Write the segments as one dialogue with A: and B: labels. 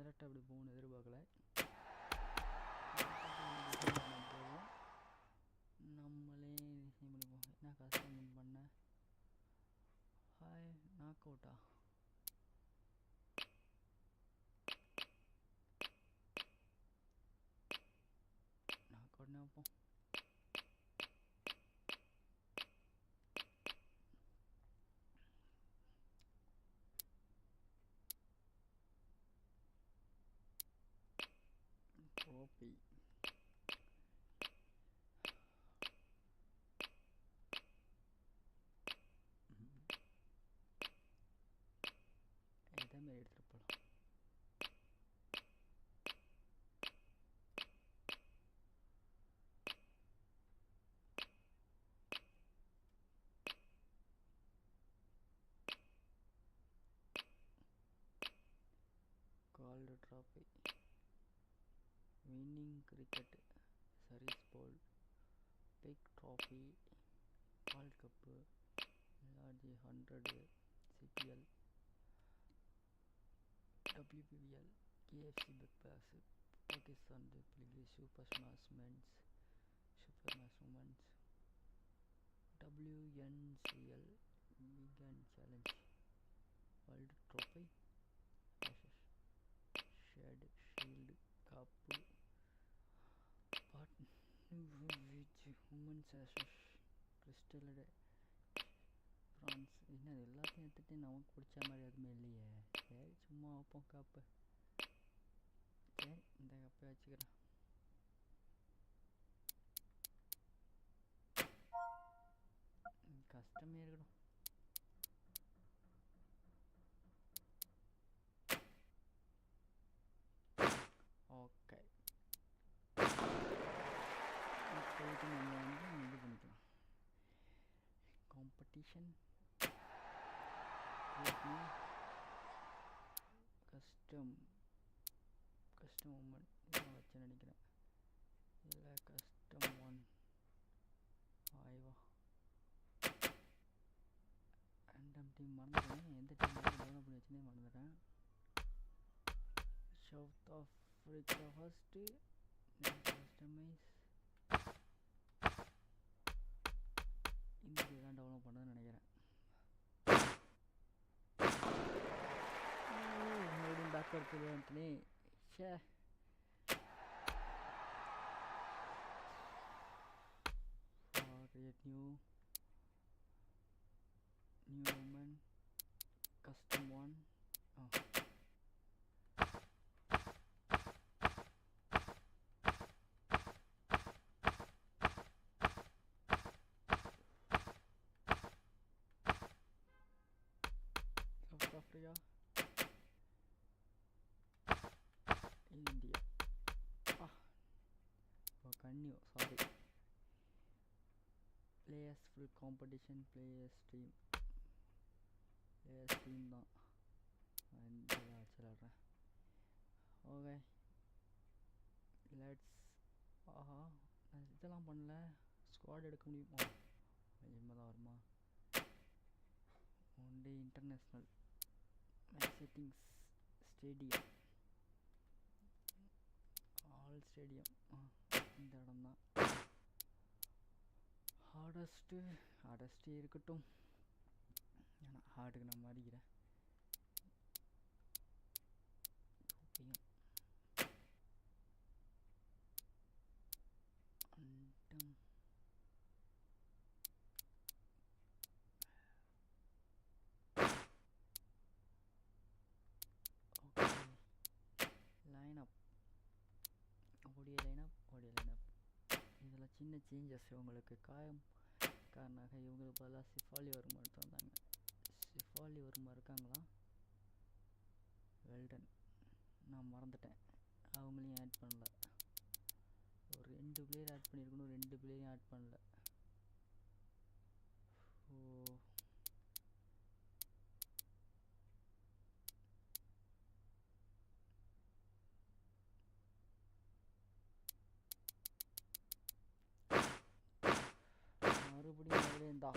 A: டேரெக்டாக அப்படி போகணும்னு எதிர்பார்க்கல. நம்மளே டிசைன் பண்ணிப்போம். என்ன கஸ்டம் பண்ண ஹாய் நாக் அவுட்டா நாக் அவுட்னா வைப்போம். ஓபி இதேமாரி எடுத்துகிட்டு போகலாம். Gold trophy winning cricket service ball big trophy world cup large 100 CPL WPBL KFC big bash Pakistan league super smash men's super smash women's WNCL vegan challenge world trophy shade shield cup which women's crystal France. என்ன எல்லாத்தையும் எடுத்துகிட்டு நமக்கு பிடிச்ச மாதிரி எதுவுமே இல்லையே. சரி சும்மா வைப்போம் கப்பு. சரி இந்த கப்பை வச்சுக்கிறேன். கஷ்டமே இருக்கணும். ஓகே இப்போதைக்கு நம்ம இது பண்ணிக்கலாம். காம்படிஷன் கஸ்டம் உமன் இதான் வச்சு நினைக்கிறேன். இல்லை கஸ்டம் ஒன் ஆய்வா ரேண்டம் டீம் மறந்துட்டேன். எந்த டீம் டெவலப் பண்ணி வச்சுனே மறந்துட்டேன். South Africa first customise India தான் டெவலப் பண்ணதுன்னு நினைக்கிறேன். மறுபடியும் பேக்வர்ட் போயிடுவான்ட்டுனே ஷே. create new woman custom one. Oh. South Africa, India. Continue. Sorry. Players full competition. Players team தான் வச்சுடுறேன். Okay let's. ஆஹா நான் இதெல்லாம் பண்ணல. ஸ்குவாட் எடுக்க முடியுமா? இனிமே தான் வருமா? One day international match settings stadium all stadium இந்த இடம் தான். ஹார்டஸ்ட்டு இருக்கட்டும். ஏன்னா ஹார்டுக்கு நான் மாறிக்கிறேன். ஓகே லைனப் ODI லைனப் இதில் சின்ன சேஞ்சஸ். இவங்களுக்கு காயம் காரணமாக இவங்களுக்கு பதிலாக சிஃபாலி வர்மா எடுத்து வந்தாங்க. சிஃபாலி வர்மா இருக்காங்களா? வெல்டன் நான் மறந்துட்டேன். அவங்களையும் ஆட் பண்ணல. ஒரு 2 பிளேயர் ஆட் பண்ணியிருக்கணும். 2 பிளேயரையும் ஆட் பண்ணல. ஓ மறுபடியும் அதுலேருந்தா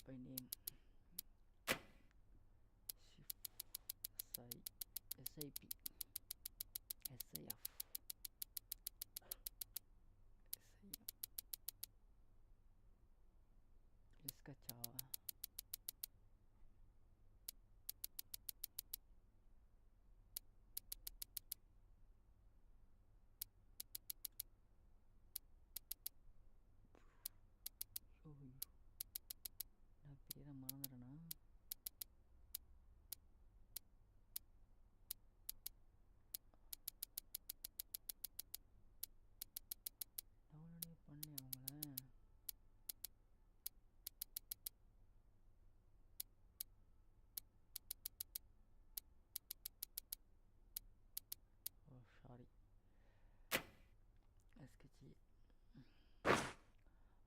A: by name SIP SIF इसका चावा நான் பேரை மறந்துறேனா டவுன்லோடே பண்ணலையா அவங்கள ஓ சாரி எஸ்கெச்சி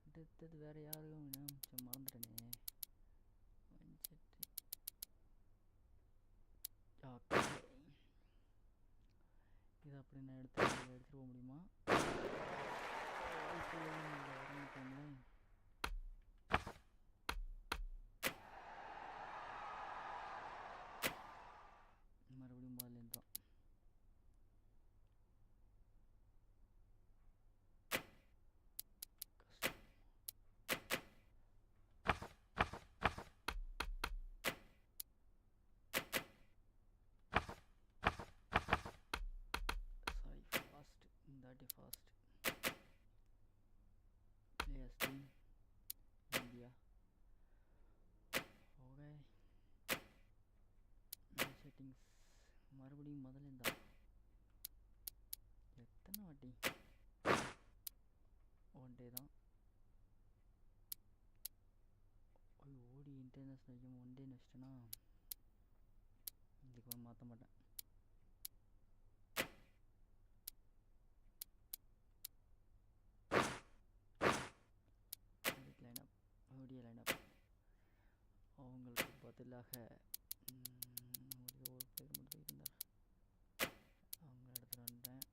A: அடுத்தது வேறு யாரும் மறந்துட்டேனே ஓகே இது அப்படி நான் எடுத்துகிட்டு போக முடியுமா மறுபடியும் முதல்ல தான் fast players team India okay settings மறுபடியும் முதல்ல இருந்தா எத்தனை வாட்டி ஒன் டே தான் ஓடி இன்டர்நேஷ்னல் கேம் ஒன் டே வச்சிட்டேன்னா இதுக்கு மாற்ற மாட்டேன் ODI லைனப் அவங்களுக்கு பதிலாக ஒரு பேர் மட்டும் இருந்தார் அவங்க இடத்துல வந்துட்டேன்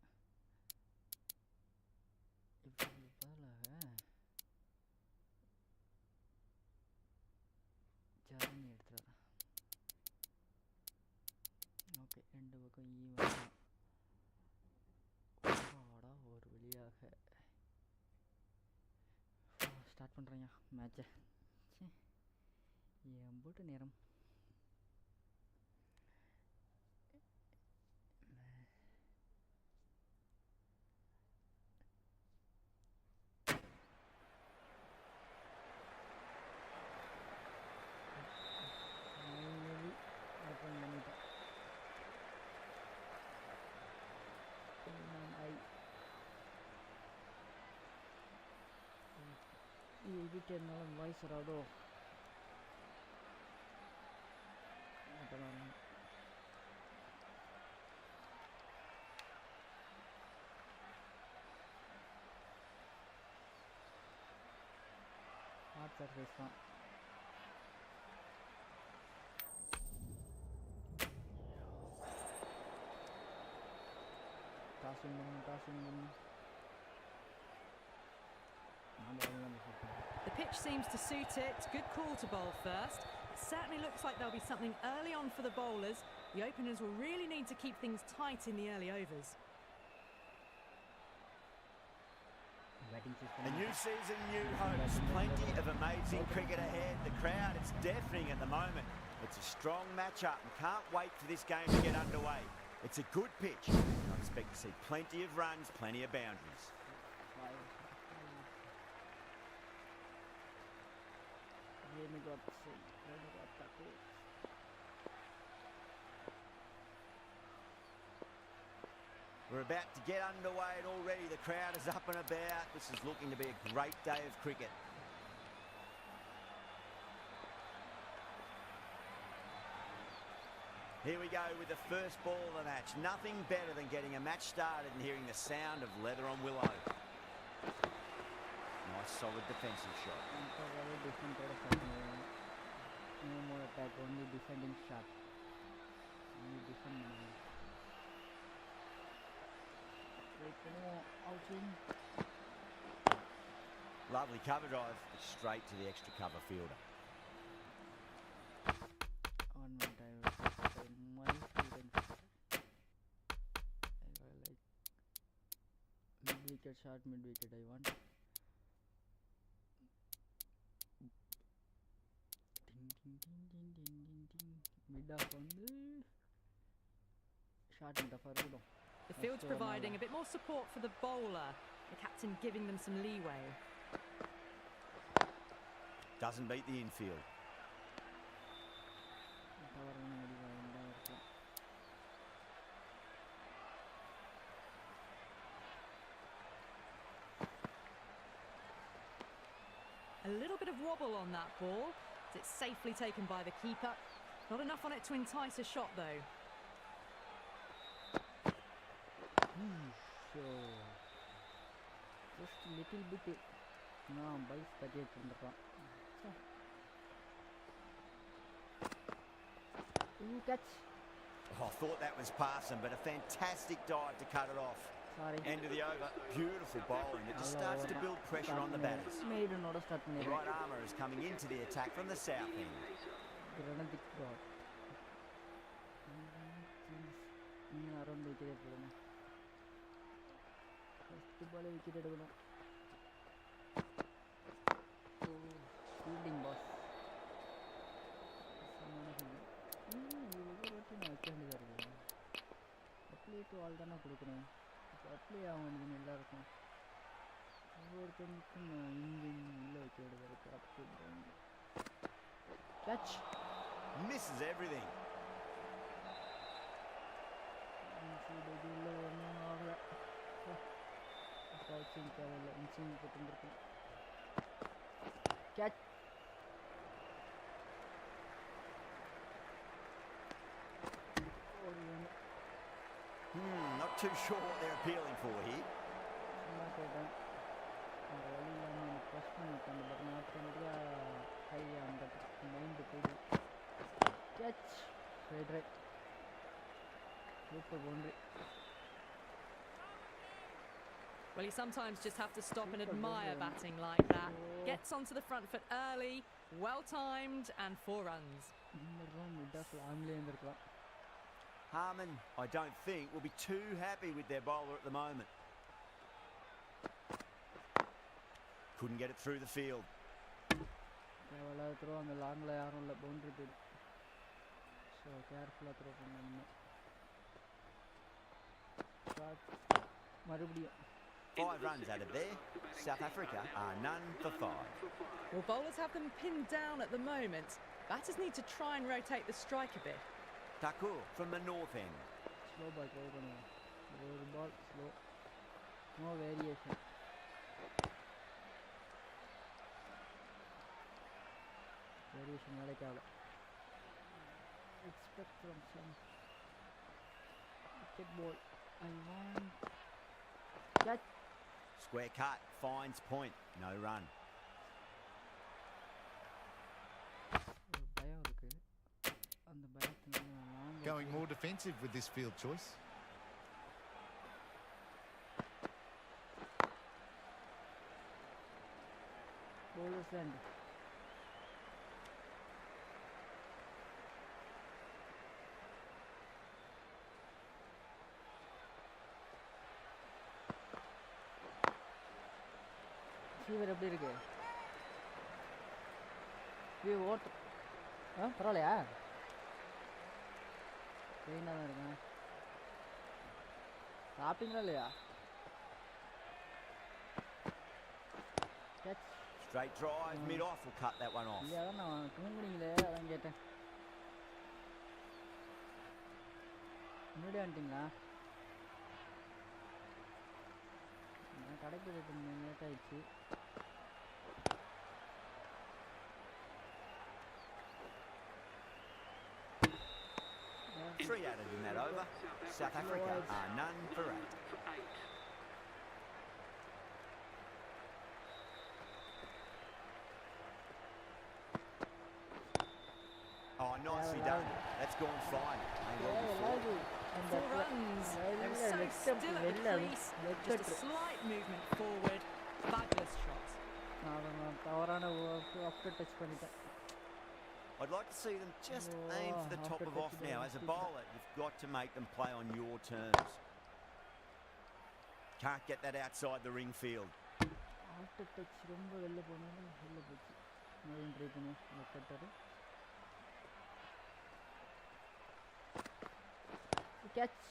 A: இவங்களுக்கு பதிலாக ஜர்னி எடுத்துறாரு ஓகே ரெண்டு பக்கம் ஈவன் ஒரு வழியாக ஸ்டார்ட் பண்ணுறேங்க மேட்சை என் போட்டு நேரம் ஓப்பன் பண்ணிட்டேன் எடிட்டர்னால வாய்ஸ் வராதோ ஹார்ட் சர்ஃபேஸ் தான் டாஸிங் பண்ணு
B: The pitch seems to suit it. Good call to bowl first. It certainly looks like there'll be something early on for the bowlers. The openers will really need to keep things tight in the early overs.
C: A new season, new hopes. Plenty of amazing cricket ahead. The crowd, it's deafening at the moment. It's a strong match-up and can't wait for this game to get underway. It's a good pitch. I expect to see plenty of runs, plenty of boundaries. We're about to get underway and already the crowd is up and about. This is looking to be a great day of cricket. Here we go with the first ball of the match. Nothing better than getting a match started and hearing the sound of leather on willow. Nice solid defensive shot.
A: No more attack, only defending shot. Only defending.
C: Lovely cover drive, straight to the extra cover fielder.
A: wicket, short mid wicket I want. Mid off வந்து short mid off இருக்கட்டும்.
B: The field's providing a bit more support for the bowler, the captain giving them some leeway.
C: Doesn't beat the infield.
B: A little bit of wobble on that ball. It's safely taken by the keeper. Not enough on it to entice a shot though.
A: So just a little bit bites தட்டிட்டு இருந்திருக்கான். Catch.
C: Oh, I thought that was passing, but a fantastic dive to cut it off.
A: Sorry.
C: End of the over. Beautiful bowling. It just starts to build pressure on the batters. The right armour is coming into the attack from the south end.
A: Fielding boss. Apply to all தான கொடுக்கணும். apply ஆகணும் எல்லாருக்கும். ஒவ்வொருத்தருக்கும் engine உள்ள வைக்க வேண்டியது இருக்கு. Catch.
C: Misses everything.
A: Catch.
C: Not too sure what they're appealing for here.
A: Catch. Right. Super boundary.
B: Well, you sometimes just have to stop and admire batting like that. Gets onto the front foot early, well timed, and 4 runs.
C: Harman, I don't think, will be too happy with their bowler at the moment. Couldn't get it through the field.
A: Throw on the long layer on the boundary. So careful throw from
C: 5 runs out of there. South Africa are none for 5.
B: Well, bowlers have them pinned down at the moment. Batters need to try and rotate the strike a bit.
C: Takur from the north end.
A: Slow ball, ball slow. No variation. Expect from some wicket ball. I want catch.
C: Square cut, finds point, no run.
D: Going more defensive with this field choice.
A: Bowler's end. Fever எப்படி இருக்கு? Fever ஓட்டு பரவாயில்லையா? பெயினாக தான் இருக்கேன். சாப்பிட்டீங்களா இல்லையா?
C: Straight drive, mid-off will cut that one off.
A: இல்லையா தான் நான் தூங்குனீங்களே அதான் கேட்டேன். முன்னாடி வந்துட்டிங்களா? நான் கடைக்கு போயிட்டு லேட் ஆயிடுச்சு.
C: 3 added in that over. South Africa are none for 8. Oh, nicely done. That's gone fine.
B: 4 runs. They were so still at the crease. Just a slight movement forward. Fabulous shot.
C: I'd like to see them just aim for the top of off now. As a bowler, you've got to make them play on your terms. Can't get that outside the ring field.
A: After touch ரொம்ப வெளில போனாலும் வெளில போச்சு. மறுபடியும் try பண்ணுவோம். Cutter catch.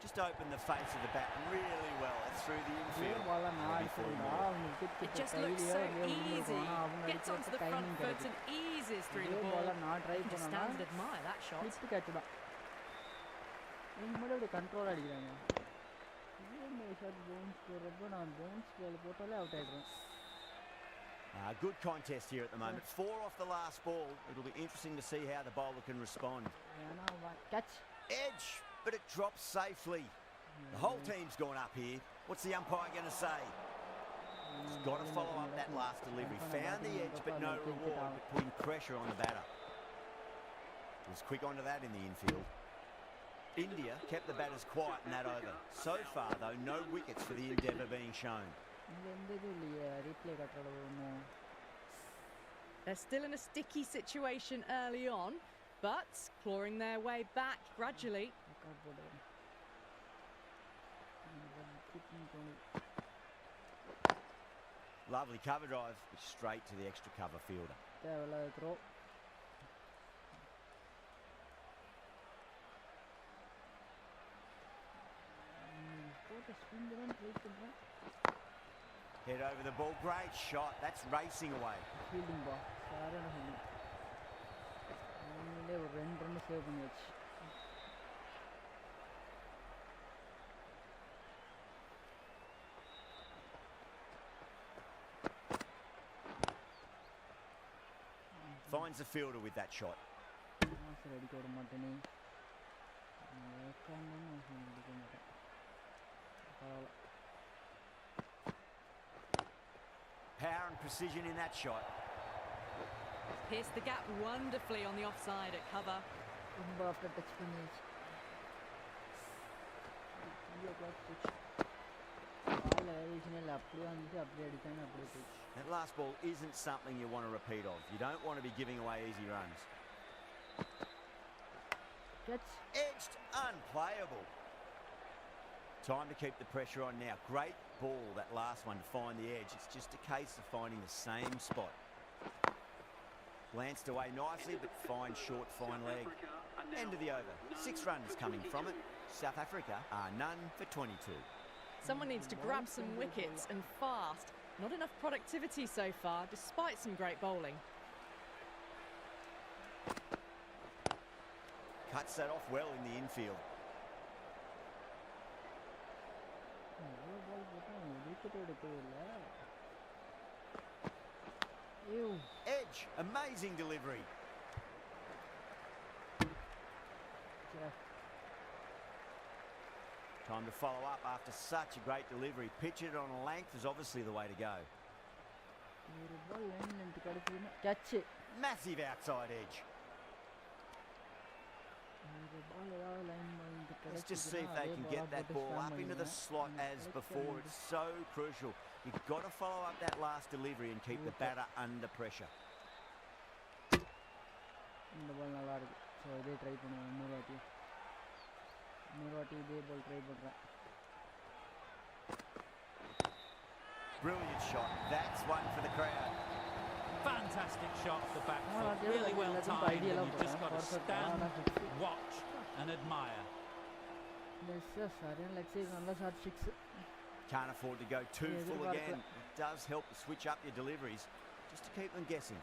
C: Just opened the face of the bat really well through the infield.
B: It just looks so easy. Gets onto the front foot and eases through the ball. You just stand and admire that shot.
A: control அடிக்கிறாங்க. இதே shot bounce போறப்ப நான் bounce பால் போட்டாலே out ஆயிடுறேன்.
C: Good contest here at the moment. 4 off the last ball. It'll be interesting to see how the bowler can respond.
A: Catch.
C: Edge, but it drops safely. The whole team's gone up here. What's the umpire going to say? He's got to follow up that last delivery. Found the edge, but no reward, but putting pressure on the batter. Was quick onto that in the infield. India kept the batters quiet in that over. So far, though, no wickets for the endeavour being shown.
B: They're still in a sticky situation early on, but clawing their way back gradually.
C: Lovely cover drive, straight to the extra cover fielder. Head over the ball, great shot. That's racing away.
A: Fielding ball.
C: Finds the fielder with that shot. Power and precision in that shot.
B: Pierced the gap wonderfully on the offside at cover.
A: After touch finish.
C: That last ball isn't something you want to repeat of. You don't want to be giving away easy runs. Edged, unplayable. Time to keep the pressure on now. Great ball, that last one, to find the edge. It's just a case of finding the same spot. Glanced away nicely, but fine short, fine leg. End of the over. 6 runs coming from it. South Africa are none for 22.
B: Someone needs to grab some wickets and fast. Not enough productivity so far, despite some great bowling.
C: Cuts that off well in the infield. Edge, amazing delivery. Time to follow up after such a great delivery. Pitch it on a length is obviously the way to go.
A: Catch it.
C: Massive outside edge. Let's just see if they can get that ball up into the slot as before. It's so crucial. You've got to follow up that last delivery and keep the batter under pressure. Brilliant shot. That's one for the crowd.
E: Fantastic shot off the back foot. Really well timed. You've just got to stand, watch and admire.
C: Can't afford to go too full again. It does help to switch up your deliveries just to keep them guessing.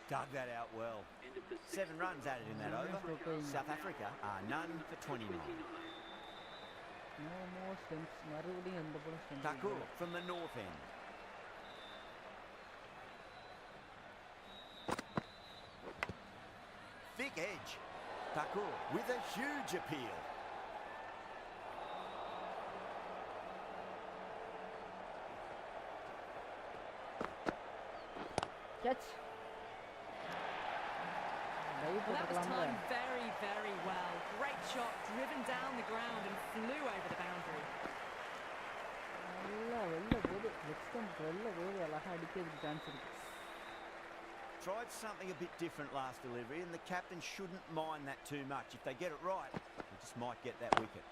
C: Dug that out well. 7 runs added in that over. South Africa are none for 29. Thakur from the north end. Thick edge. Thakur with a huge appeal.
A: Catch.
B: Well, that was timed very, very well. Great shot, driven down the ground and flew over the boundary.
C: Tried something a bit different last delivery, and the captain shouldn't mind that too much. If they get it right, they just might get that wicket.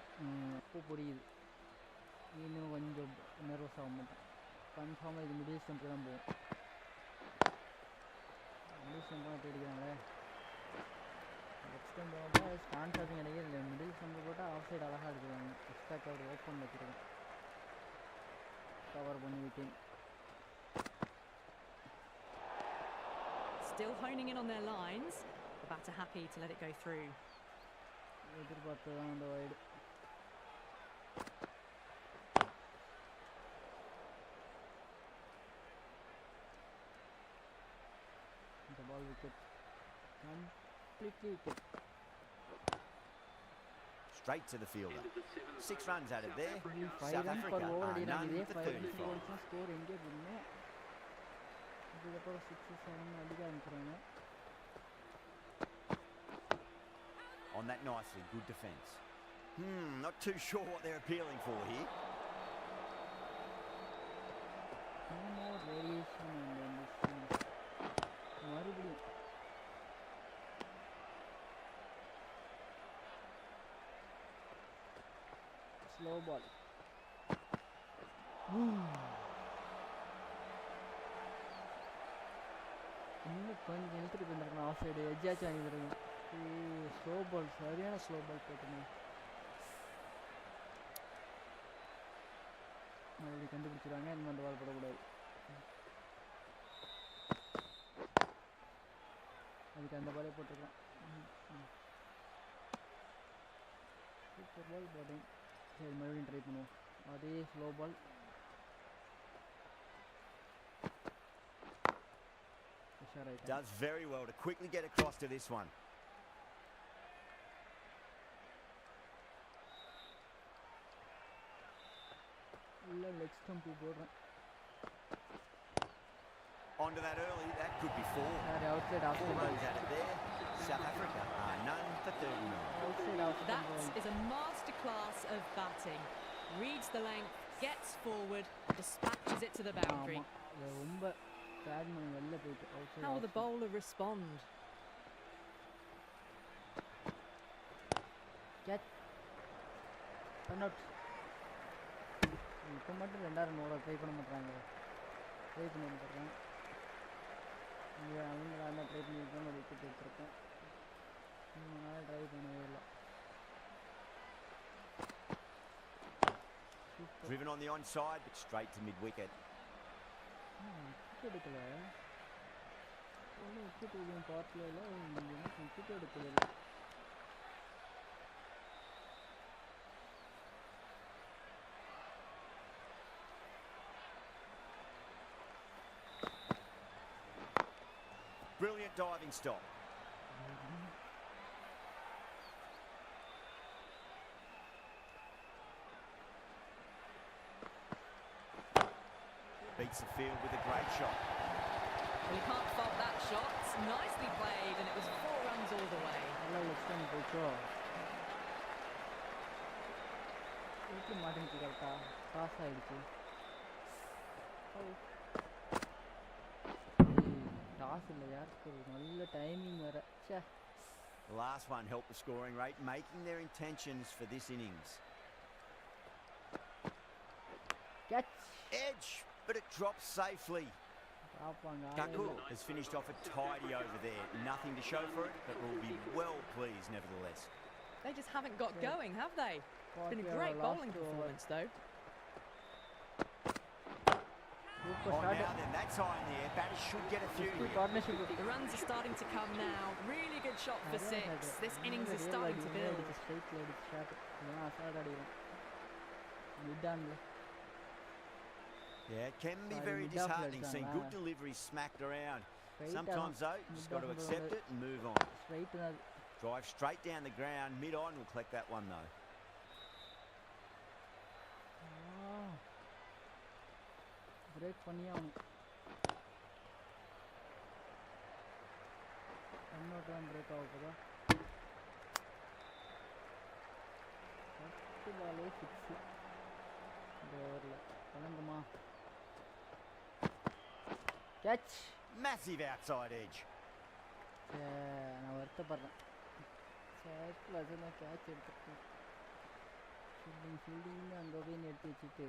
B: Still honing in on their lines. The batter happy to let it go through.
A: The ball wicket. Completely wicket.
C: Straight to the fielder. 6 runs added there.
A: 5
C: South
A: runs per
C: Africa
A: over
C: are
A: added
C: none
A: there.
C: for
A: 5 runs
C: 35.
A: score India winne. This 6-7 adiga ankuranga.
C: On that nicely, good defence. Not too sure what they're appealing for here.
A: No more variation in this scene. Slow ball. கொஞ்சம் இழுத்துட்டு போயிருந்தாங்க off side எஜ்ஜாச்சும் வாங்கிடுறாங்க. Slow பால் சரியான slow பால் போட்டுங்க. மறுபடியும் கண்டுபிடிச்சிருவாங்க. இன்னும் அந்த பால் போடக்கூடாது. அதுக்கு அந்த பாலே போட்டுருக்கலாம். சூப்பர் பால் போட்டிங். சரி மறுபடியும் ட்ரை பண்ணுவோம். அதே slow ball.
C: Does very well to quickly get across to this one.
A: Leg stump போடுறேன்.
C: Onto that early, that could be 4.
A: Outside
C: 4 runs added there. South Africa are none for 39.
B: That is a masterclass of batting. Reads the length, gets forward, dispatches it to the boundary. How will the bowler respond?
A: Catch. Run out. இப்போ மட்டும் 2000 ஓட try பண்ண மாட்டாங்க. Try பண்ணிட்டுறேன். அவங்க அந்த try பண்ணிட்டு நான் wicket எடுத்துறேன். நான் ட்ரை பண்ணவே இல்ல.
C: Driven on the onside but straight to mid wicket.
A: எடுக்கல. ஒண்ணு விக்கெட் எடுக்க பார்க்கல இல்ல. விக்கெட் எடுக்கல.
C: Brilliant diving stop. Beats the field with a great shot.
B: Well, you can't fault that shot. Nicely played, and it was 4 runs all the way.
A: Hello, let's go. It's Martin Kirata. Pass ஆயிடுச்சு. Toss இல்ல யாருக்கு நல்ல timing வேற.
C: The last one helped the scoring rate, making their intentions for this innings.
A: Catch.
C: Edge, but it drops safely. Kaku has finished off a tidy over there. Nothing to show for it, but will be well pleased nevertheless.
B: They just haven't got going, have they? It's been a great bowling performance, though.
C: Now then, that's high in the air. Batters should get a few here.
B: The runs are starting to come now. Really good shot for 6. This innings is starting to build.
C: Yeah, it can be very disheartening seeing good deliveries smacked around. Sometimes though, you just got to accept it and move on. Drive straight down the ground, mid-on will collect that one though.
A: Break பண்ணியாம். இன்னொரு தான் break ஆக போதா 10 பாலே 6 இந்த ஓவரில் கலங்குமா catch
C: Massive outside edge.
A: நான் வருத்தப்படுறேன் circle அதெல்லாம் catch எடுத்துட்டு ஃபீல்டிங்னு அங்கே போய் எடுத்து வச்சுட்டு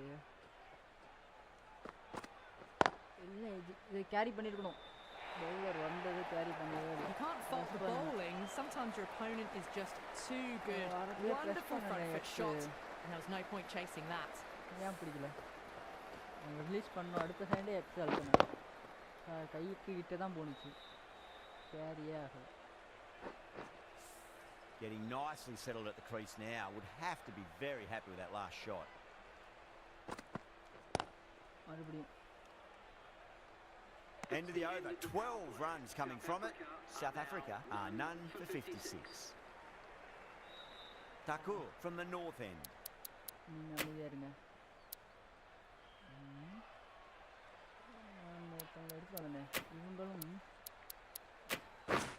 A: இல்லை இது கேரி பண்ணியிருக்கணும் bowler வந்தது கேரி பண்ணவே இல்லை
B: You can't fault the bowling. Sometimes your opponent is just too good. Wonderful front foot shot. And there was no point chasing that.
A: ஏன் பிடிக்கல அவங்க ரிலீஸ் பண்ணோம் அடுத்த சைடே எக்ஸ் அழுத்தணும் கைக்கு கிட்ட தான் போணுச்சு கேரியே ஆகலை
C: Getting nicely settled at the crease now. Would have to be very happy with that last shot.
A: மறுபடியும்
C: End of the over. 12 runs coming from it. South Africa are none for 56. Takur from the north end.
A: நீங்கள் அமைதியாக இருங்க ஒருத்தவங்க எடுத்து வந்தேன் இவங்களும்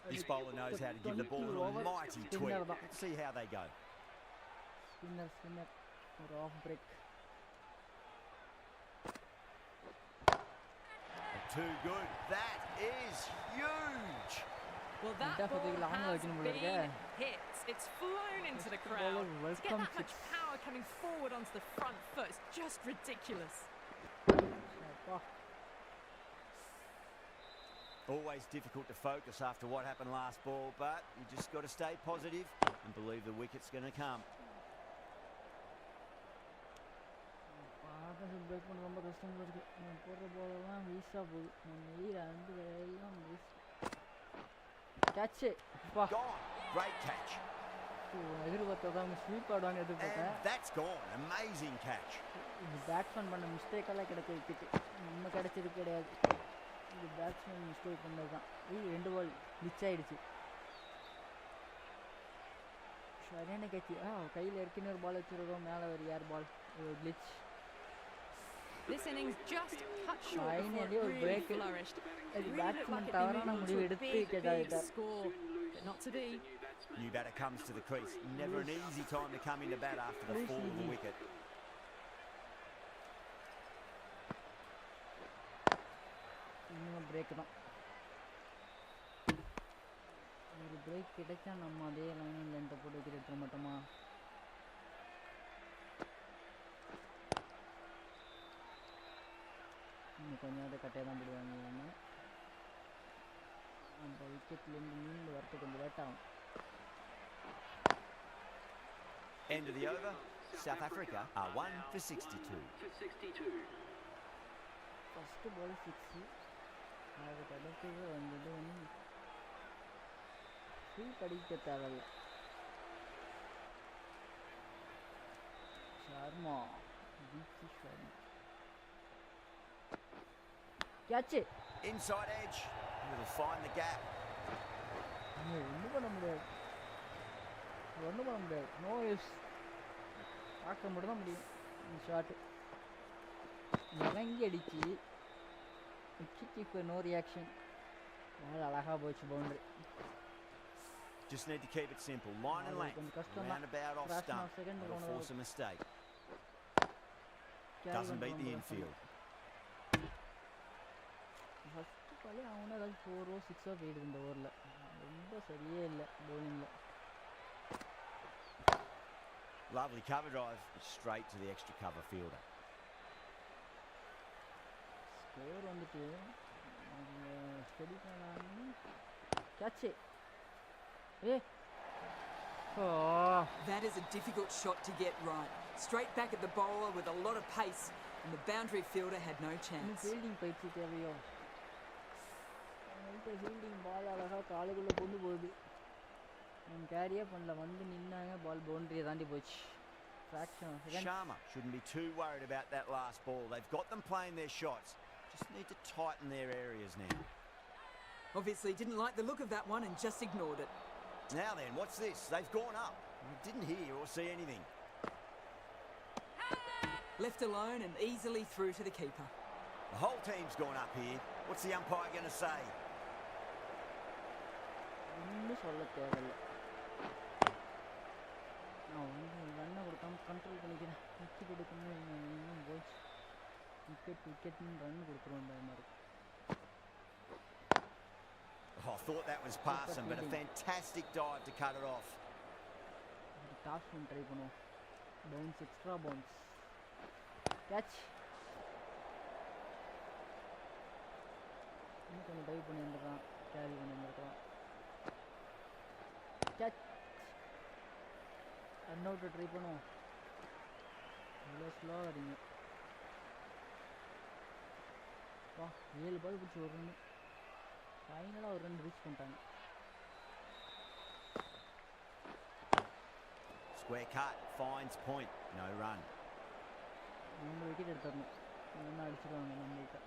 C: This bowler knows how to give the ball an almighty tweak. Let's see how they go.
A: Spinner ஒரு off break
C: Too good. That is huge.
B: Well, that
A: Definitely
B: ball
A: long
B: has
A: like in
B: been
A: there.
B: hit. It's flown into the crowd.
A: bowler
B: To get
A: welcome
B: that much
A: six.
B: power coming forward onto the front foot is just ridiculous.
A: அப்பா
C: Always difficult to focus after what happened last ball, but you just got to stay positive and believe the wicket's going to come.
A: பார்க்க break பண்ண ரொம்ப கஷ்டமாக இருக்குது நான் போடுற போலெல்லாம் வீஸாக போகுது நான் நெய்யிற அண்டு எல்லாம் வீஸ் கேட்சு அப்பா
C: Gone. Great catch.
A: எதிர்பார்த்தது அவங்க ஸ்வீப் ஆடுவாங்க
C: And
A: எதிர்பார்த்தேன்
C: that's gone. Amazing catch.
A: இது பேட்ஸ்மேன் பண்ண மிஸ்டேக்கெல்லாம் கிடைக்க விக்கெட்டு நம்ம கிடைச்சது கிடையாது இது பேட்ஸ்மேன் மிஸ்டேக் பண்ணது தான் ரெண்டு பால் மிச் ஆகிடுச்சு சரியான கேட்சி கையில் இறக்கின ஒரு பால் வச்சுருக்கோம் மேலே ஒரு ஏர் பால் கிளிச்
B: This innings just cut short before
A: Finally,
B: it
A: ஒரு
B: really
A: break.
B: flourished.
A: அது
B: It really looked
A: batsman
B: like it'd
A: தவறான
B: been moving
A: முடிவு
B: to a
A: எடுத்து
B: big,
A: wicket
B: big
A: ஆகிட்டார்
B: score, but not to be.
C: New batter comes to the crease. Never an easy time to come into bat after the fall of the wicket.
A: இன்னும் break தான் ஒரு break கிடைச்சா நம்ம அதே line லென்த்தை போட்டு wicket எடுத்துக்க மாட்டோமா இன்னும் கொஞ்சம் நேரத்தை கட்டையாக தான் போடுவாங்க அந்த விக்கெட்லேருந்து மீண்டு வரத்து கொஞ்சம் லேட் ஆகும்
C: End of the over. South Africa are 1 for 62.
A: First ball 6 அதுக்கு அடுத்தது வந்தது வந்து ஃபுல் படிக்க தேவையில்ல Sharma Deepti Sharma catch
C: Inside edge. It'll find the gap.
A: ஒன்றும் பண்ண முடியாது ஒன்றும் பண்ண முடியாது நோ யூஸ் பார்க்க மட்டும் தான் முடியும் இந்த ஷாட்டு இறங்கி அடிச்சு விக்கெட் கீப்பர் நோ ரியாக்ஷன் பால் அழகாக போச்சு boundary
C: Just need to keep it simple. Line and length. Roundabout off stump. That'll force a mistake. Doesn't beat the infield.
A: First பாலே அவனா ஏதாவது 4 or 6 போயிடுது இந்த ஓவரில் ரொம்ப சரியே இல்லை பவுலிங்கில்
C: Lovely cover drive. Straight to the extra cover fielder.
A: Score வந்துட்டு ஸ்டடி பண்ணான்னு catch
F: That is a difficult shot to get right. Straight back at the bowler with a lot of pace, and the boundary fielder had no chance.
A: Fielding பயிற்சி தேவையோ அவங்கள்ட்ட fielding பால் அழகாக காலுக்குள்ளே கொண்டு போகுது அவங்க கேரியே பண்ணல வந்து நின்னாங்க பால் பவுண்டரியை தாண்டி போச்சு fraction second
C: Sharma shouldn't be too worried about that last ball. They've got them playing their shots. Just need to tighten their areas now.
F: Obviously didn't like the look of that one and just ignored it.
C: Now then, what's this? They've gone up. I didn't hear or see anything.
F: Left alone and easily through to the keeper.
C: The whole team's gone up here. What's the umpire going to say?
A: ஒன்றும் சொல்ல தேவையில்லை. நான் வந்து ரன்னை கொடுக்காம control பண்ணிக்கிறேன். Wicket எடுக்கணும் இன்னும் போச்சு. விக்கெட்னு ரன் கொடுத்துருவோம் பயமாக இருக்கும்.
C: Oh, I thought that was passing, but a fantastic dive to cut it off.
A: Toss one try பண்ணுவோம். Bounce, extra bounce, catch. இன்னும் கொஞ்சம் டைவ் பண்ணி வந்துடுறான், கேரி பண்ணி வந்துருக்கான். கேட்ச். ரன் அவுட்டை ட்ரை பண்ணுவோம். இவ்வளோ ஸ்லோவாக வரீங்க. வா, 7 பால் பிடிச்சி ஒரு ரன். ஃபைனலாக ஒரு ரன் ரீச் பண்ணிட்டாங்க.
C: Square cut, finds point, no run.
A: 3 wicket எடுத்துடணும். இல்லைன்னா அடிச்சிடுவாங்க நம்மள்கிட்ட.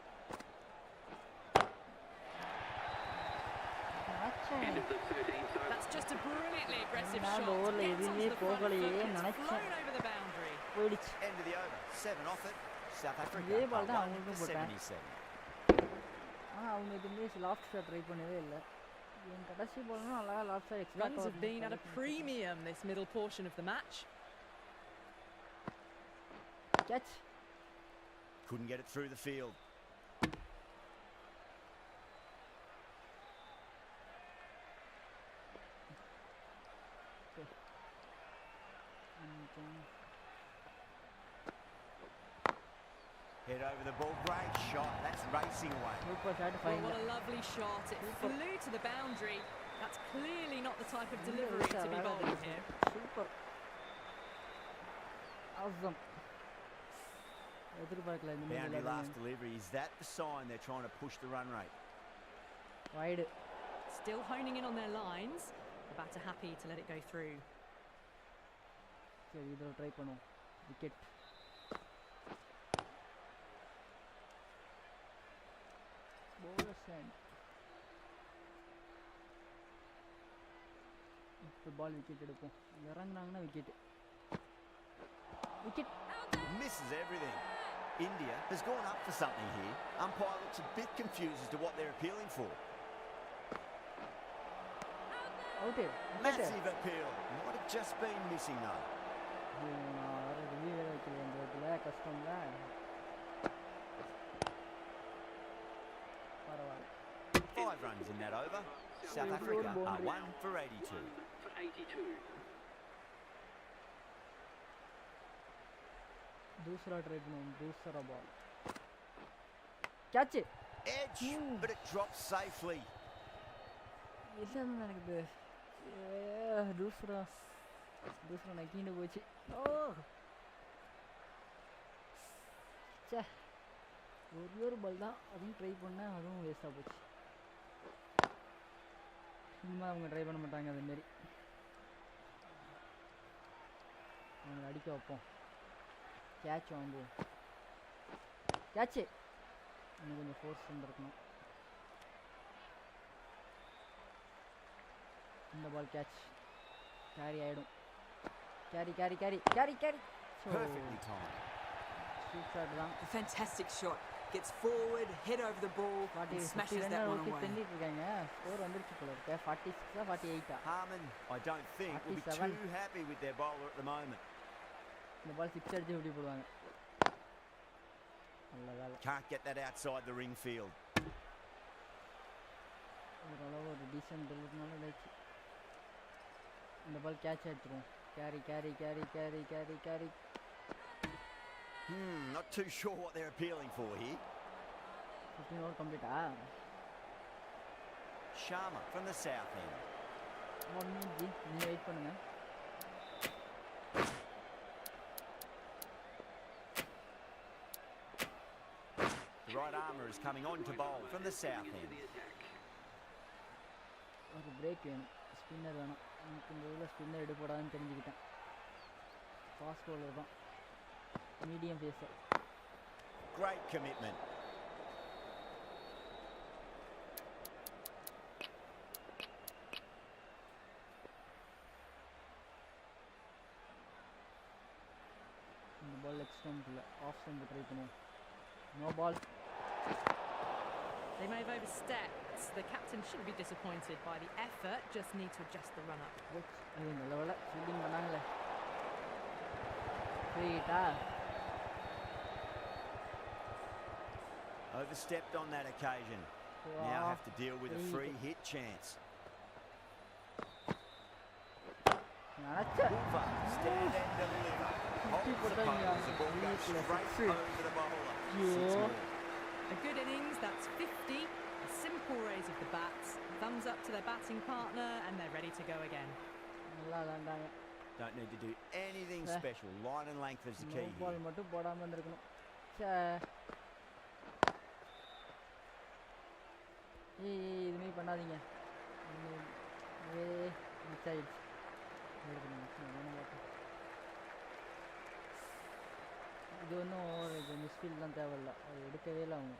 B: That's just a brilliantly aggressive shot.
A: நான் ஓவரில் எதுவுமே போகலையே நினச்சேன். போயிடுச்சு.
C: End of the over, 7 off it. South Africa
A: இதே பால் தான்
C: 1
A: அவங்களுக்கும்
C: for
A: போட்டேன்.
C: 77.
A: ஆனால் அவங்க எதுவுமே லாஃப்ட் ஷாட் ட்ரை பண்ணவே இல்லை. என் கடைசி பால்னா நல்லா loft shot extra.
B: Runs have been at a premium this middle portion of the match.
A: Catch.
C: Couldn't get it through the field. Head over the ball, great shot, that's racing away.
A: Super shot
B: Well,
A: fine.
B: what a lovely shot. It flew to the boundary. That's clearly not the type of delivery to be bowled here.
A: Super. Awesome.
C: Boundary last delivery, is that the sign they're trying to push the run rate?
A: Wide.
B: Still honing in on their lines. The batter happy to let it go through.
A: சரி இதில் try பண்ணுவோம். Wicket. Bowlers hand. இப்போ ball wicket எடுப்போம். இறங்குனாங்கன்னா wicket. Wicket.
C: Misses everything. India has gone up for something here. Umpire looks a bit confused as to what they're appealing for.
A: Out.
C: Massive appeal. Might have just been missing though.
A: Review வேறு வைக்கல இந்த இடத்துல கஷ்டம்ல. பரவாயில்ல.
C: 5 runs in that over. South Africa are 1 for 82.
A: दूसरा try பண்ணுவோம். दूसरा ball. Catch it.
C: Edge, but it drops safely.
A: என்ன நடக்குது? दूसरा நக்கிண்டு போச்சு. ஓ சே, ஒரு பால் தான், அதுவும் ட்ரை பண்ணேன், அதுவும் வேஸ்ட்டாக போச்சு. இனிமேல் அவங்க ட்ரை பண்ண மாட்டாங்க அதேமாரி. அவங்களை அடிக்க வைப்போம். கேட்ச் வாங்குவோம். கேட்சு இன்னும் கொஞ்சம் ஃபோர்ஸ் வந்துருக்கணும். இந்த பால் கேட்ச் கேரி ஆகிடும். Carry carry carry carry carry.
C: Perfectly timed.
A: Sweet shot தான்.
F: A fantastic shot. Gets forward, head over the ball, and smashes that one away.
A: செஞ்சிட்டு இருக்காங்க. ஸ்கோர் வந்துருச்சு போல இருக்கு. 46 48.
C: Harman, I don't think, will be too happy with their bowler at the moment.
A: இந்த பால் 6 அடிச்சு எப்படி போடுவாங்க. நல்ல வேலை.
C: Can't get that outside the ring field.
A: ஓரளவு ஒரு டீசன்ட் டெலிவரினால இதாச்சு. இந்த பால் கேட்ச் எடுத்துருவோம். Carry carry carry carry carry carry.
C: Not too sure what they're appealing for here.
A: 15 over complete.
C: Sharma from the south end.
A: 1 minute G, நீ wait பண்ணுங்க.
C: The right armour is coming on to bowl from the south end.
A: ஒரு break வேணும், spinner வேணும். எனக்கு இந்த இதில் spinner எடுப்படாதுன்னு தெரிஞ்சுக்கிட்டேன். ஃபாஸ்ட் பவுலர் தான், மீடியம் பேஸர்.
C: Great commitment.
A: இந்த பால் லெக் ஸ்டம்பில் ஆஃப் ஸ்டம்ப் ட்ரை பண்ணுவோம். No ball.
B: They may have overstepped. The captain shouldn't be disappointed by the effort, just need to adjust the run-up.
A: நல்ல வேலை fielding பண்ணாங்களே. ஃப்ரீட்டா
C: Overstepped on that occasion. Now have to deal with a free hit chance. Stand and deliver. The ball goes straight over the bowler. 6 more.
B: A good innings, that's 50. A simple raise of the bats. Thumbs up to their batting partner and they're ready to go again.
A: நல்லா விளையாண்டாங்க.
C: Don't need to do anything special. Line and length is the key
A: ball
C: here.
A: மட்டும் போடாம இருந்திருக்கணும். ச்சே. இதுமே பண்ணாதீங்க. Miss ஆயிடுச்சு. இது ஒன்றும் ஒரு மிஸ்ஃபீல்ட்லாம் தேவையில்ல, அது எடுக்கவே இல்லை அவங்க.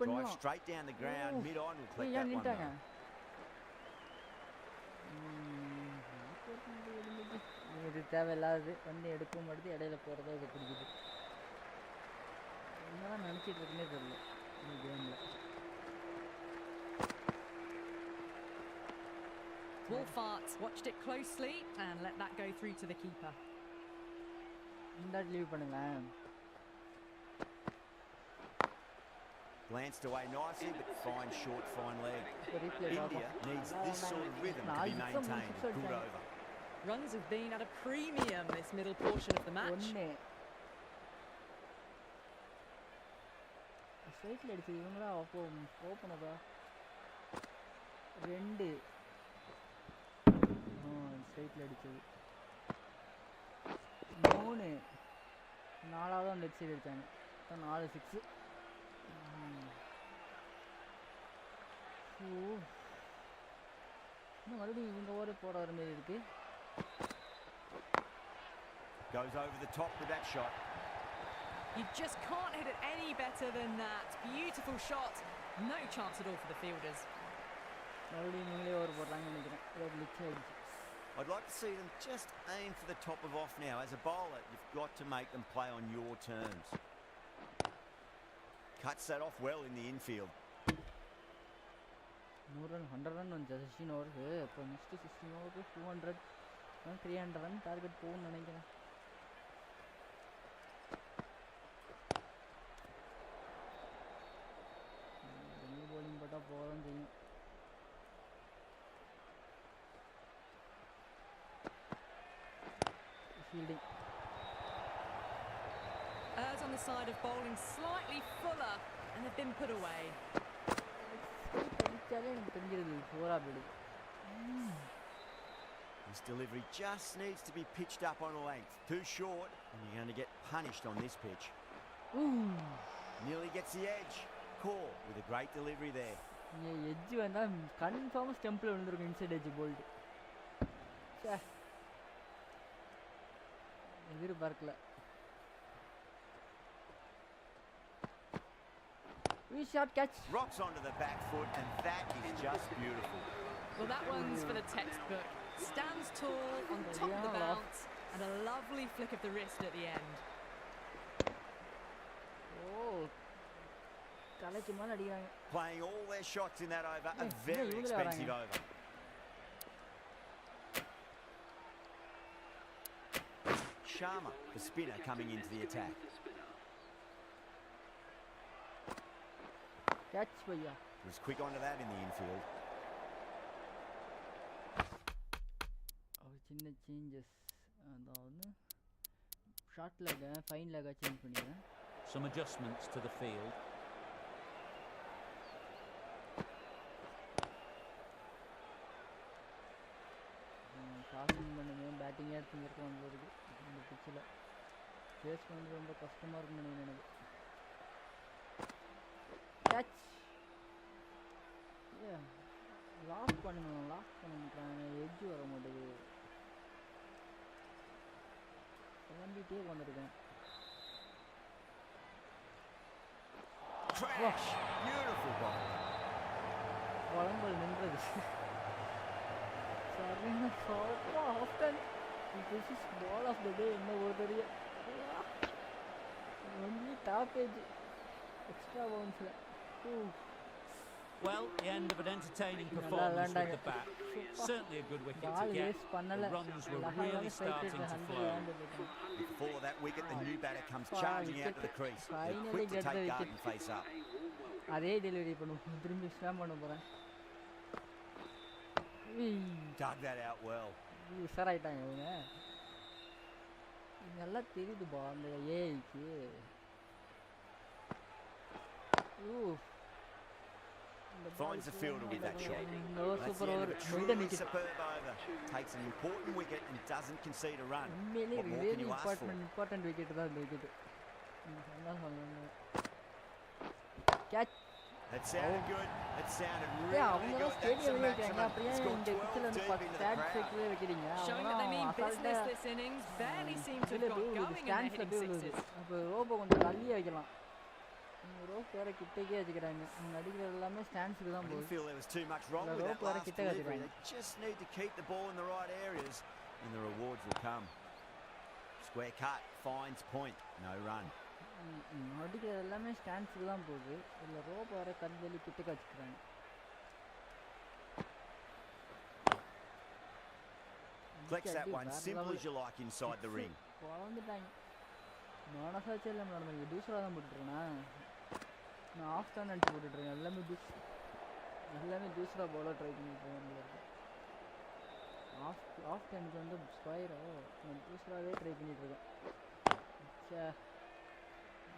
C: Drive straight down the ground, mid-on will click that one.
A: இது தேவையில்லாது வந்து எடுக்கவும் மாட்டுது, இடையில போகிறதோ இது பிடிக்குது. என்னதான் நினச்சிட்டு இருக்குன்னே தெரியல இந்த கேமில்.
B: Wolfart watched it closely and let that go through to the keeper.
A: இந்த லீவ் பண்ணுங்களேன்.
C: Glanced away nicely, but fine short, fine leg. India needs this sort of rhythm to be maintained. Good over.
B: Runs have been at a premium this middle portion of the match.
A: ஸ்ட்ரைட்ல அடிச்சு இவங்களா அப்போ ஓப்பனதா 2 ஸ்ட்ரைட்ல அடிச்சது 3 4வது net side அடிச்சாங்க. 4 6. இன்னும் மறுபடியும் இவங்க ஓவரே போட வர மாதிரி இருக்கு.
C: Goes over the top with that shot.
B: You just can't hit it any better than that. Beautiful shot. No chance at all for the fielders.
A: மறுபடியும் நீங்களே ஓவர் போடுறாங்கன்னு நினைக்கிறேன். ஒரு லிச் ஆயிடுச்சு.
C: I'd like to see them just aim for the top of off now. As a bowler, you've got to make them play on your terms. Cuts that off well in the infield.
A: 100 run on 16 overs. இப்போ next 16 overs 200 300 run target போகும்னு நினைக்கிறேன். bowling போட்டா போகதான் செய்யும். Fielding.
B: Errs on the side of bowling slightly fuller and they've been put away.
C: This delivery just needs to be pitched up on a length. Too short and you're going to get punished on this pitch. Nearly gets the edge. Call with a great delivery there.
A: Edge vanda confirm stump la விழுந்திருக்கும் inside edge bolt. ச்சே. எதிர்பார்க்கல. We shot catch.
C: Rocks onto the back foot and that is just beautiful.
B: Well, that one's for the textbook. Stands tall on top of the bounce and a lovely flick of the wrist at the end.
A: Oh. தலைக்கு மேல அடிறாங்க.
C: Playing all their shots in that over, a very expensive over. Sharma, the spinner, coming into the attack.
A: Catch bhaiya.
C: Was quick onto that in the infield.
A: சின்ன changes அதாவது short leg fine leg change பண்ணிடுறேன்.
E: Some adjustments to the field. Passing பண்ணுங்க, batting எடுத்துருக்கு உங்களுக்கு இந்த பிச்சில் face பண்ணுறது ரொம்ப கஷ்டமாக இருக்குன்னு நினைக்கிறேன் எனக்கு. கேட்ச் லாக் பண்ணணும், லாக் பண்ணிட்டாங்க, எட்ஜ் வர மாட்டேங்குது. கிளம்பிட்டே வந்துருக்கேன். குழம்பல் நின்றது. சரிங்க சாப்பா often. This is ball of the day. என்ன ஒரு தெரிய
A: stoppage. Extra bounce.
E: Well, the end of an entertaining performance with the bat. Certainly a good wicket to get. The runs were really starting to flow.
C: Before that wicket, the new batter comes charging out to the crease. They're quick to take guard and face up.
A: அதே delivery பண்ணுவோம். திரும்பி ஸ்டாம் பண்ண போறேன்.
C: Dug that out well.
A: உஷாராயிட்டாங்க இவங்க. நல்லா தெரியுதுப்பா அந்த ஏஐக்கு.
C: Finds the fielder with that shot.
A: That's the end of a
C: truly superb over. Takes an important wicket and doesn't concede a run. What more can you ask for?
A: Important wicket தான் இந்த wicket. Catch.
C: That sounded good. That sounded really good. That's a maximum. Scored 12 deep into the crowd.
B: Showing that they mean business this innings. Barely seem to have got going in their hitting sixes.
A: அப்போ robot கொஞ்சம் தள்ளி வைக்கலாம். Rope வேற கிட்டக்கே வச்சுக்கிறாங்க. அவங்க அடிக்கிறது எல்லாமே ஸ்டாண்ட்ஸ்க்கு தான் போகுது.
C: I feel there was too much wrong with that last delivery. They just need to keep the ball in the right areas and the rewards will come. Square cut, finds point, no run.
A: அடிக்கிறது எல்லாமே ஸ்டாண்ட்ஸ்க்கு தான் போகுது. இல்லை rope வேற கண்வெளி கிட்டக்க வச்சுக்கிறாங்க.
C: Flex that one simple as you like inside the ring.
A: குழந்துட்டாங்க. மனசாச்சே இல்லாமல் நடந்தாங்க. தூசரா தான் போட்டுருக்கேண்ணா. நான் ஆஃப் தான் நினச்சி போட்டுட்ருக்கேன். எல்லாமே தூசரா பவுலர் ட்ரை பண்ணிட்டு ஆஃப் எனக்கு வந்து ஸ்கொயரோ நான் தூசராவே ட்ரை பண்ணிட்டுருக்கேன். சே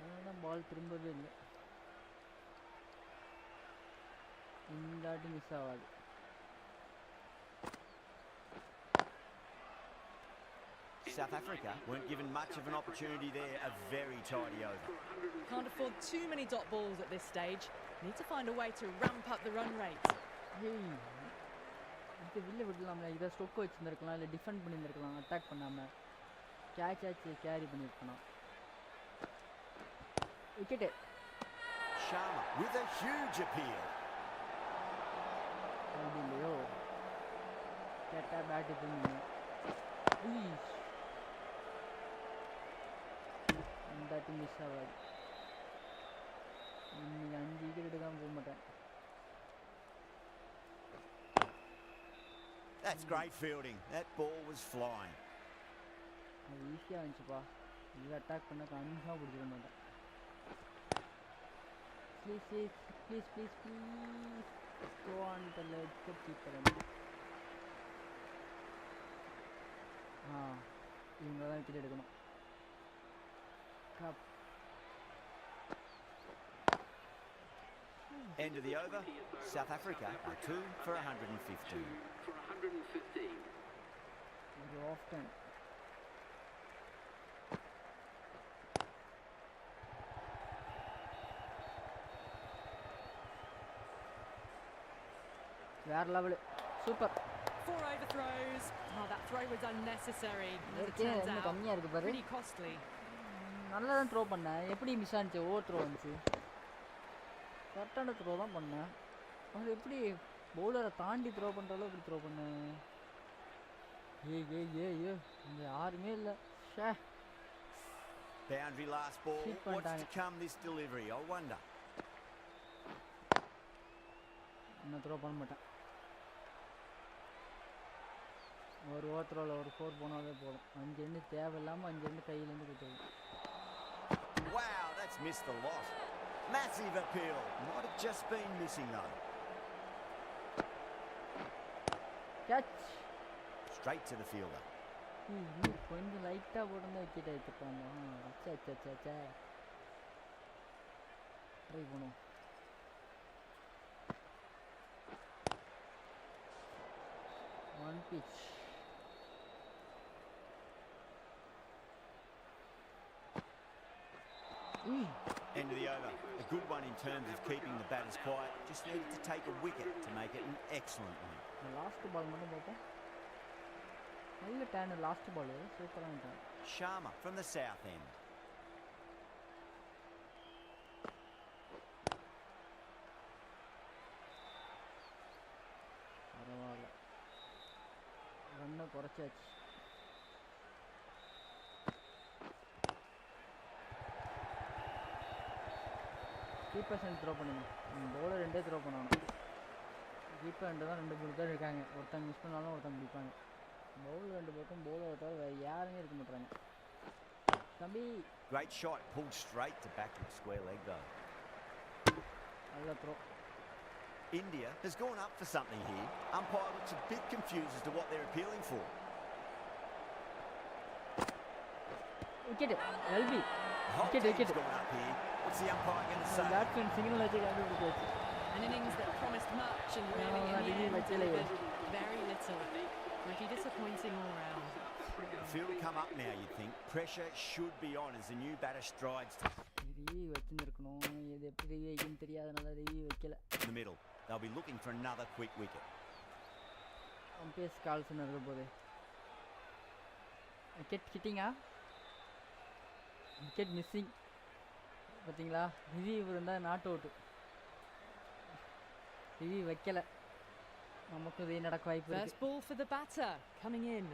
A: அதனால தான் பால் திரும்பவே இல்லை. இந்த ஆட்டி மிஸ் ஆகாது.
C: South Africa weren't given much of an opportunity there. A very tidy over.
B: Can't afford too many dot balls at this stage. Need to find a way to ramp up the run rate.
A: இது வெளில விடலாம்ல. இதை ஸ்டொக் வச்சுருந்துருக்கலாம், இல்லை defend பண்ணியிருந்துருக்கலாம். Attack பண்ணாமல் catch ஆச்சு carry பண்ணியிருக்கணும். Wicket.
C: Sharma with a huge appeal.
A: அது இல்லையோ கேட்டால் பேட்டு பண்ணி இந்தாட்டி மிஸ் ஆகாது. இன்னைக்கு 5 விக்கெட் எடுக்காமல் போக மாட்டேன்.
C: That's great fielding. That ball was flying.
A: அது ஈஸியாக இருந்துச்சுப்பா. இது அட்டாக் பண்ண கன்ஃபார்மாக பிடிச்சிட மாட்டேன். Please go on the ledge to keep it. இவங்க தான் விக்கெட் எடுக்கணும். Cup.
C: End of the over. South Africa are 2 for 115.
A: Very often. Rare level. Super.
B: 4 overthrows. Oh, that throw was unnecessary. As it turns out, pretty costly.
A: நல்லா தான் throw பண்ணேன். எப்படி miss ஆனிச்சு? Over throw வந்துச்சு. கரெக்டான throw தான் பண்ணேன். அது எப்படி பவுலரை தாண்டி த்ரோ பண்ணுறாலும் எப்படி த்ரோ பண்ணேன்? ஏ இங்கே யாருமே இல்லை. ஷே.
C: Boundary last ball. What's to come this delivery? I wonder.
A: இன்னும் த்ரோ பண்ண மாட்டேன். ஒரு ஓவர்த்ரோவில் ஒரு 4 போனாலே போதும். 5 ரன் தேவையில்லாமல் 5 ரன் கையிலேருந்து கொடுத்துருவோம்.
C: Wow, that's missed the lot. Massive appeal. Might have just been missing though.
A: Catch.
C: Straight to the fielder.
A: கொஞ்சம் லைட்டாக போட்டு விக்கெட் எடுத்துப்பாங்க. அச்சா ட்ரை பண்ணுவோம். One pitch.
C: End of the over. A good one in terms of keeping the batters quiet. Just needed to take a wicket to make it an excellent one.
A: The last ball மட்டும் பாப்போம். நல்ல turn last ball சூப்பரான turn.
C: Sharma from the south end.
A: பரவாயில்ல. ரன்னை குறைச்சாச்சு. Keeper send throw பண்ணுங்க. Bowler 2 throw பண்ணணும். Keeper 2 தான் 2 பேர் இருக்காங்க. ஒருத்தங்க மிஸ் பண்ணாலும் ஒருத்தங்க பிடிப்பாங்க. பவுலர் 2 பக்கம் பவுலர் தவிர வேறு யாருமே இருக்க மாட்டாங்க. தம்பி
C: Great shot, pulled straight to backward square leg though.
A: நல்ல throw.
C: India has gone up for something here. Umpire looks a bit confused as to what they're appealing for.
A: Wicket, LB. Wicket.
C: Gone up here. What's the umpire going to say?
A: Batsman signal
B: An innings that promised much and really in the end delivered very little. Pretty disappointing all round.
C: Field come up now, you'd think. Pressure should be on as the new batter strides to the middle. They'll be looking for another quick wicket.
A: Wicket hitting ah? Wicket missing. பார்த்தீங்களா review இருந்தால் not out. Review வைக்கல. நமக்கு இதே நடக்க வாய்ப்பு இருக்கு.
B: First ball for the batter coming in.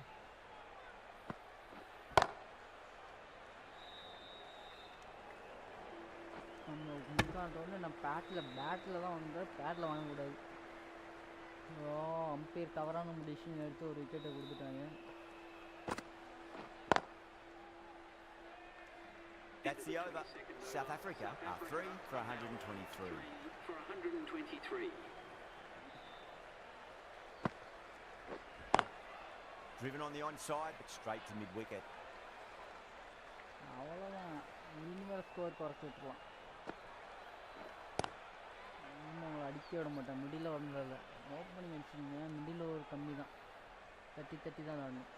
A: நம்ம முக்காண்டோன்னு நம்ம பேட்டில் தான் வந்து பேட்டில் வாங்கக்கூடாது. அம்பையர் தவறான டிசிஷன் எடுத்து ஒரு விக்கெட்டை கொடுத்துட்டாங்க.
C: That's the over. South Africa are 3 for 123. Driven on the onside, but straight to mid-wicket.
A: அவ்வளோதான். மினிமம் ஸ்கோர் குறைச்சி விட்டுருலாம். இன்னும் அடிக்க விட மாட்டேன். மிடில் வரல. ஓப்பனிங் அடிச்சிங்க மிடில் ஒரு கம்மி தான். 30 தான் விளாடணும்.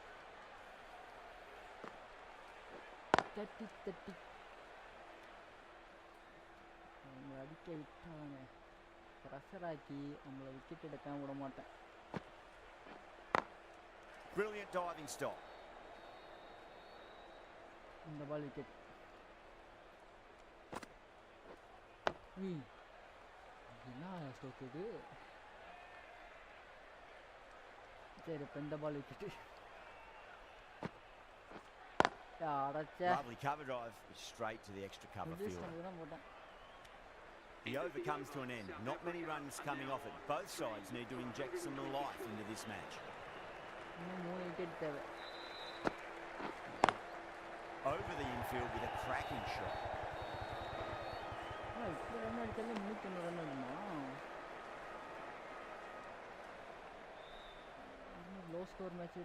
A: 30 அவங்க அடிக்க விட்டாங்க. ப்ரெஷராக்கி அவங்கள விக்கெட் எடுக்காம விட மாட்டேன்.
C: Brilliant diving stop.
A: இந்த பால் விக்கெட். என்ன ஸ்டோக் இது? சரி இப்போ இந்த ball wicket.
C: Lovely cover drive, straight to the extra cover field. The over comes to an end. Not many runs coming off it. Both sides need to inject some life into this match. Over the infield with a cracking shot.
A: Low score match,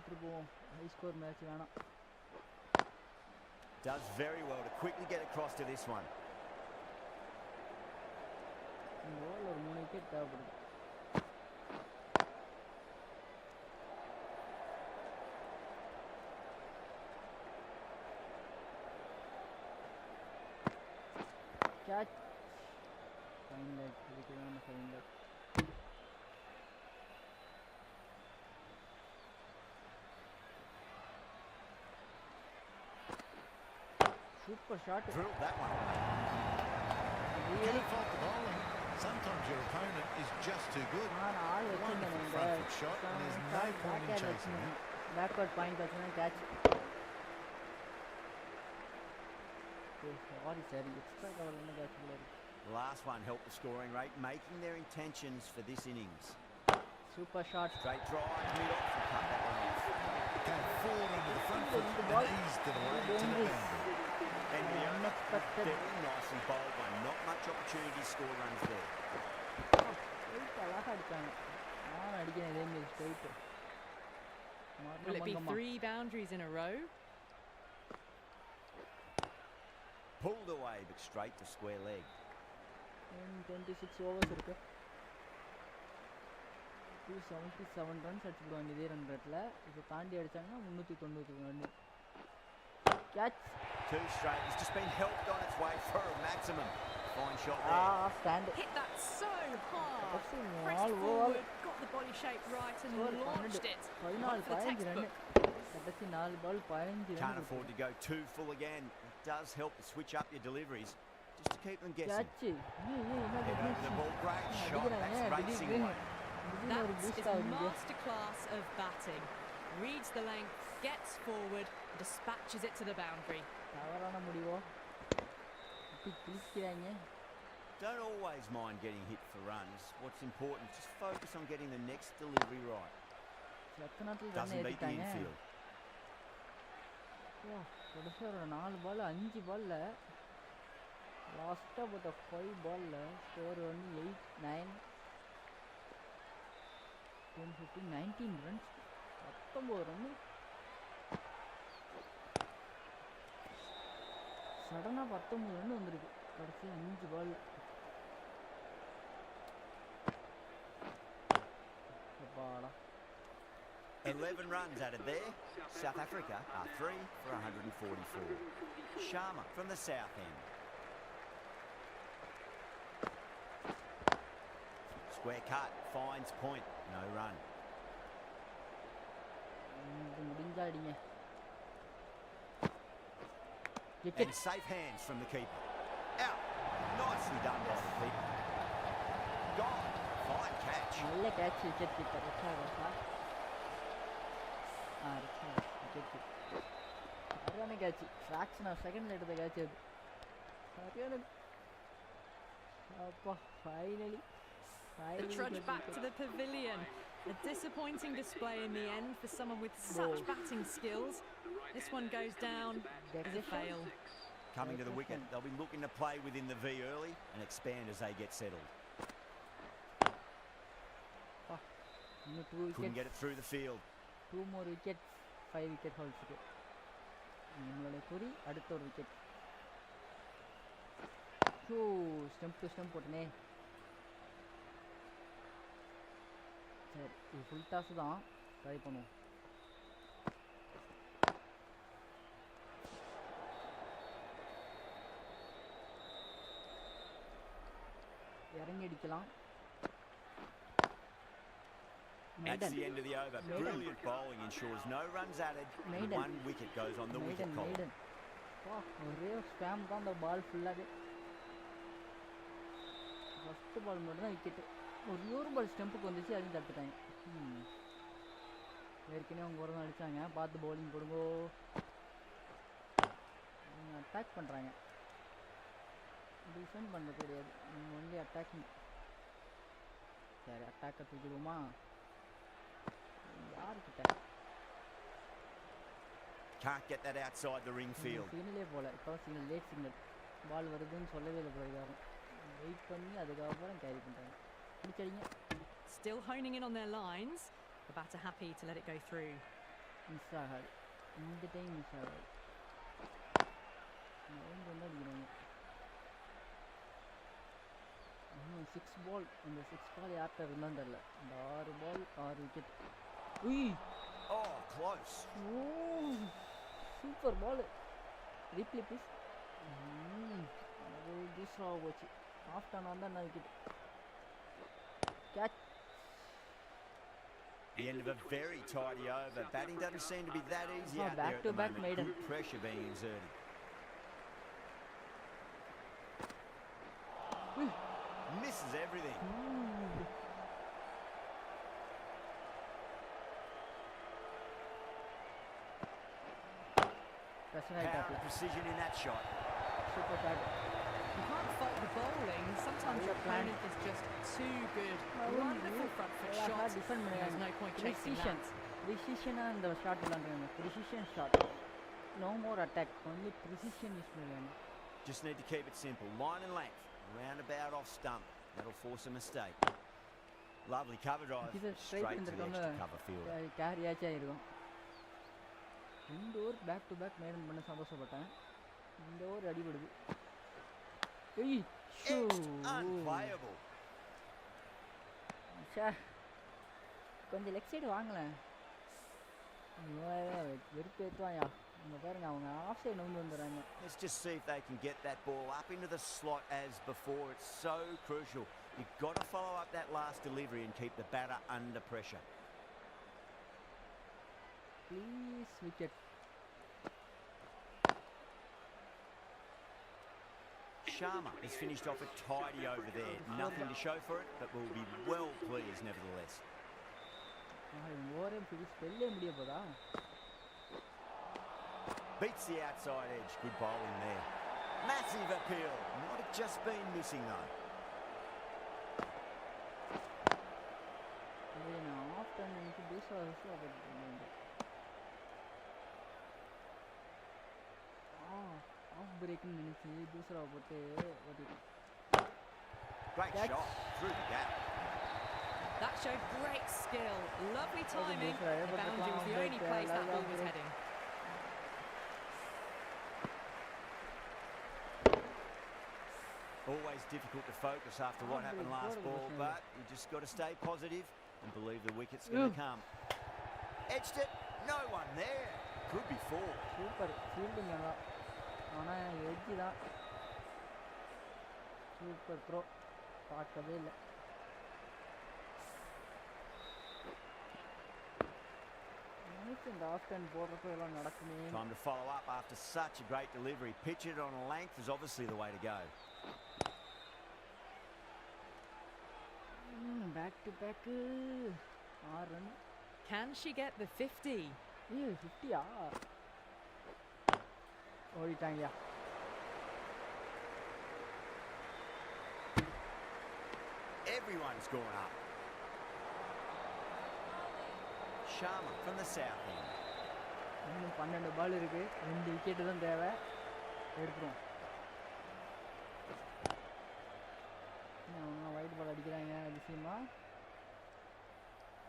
A: high score match.
C: Does very well to quickly get across to this one.
A: ஒரு 3 wicket தேவைப்படுது. Catch. Fine light இதுக்குதான் fine light. Super shot.
C: Drilled that one.
A: Really?
D: Sometimes your opponent is just too good. Wonderful front foot shot, and there's no point in chasing it.
A: Backward point catch. Sorry, extra cover catch.
C: The last one helped the scoring rate, making their intentions for this innings.
A: Super shot.
C: Straight drive, mid-off, and cut that one off.
D: Came forward onto the front foot and eased it away to the boundary.
C: And very nicely bowled one. Not much opportunity to score runs there.
B: Will it be 3 boundaries in a row?
C: Pulled away, but straight to square leg.
A: 26 overs. 277 runs அடிச்சுடுவாங்க இதே run ரேட்ல. இப்போ தாண்டி அடிச்சாங்கன்னா 390 run. Catch.
C: Too straight. It's just been helped on its way for a maximum. Fine shot there.
A: Stand.
B: Hit that so hard.
A: All
B: Pressed forward, got the body shape right and launched it. Right for the textbook.
C: Can't afford to go too full again. It does help to switch up your deliveries just to keep them guessing. Head over the ball. Great shot. That's racing away.
B: That is masterclass of batting. Reads the length, gets forward, dispatches it to the boundary.
C: don't always mind getting hit for runs. What's important, just focus on getting the next delivery right. Doesn't beat the infield.
A: கடைசியாக ஒரு 4 பால் 5 பாலில் லாஸ்ட்டாக பார்த்த 5 பாலில் score வந்து 8, 9, 10, 15, 19 runs 19 run. சடனாக 19 run வந்துருக்கு கடைசி 5 பால். அப்பாடா.
C: 11 runs added there. South Africa are 3 for 144. Sharma from the south end. Square cut, finds point, no run. And safe hands from the keeper. Out. Nicely done by the keeper. Gone. Fine catch.
A: நல்ல catch wicket keeper சரியான catch. Fraction of செகண்டில் எடுத்த catch அது. சரியான அப்பா finally.
B: The trudge back to the pavilion. A disappointing display in the end for someone with such batting skills. This one goes down as a fail.
C: Coming to the wicket, they'll be looking to play within the V early and expand as they get settled. Couldn't get it through the field.
A: 2 more wickets, 5 wicket hauls. நம்மளுடைய குறி அடுத்த ஒரு wicket. Stump to stump போட்டனே. சரி இது full toss தான், try பண்ணுவோம். இறங்கி அடிக்கலாம்.
C: That's the end of the over. Brilliant bowling ensures no runs added and 1 wicket goes on the wicket column.
A: ஒரே ஸ்பேம் தான் அந்த பால் ஃபுல்லாகவே. ஃபஸ்ட்டு பால் மட்டும் தான் விக்கெட்டு. ஒரு பால் ஸ்டெம்புக்கு வந்துச்சு, அதையும் தடுத்துட்டாங்க. ஏற்கனவே அவங்க ஒரு தான் அடித்தாங்க. பார்த்து பவுலிங் போடுங்கோ. அவங்க அட்டாக் பண்ணுறாங்க, டிஃபெண்ட் பண்ண தெரியாது. அவங்க ஒன்லி அட்டாக்கிங். சரி அட்டாக்கை தூக்கிடுவோமா? யாருக்கிட்ட
C: Can't get that outside the ring field.
A: சிக்னலே போல. இப்போ சிக்னல், லேட் சிக்னல். பால் வருதுன்னு சொல்லவே இல்லை போயிருக்காங்க. வெயிட் பண்ணி அதுக்கப்புறம் கேரி பண்ணுறாங்க. பிடிச்சடிங்க.
B: Still honing in on their lines. The batter happy to let it go through.
A: Miss ஆகாது இந்த டைம், மிஸ் ஆகாது. வந்து அடிக்கிறாங்க. 6 பால். அந்த 6 பால் யார்கிட்ட இருந்தான்னு தெரில. இந்த 6 ball 6 wicket.
C: Oh, close.
A: Super ball. Replay please. அது தூசராக போச்சு. ஆஃப்ட் ஆன் வந்தால் என்ன wicket. Catch.
C: The end of a very tidy over. Batting doesn't seem to be that easy out there at the
A: back-to-back
C: moment.
A: maiden.
C: Good pressure being exerted. Misses everything. Power and precision in that shot.
A: Super bad.
B: You can't fight the bowling. Sometimes your opponent is just too good. Wonderful front foot shot. There's no point chasing that.
A: Precision and the shot. Precision shot. No more attack. Only precision is playing.
C: Just need to keep it simple. Line and length. Roundabout off stump. That'll force a mistake. Lovely cover drive. Straight to the extra cover field.
A: Carry ஆயிருக்கும். இந்த over back to back maiden பண்ண சந்தோஷப்பட்டேன். இந்த over அடிபடுது.
C: Unplayable.
A: கொஞ்சம் leg side வாங்கலேன். வெறுப்பு ஏற்றுவாயா. இங்கே பாருங்க, அவங்க ஆஃப் சைடு வந்து வந்துடுறாங்க.
C: Let's just see if they can get that ball up into the slot as before. It's so crucial. You've got to follow up that last delivery and keep the batter under pressure.
A: Please wicket.
C: Sharma has finished off a tidy over there. Nothing to show for it, but will be well pleased nevertheless. Beats the outside edge. Good bowling there. Massive appeal. Might have just been missing though.
A: दूसरा of break नहीं दूसरा बोटे
C: Great shot through the gap.
B: That showed great skill. Lovely timing. The boundary was the only place that ball was heading.
C: Always difficult to focus after what happened last ball, but you just got to stay positive and believe the wicket's going to come. Edged it, no one there. Could be four.
A: Super fielding alla. Ana edge da. Super throw. Paakave illa.
C: Time to follow up after such a great delivery. Pitch it on a length is obviously the way to go.
A: Back to back. Run.
B: Can she get the 50?
A: Yeah, 50 ஓடிட்டாங்க.
C: Everyone's gone up. Sharma from the south end.
A: இன்னும் 12 பால் இருக்கு. 2 wicket தான் தேவை. எடுத்துறோம். அவங்க white ball அடிக்கிறாங்க அதிசயமா.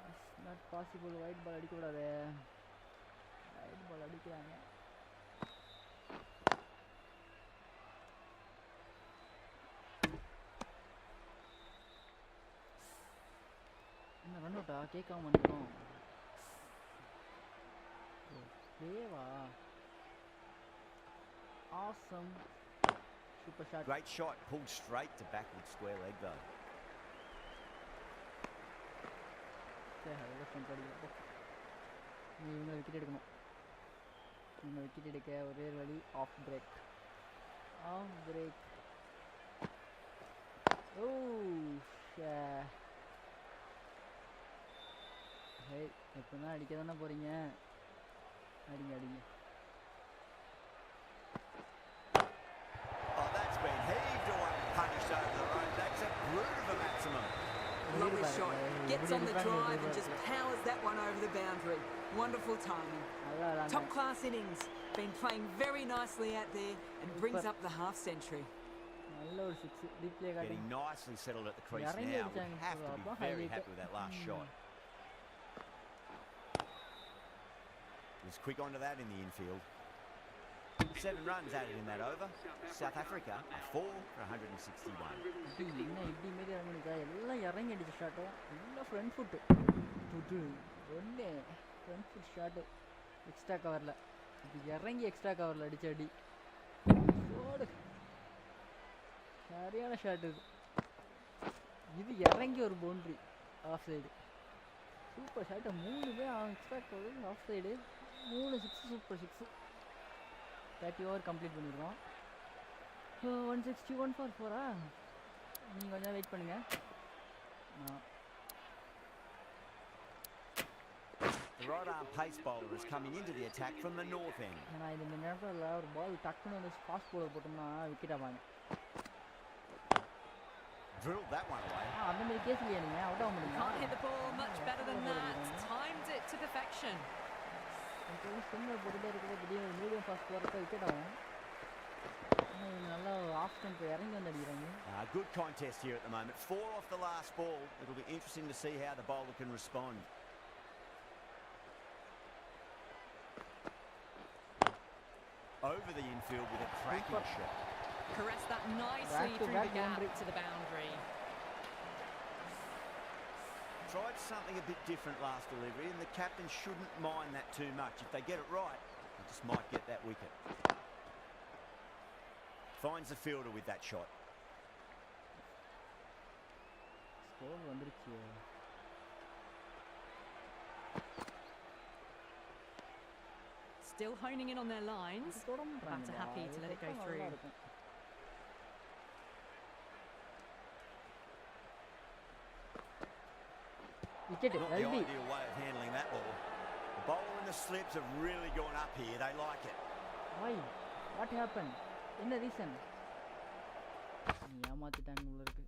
A: It's not possible wide ball அடிக்க கூடாது. வைட் பால் அடிக்கிறாங்க. என்ன ரன் அவுட்டா கேட்காம வந்துடும். Deva. Awesome. Super shot.
C: Great shot. Pulled straight to backward square leg though. இவங்க விக்கெட் எடுக்கணும். இவங்க விக்கெட் எடுக்க ஒரே வழி ஆஃப் பிரேக். Off break. ஓ ஹே எப்போதான் அடிக்க தானே போகிறீங்க. அடிங்க அடிங்க. Oh, that's been heaved away and punished over the road. That's a brute of a maximum.
F: Lovely shot. Gets on the drive and just powers that one over the boundary. Wonderful timing. Top class innings. Been playing very nicely out there and brings up the half century.
C: Getting nicely settled at the crease now. Would have to be very happy with that last shot. Was quick onto that in the infield. 7 runs added in that over. South Africa are 4 for 161.
A: எல்லாம் இறங்கி அடிச்ச shot. எல்லாம் front food. ஒன்று front food shot. Extra கவரில் இது இறங்கி extra கவரில் அடிச்ச அடி. சரியான ஷாட் இது. இது இறங்கி ஒரு boundary off side. Super shot. 3 பேர் extra cover off side. 3 6 super 6. 30 over complete பண்ணிடுறோம். 161 for 4 நீங்கள் கொஞ்சம் வெயிட் பண்ணுங்கள்.
C: The right arm pace bowler is coming into the attack from the north end.
A: ஏன்னா இந்த நேரத்தில் ஒரு பால் டக்குன்னு வந்து ஃபாஸ்ட் பவுலர் போட்டோம்னா விக்கெட் ஆவாங்க.
C: Drilled that one away.
A: அந்த மாதிரி கேஸ் இல்லையா நீங்கள் அவுட் ஆக முடியுமா?
B: Can't hit the ball much better than that. Timed it to perfection.
A: Spinner போட்டுட்டே இருக்கிற திடீர்னு மீடியம் ஃபாஸ்ட் போகிறப்ப விக்கெட் ஆகும். நல்லா ஆஃப் ஸ்டம்ப் இறங்கி வந்து அடிக்கிறாங்க.
C: Good contest here at the moment. 4 off the last ball. It'll be interesting to see how the bowler can respond. Over the infield with a cracking shot.
B: Caressed that nicely through the gap to the boundary.
C: Tried something a bit different last delivery, and the captain shouldn't mind that too much. If they get it right, they just might get that wicket. Finds the fielder with that shot.
A: Score வந்துருச்சு.
B: Still honing in on their lines. Batter happy to let it go through.
A: Wicket.
C: Not the ideal way of handling that ball. The bowler and the slips have really gone up here. They like it.
A: Why? What happened? என்ன reason? ஏமாத்திட்டாங்க உள்ள இருக்கு.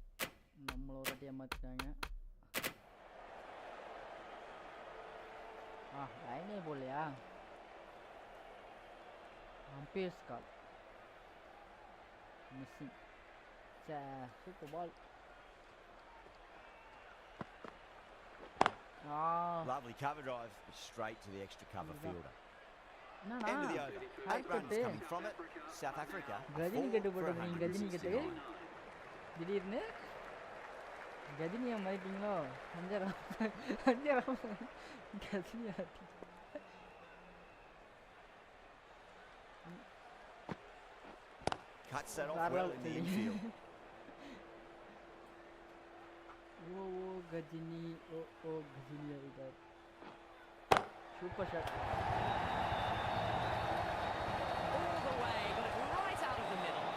A: நம்மள ஒரு வாட்டி ஏமாத்திட்டாங்க. லைனே போலையா? Umpires call missing. Super ball.
C: Lovely cover drive, straight to the extra cover fielder.
A: No.
C: End of the over. 8 runs coming from it. South Africa.
A: Ghajini கட்டு போட்டு கஜினி கட்டு திடீர்னு கஜினியா மாறிட்டீங்களோ? அஞ்சரம் கஜினியா.
C: Cuts that off well in the infield.
A: Gajini, Gajini इधर. Super shot.
B: All the way, got it right out of the middle.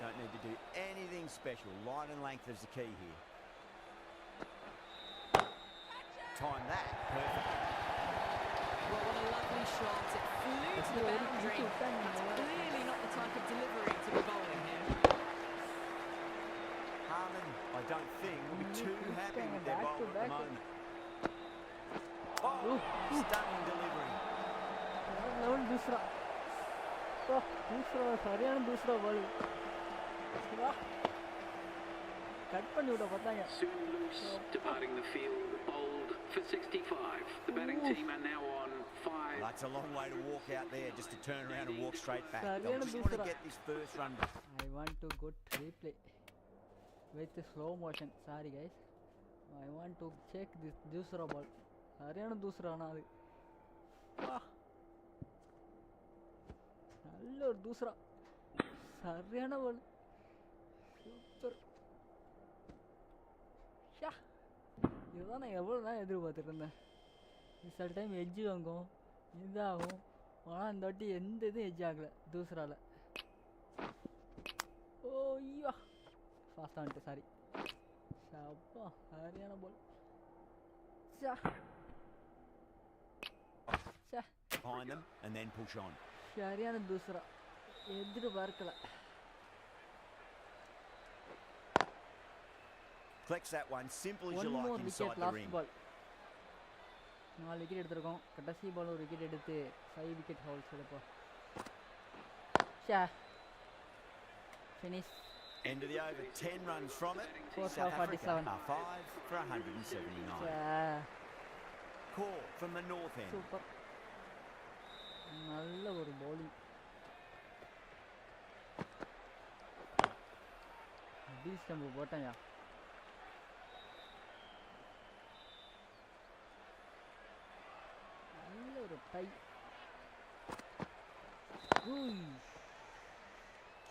C: Don't need to do anything special. Line and length is the key here. Time that perfectly.
B: Well, what a lovely shot. It flew to the boundary. That's clearly not the type of delivery to be bowling here.
C: Harman, I don't think, will be too happy with their bowl at the moment. Oh, stunning delivery.
A: Level दूसरा. दूसरा हरियाणा दूसरा ball. Cut பண்ணி விட பார்த்தாங்க.
G: Soon loose, departing the field, bowled for 65. The batting team are now on 5.
C: That's a long way to walk out there just to turn around and walk straight back. I
A: Hariana
C: just want to
A: दूसरा.
C: get this first run.
A: I want to go replay with slow motion. Sorry guys. I want to check this दूसरा ball. Haryana दूसरा ना அது. वाह. நல்ல ஒரு दूसरा. சரியான ball. Super. ஷா. இதுதான் நான் எவ்வளோ தான் எதிர்பார்த்துட்டு இருந்தேன். சில டைம் எட்ஜ் வாங்கும் இதாகும். ஆனால் இந்த வாட்டி எந்த இதுவும் எட்ஜ் ஆகலை दूसराல. ஓ ஐயா ஃபாஸ்ட்டாக வந்துட்டு சாரி. அப்பா சரியான பால்.
C: Behind them and then push on.
A: சரியான दूसरा எதிர்பார்க்கல.
C: Collects that one simple as
A: One
C: you
A: more
C: like inside
A: wicket,
C: the
A: last
C: ring.
A: ball. 4 wicket எடுத்திருக்கோம். கடைசி பால் ஒரு விக்கெட் எடுத்து 5 விக்கெட் ஹவுல்ஸ் எடுப்போம். Finish.
C: End of the over, 10 runs from it.
A: 4
C: South
A: for
C: Africa
A: 47.
C: are 5 for 179. Call from the north end.
A: சூப்பர். நல்ல ஒரு bowling. பீஸ் stump போட்டாங்க. நல்ல ஒரு டை.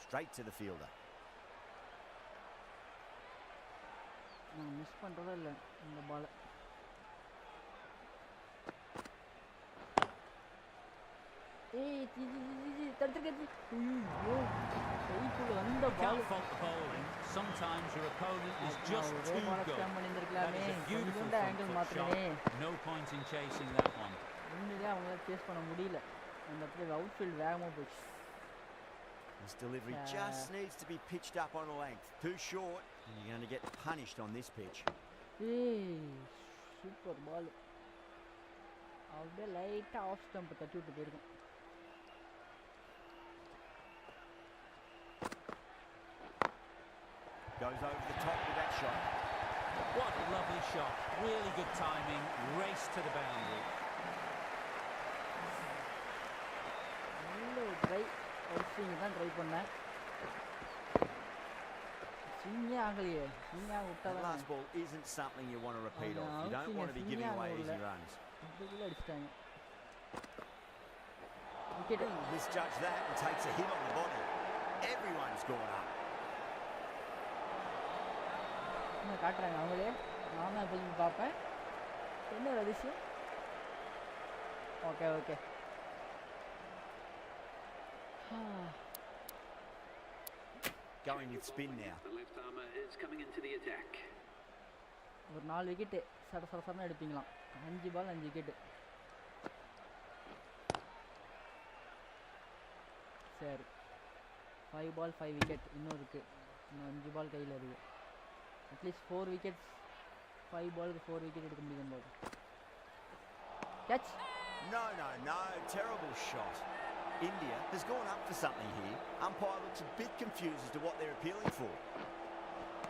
C: Straight to the fielder.
A: நான் மிஸ் பண்ணுறதே இல்லை இந்த பாலை. தடுத்துருக்கேன். அந்த பால்
E: Can't fault the bowling. Sometimes your opponent is just too good. That is a beautiful front foot shot. No point in chasing that one.
A: உண்மையிலே அவங்களால சேஸ் பண்ண முடியல. அந்த இடத்துல அவுட்ஃபீல்ட் வேகமாக போச்சு.
C: This delivery just needs to be pitched up on a length. Too short, and you're going to get punished on this pitch.
A: Super ball. அப்படியே லைட்டாக ஆஃப் ஸ்டம்ப் தட்டி விட்டு போயிருக்கும்.
C: Goes over the top with that shot.
E: What a lovely shot. Really good timing. Race to the boundary.
A: நல்ல ஒரு try out swing தான் try பண்ணேன். ஸ்விங்கே ஆகலையே. ஸ்விங்காக விட்டா
C: The
A: தான்
C: last ball isn't something you want to repeat of. You don't want to be giving away easy runs.
A: இதுக்குள்ளே அடிச்சிட்டாங்க. Wicket.
C: Misjudged that and takes a hit on the body. Everyone's gone up.
A: என்ன காட்டுறாங்க அவங்களே. நான் தான் இப்போ பார்ப்பேன். என்ன ஒரு அதிசயம். Okay.
C: Going with spin now.
G: The left armour is coming into the attack.
A: ஒரு 4 விக்கெட்டு சரசரன்னு எடுப்பீங்களாம். 5 பால் 5 விக்கெட்டு. சரி 5 பால் 5 விக்கெட் இன்னும் இருக்குது. இன்னும் 5 பால் கையில் இருக்குது. அட்லீஸ்ட் 4 விக்கெட்ஸ் 5 balls 4 wicket எடுக்க முடியும் பாரு. Catch.
C: No. Terrible shot. India has gone up for something here. Umpire looks a bit confused as to what they're appealing for.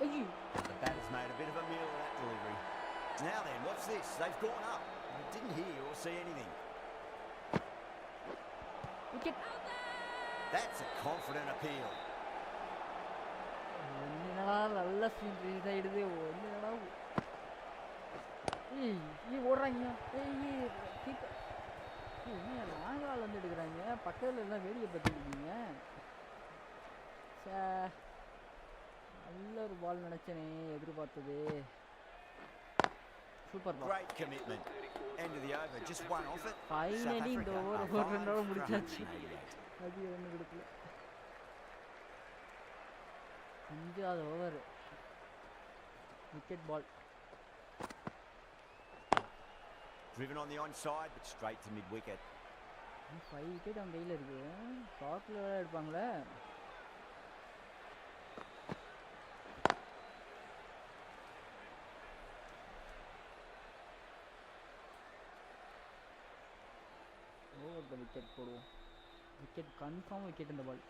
A: Ayy.
C: The batter's made a bit of a meal of that delivery. Now then, what's this? They've gone up. I didn't hear or see anything.
A: Wicket.
C: That's a confident appeal.
A: என்னடா நல்ல swing raise ஆயிடுது. என்னடா ஏய் ஓடுறாங்க. ஏய் keeper என்ன லாங்கால் வந்து எடுக்கிறாங்க. பக்கத்தில் எல்லாம் வேடிக்கை பார்த்துருக்கீங்க. நல்ல ஒரு பால் நினைச்சனே எதிர்பார்த்தது. Super ball.
C: Great commitment. End of the over. Just one off it.
A: Finally இந்த ஓவர் ஒரு ரன்னோட முடிச்சாச்சு. அது ரன் கொடுக்கல. 5வது over. Wicket ball.
C: Driven on the onside, but straight to mid-wicket.
A: 5 wicket அவன் கையில் இருக்கு. ஷார்ட்ல எடுப்பாங்களே. ஓவர் த விக்கெட் போடுவோம். விக்கெட் கன்ஃபார்ம் விக்கெட் இந்த பால்.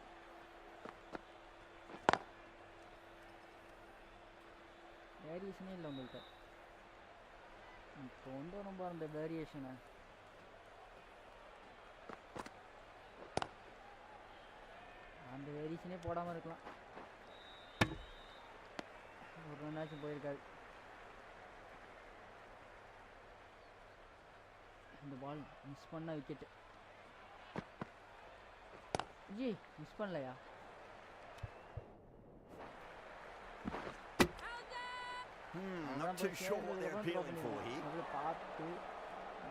A: வேரியேஷனே இல்லை உங்கள்கிட்ட. இப்போ கொண்டு வரும் பாரு அந்த வேரியேஷனை. அந்த வேரியேஷனே போடாமல் இருக்கலாம். ஒரு ரன்னாச்சும் போயிருக்காது. இந்த பால் மிஸ் பண்ண விக்கெட்டு. ஜி மிஸ் பண்ணலையா?
C: Not too sure what they're appealing for here.
A: பார்த்து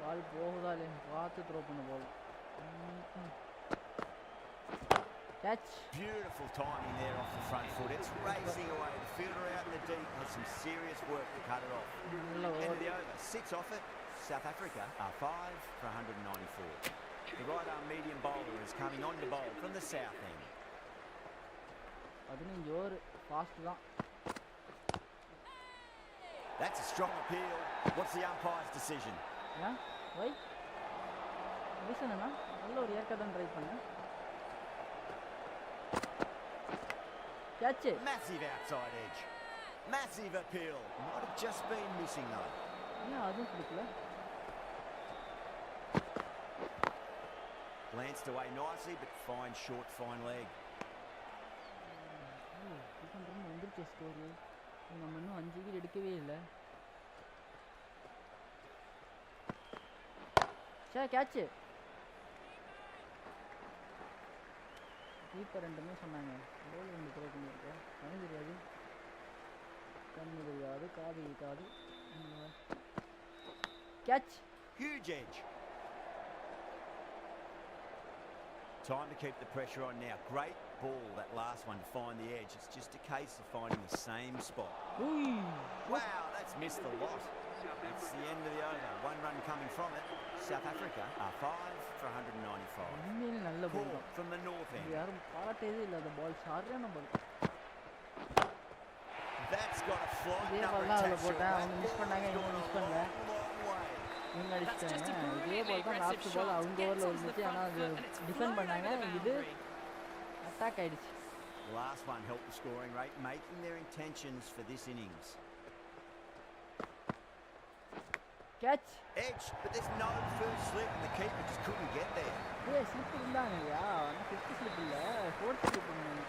A: பால் போகுதா இல்லைன்னு பார்த்து த்ரோ பண்ண பால். Catch.
C: Beautiful timing there off the front foot. It's racing away. The fielder out in the deep has some serious work to cut it off. End of the over. 6 off it. South Africa are 5 for 194. The right arm medium bowler is coming on to bowl from the south end.
A: 15 over fast தான்.
C: That's a strong appeal. What's the umpire's decision?
A: Yeah, why? Listen, na. நல்ல ஒரு ஏர்க்க தான் try பண்ணேன். Catch it.
C: Massive outside edge. Massive appeal. Might have just been missing though.
A: Yeah, அதுவும் கொடுக்கல.
C: Glanced away nicely, but fine short, fine leg.
A: வந்துருச்சு score. நம்ம இன்னும் 5 wicket எடுக்கவே இல்லை. கேட்ச். கீப்பர் ரெண்டுமே சொன்னாங்க. கோல் 2 த்ரோ பண்ணியிருக்கேன். கண்ணு தெரியாது, கண்ணு தெரியாது, காது இருக்காது. Catch.
C: Huge edge. Time to keep the pressure on now. Great ball, that last one, to find the edge. It's just a case of finding the same spot.
A: Ooh.
C: Wow, that's missed the lot. It's the end of the over. 1 run coming from it. South Africa are 5 for 195. Paul from the north end. That's got a flight number attached to it.
B: That's just a brilliantly aggressive shot. Gets onto the front foot and it's flying over the boundary.
C: The last one helped the scoring rate, making their intentions for this innings.
A: Catch.
C: Edge, but there's no first slip and the keeper just couldn't get there.
A: Yeah, slip இருந்தாங்க யா. ஆனா 50 slip இல்ல, 4th slip பண்ணாங்க.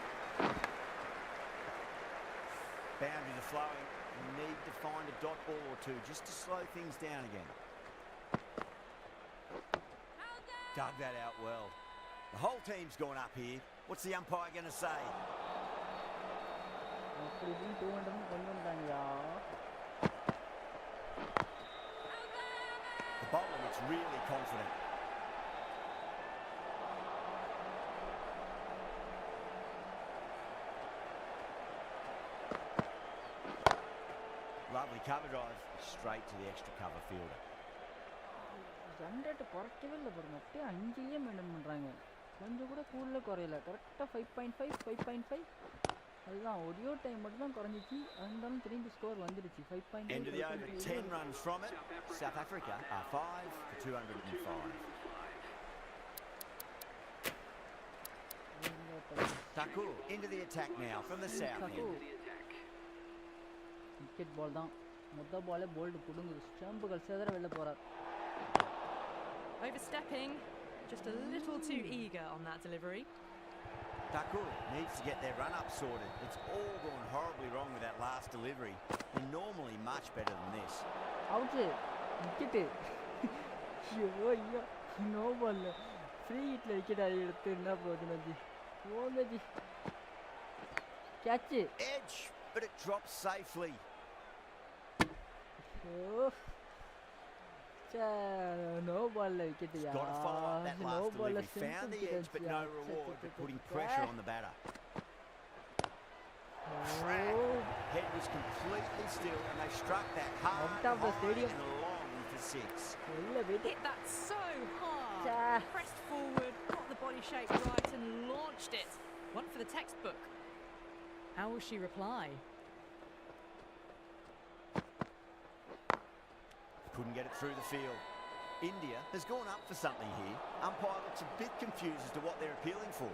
C: Boundaries are flowing. You need to find a dot ball or two just to slow things down again. Dug that out well. The whole team's gone up here. What's the umpire going to say?
A: அப்படி 200 கொண்டு வந்தாங்கயா.
C: The bowler looks really confident. Lovely cover drive, straight to the extra cover fielder.
A: Run rate குறைக்கவே இல்லை பாருங்க, அப்படியே 5லயே maintain பண்ணுறாங்க. கொஞ்சம் கூட கூடல குறையல. கரெக்டாக 5.5 5.5 அதுதான் ஒரே டைம் மட்டும் தான் குறைஞ்சிச்சு இருந்தாலும் திரும்பி ஸ்கோர் வந்துருச்சு 5.8
C: End of the over, 10 runs from it. South Africa are 5 for 205. Taku into the attack now from the south end.
A: Wicket ball தான் மொத்த பாலே போல்டு புடுங்குது ஸ்டம்புகள் செதற வெளில போறார்.
B: Overstepping, just a little too eager on that delivery.
C: Taku needs to get their run-up sorted. It's all gone horribly wrong with that last delivery. They're normally much better than this.
A: Out wicket. ஐயோ no ball free ஹிட்ல wicket ஆகி எடுத்து என்ன போகுதுன்னு G போங்க G catch
C: Edge, but it drops safely.
A: No ball wicket.
C: Got to follow up that last delivery. Found the edge, but no reward for putting pressure on the batter. Head was completely still, and they struck that hard,
A: out of the stadium
C: and long for 6.
B: Hit that so hard. Pressed forward, got the body shape right, and launched it. One for the textbook. How will she reply?
C: Couldn't get it through the field. India has gone up for something here. Umpire looks a bit confused as to what they're appealing for.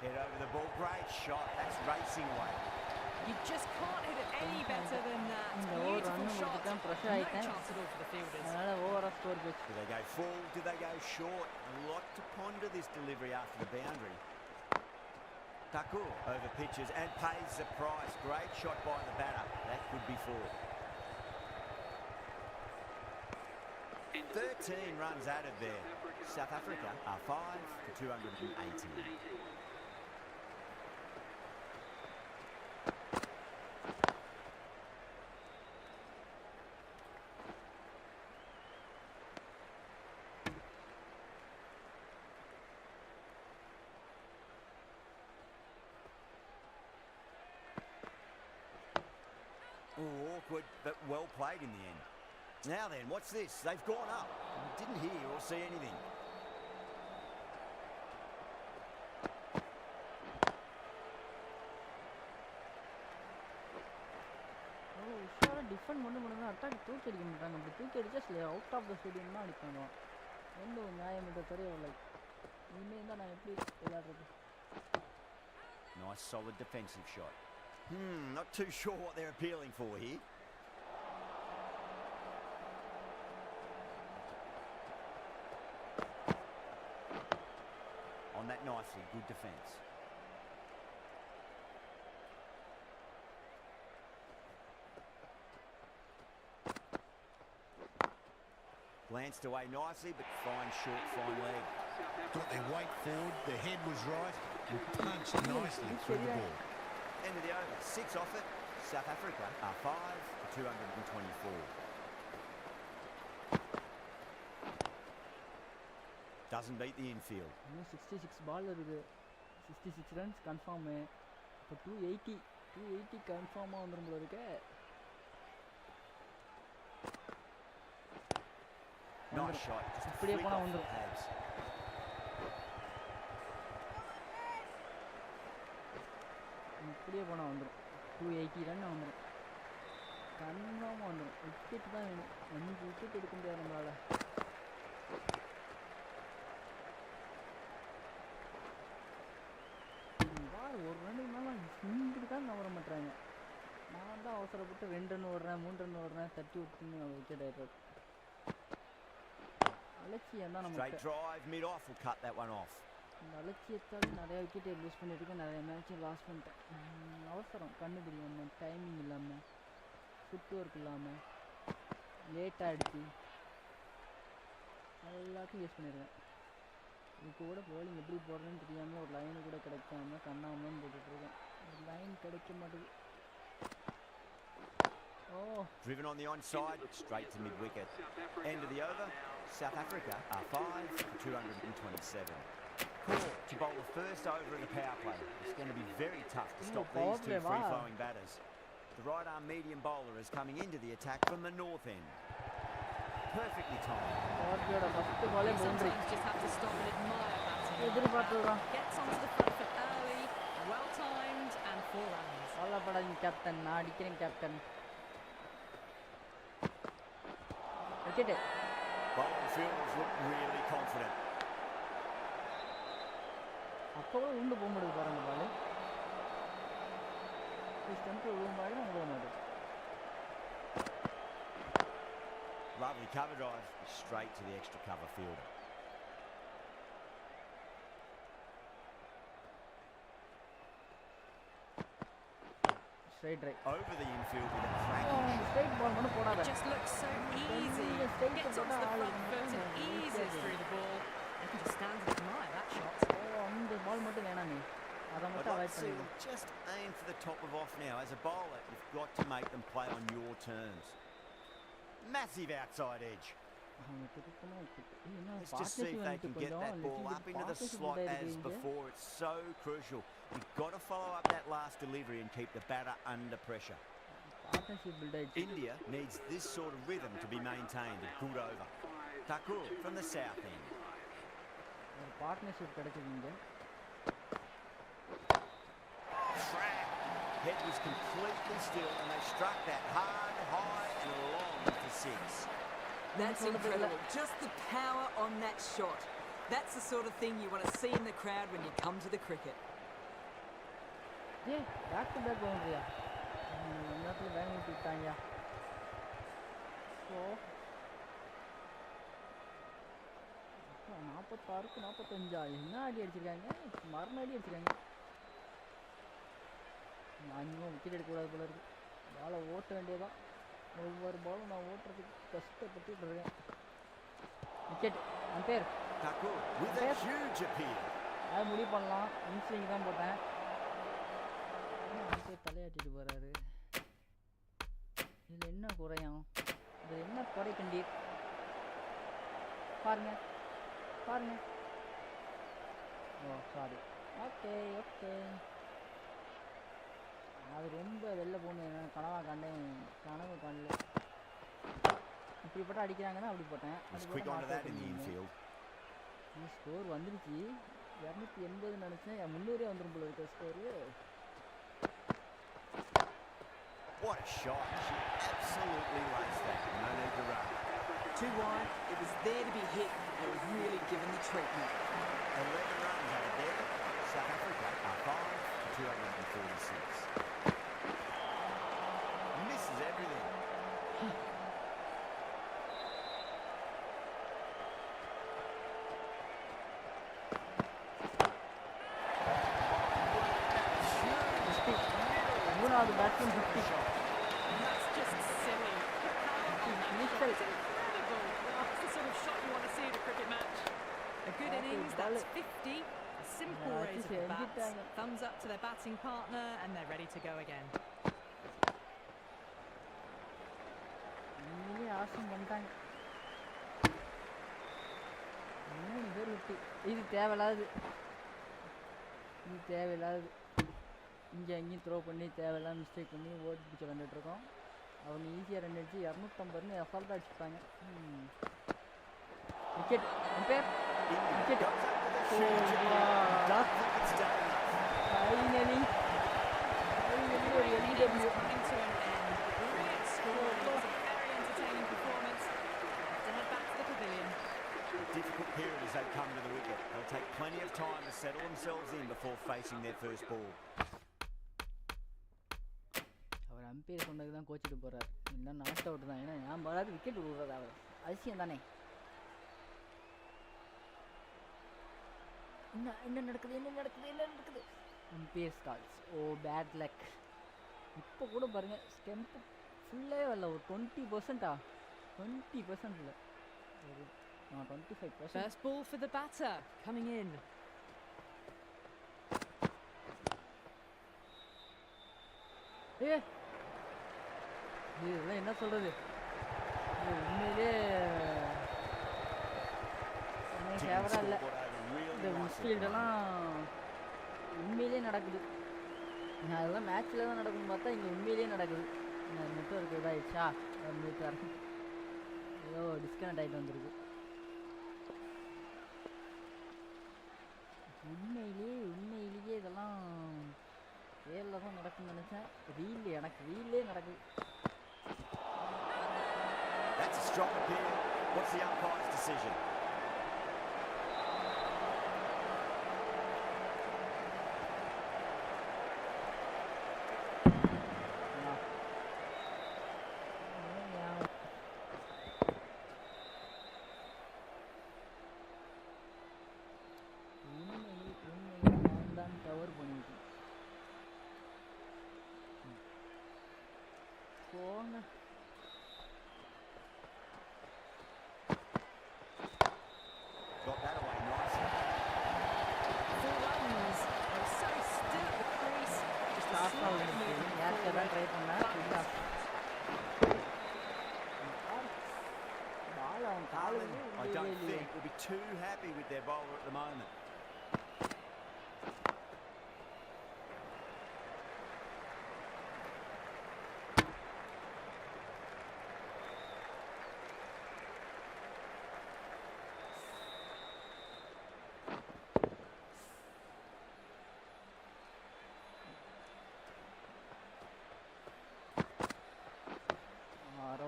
C: Head over the ball, great shot. That's racing away.
B: You just can't hit it any better than that. Beautiful shot. No chance at all for the fielders.
C: Do they go full? Do they go short? A lot to ponder this delivery after the boundary. Taku over pitches and pays the price. Great shot by the batter. That could be 4. 13 runs added there. South Africa are 5 for 280. Awkward, but well played in the end. Now then, what's this? They've gone up. Didn't hear or see anything.
A: Tiffin பண்ண attack தூக்கி அடிக்க மாட்டாங்க அப்படி தூக்கி அடிச்சா out of the stadium தான் அடிப்பாங்க எந்த ஒரு நியாயம் இதை தெரியவில்லை இனிமேல் தான் நான் எப்படி விளையாடுறது.
C: Nice solid defensive shot. Not too sure what they're appealing for here. On that nicely, good defence. Glanced away nicely, but fine short, fine leg.
D: Got their weight forward, their head was right, and punched nicely through the ball.
C: End of the over, 6 off it. South Africa are 5 for 224. Doesn't beat the infield.
A: 66 ball இருக்குது 66 runs confirm. இப்போ 280 confirm வந்துரும் போல இருக்கு.
C: Nice shot.
A: இப்படியே போனா வந்துரும். இப்படியே போனா வந்துரும். 280 ரன் வந்துரும். கன்ஃபார்ம் வந்துரும். விக்கெட் தான் வேணும். 5 விக்கெட் எடுக்க முடியாது நம்மளால. ஒரு ரன்னுனால இங்கிட்டு தான் நவர மாட்டாங்க. நான் தான் அவசரப்பட்டு 2 ரன் ஓடுறேன் 3 ரன் ஓடுறேன் தட்டி விட்டுன்னு விக்கெட் ஆயிடுறது. அலட்சியம் தான் நம்ம
C: straight drive mid off will cut that one off.
A: இந்த அலட்சியத்தால் நிறைய விக்கெட்டை லூஸ் பண்ணியிருக்கேன், நிறைய மேட்சை லாஸ் பண்ணிட்டேன். அவசரம் கண்ணு தெரியாமல், டைமிங் இல்லாமல், ஃபுட் ஒர்க் இல்லாமல், லேட்டாக அடிச்சு எல்லாத்தையும் யூஸ் பண்ணியிருக்கேன். இப்போ கூட bowling எப்படி போடுறதுன்னு தெரியாமல் ஒரு லைன் கூட கிடைக்காம கண்ணாமன்னு போட்டுட்ருக்கேன். ஒரு லைன் கிடைக்க மாட்டேங்குது.
C: Driven on the onside, straight to mid-wicket. End of the over, South Africa are 5 for 227. Call to bowl the first over of the power play. It's going to be very tough to stop these two free-flowing batters. The right-arm medium bowler is coming into the attack from the north end. Perfectly timed.
B: Sometimes you just have to stop and admire batting.
A: எதிர்பார்த்ததுதான்.
B: Gets onto the front foot early, well timed, and 4 runs.
A: கவலைப்படாதீங்க captain, நான் அடிக்கிறேன் captain. Wicket.
C: Bowling fielders look really confident.
A: அப்போ கூட உண்டு போக முடியுது பாருங்க பால். ஸ்டெம்பில் விழுவ மாதிரி விழுவ மாட்டேது.
C: Lovely cover drive straight to the extra cover fielder.
A: Straight right.
C: Over the infield with a cracking.
A: Straight ball மட்டும் போடாத.
B: It just looks so easy. Gets onto the front foot and eases through the ball. You can just stand and admire that shot.
A: அந்த பால் மட்டும் வேணாமே. அதை
C: I'd
A: மட்டும்
C: like
A: avoid
C: to see
A: பண்ணிடு.
C: them just aim for the top of off now. As a bowler, you've got to make them play on your terms. Massive outside edge. Let's just see if they can get that ball up into the slot as before. It's so crucial. You've got to follow up that last delivery and keep the batter under pressure. India needs this sort of rhythm to be maintained. A good over. Thakur from the south end.
A: Partnership கிடைச்சதுங்க.
C: Track. Head was completely still and they struck that hard, high and long for 6.
F: That's incredible. Just the power on that shot. That's the sort of thing you want to see in the crowd when you come to the cricket.
A: Yeah, back to back boundary. எல்லாத்துல bang விட்டாங்க. So 46க்கு 45 என்ன அடி அடிச்சிருக்காங்க, மரண அடி அடிச்சிருக்காங்க. அங்கேயும் விக்கெட் எடுக்கக்கூடாது போல இருக்கு. பாலை ஓட்ட வேண்டியதான். ஒவ்வொரு பாலும் நான் ஓட்டுறதுக்கு கஷ்டப்பட்டு இருக்கேன். விக்கெட் அம்பேர் அது முடிவு பண்ணலாம். இன்ஸ்விங் தான் போட்டேன். தலையாட்டிட்டு போறாரு. இதில் என்ன குறையும், இதில் என்ன குறை கண்டீர் பாருங்க பாருங்க. ஓ சாரி. Okay okay. அது ரொம்ப வெளில போகணும் கனவா கண்டேன். கனவு காணல. இப்படிப்பட்ட அடிக்கிறாங்கன்னா அப்படி போட்டேன். ஸ்கோர் வந்துருச்சு 280 நினச்சேன். 300 வந்துடும் போல இருக்க score.
C: What a shot. She absolutely laced that. No need to run.
F: Too wide. It was there to be hit. They were really given the treatment.
C: 11 runs out there. South Africa are 5 for 246. Misses everything.
A: மூணாவது batsman 50 shot.
B: That's just silly. Incredible. That's the sort of shot you want to see at a cricket match. A good innings, that's 50. A simple raise of the bats. Thumbs up to their batting partner and they're ready to go again.
A: உண்மையிலே awesome பண்ணிட்டாங்க. 3 பேர் விட்டு. இது தேவையில்லாது. இது தேவையில்லாது. இங்கே அங்கேயும் throw பண்ணி தேவையில்லாம் mistake பண்ணி ஓடி பிடிச்சி விளாண்டுட்ருக்கோம். அவங்க ஈஸியாக ரன் அடிச்சு 250 அசால்ட்டாக அடிச்சுட்டாங்க. Wicket umpire wicket. ஃபைனலி ஒரு NDW.
C: Difficult period as they come to the wicket. They'll take plenty of time to settle themselves in before facing their first ball.
A: அவர் அம்பேர் சொன்னது தான் கோச்சிட்டு போகிறார். இல்லை நாட் அவுட் தான். ஏன்னா நான் வராது விக்கெட் விடுறது அவர் அதிசயம் தானே. என்ன நடக்குது என்ன நடக்குது என்ன நடக்குது. Umpire's calls. Oh bad luck. இப்போ கூட பாருங்கள் ஸ்டெம்ப்பு ஃபுல்லாகவே வரல. ஒரு 20%. 20% இல்லை, ஒரு 25%.
B: First ball for the batter coming in.
A: இதெல்லாம் என்ன சொல்கிறது, உண்மையிலே எனக்கு ஃபேவராக இல்லை. இந்த மிஸ்ஃபீல்டெல்லாம் உண்மையிலே நடக்குது. நான் அதெல்லாம் மேட்ச்சில் தான் நடக்கும்னு பார்த்தா இங்கே உண்மையிலே நடக்குது. நெட்வொர்க் இதாகிடுச்சா மீட்டர் ஏதோ டிஸ்கனெக்ட் ஆகிட்டு வந்துருக்கு.
C: That's a strong appeal. What's the umpire's decision? Got that away nicely.
B: For runs. They were so still at the crease. Just a slight movement forward.
C: Harlan, I don't think will be too happy with their bowler at the moment.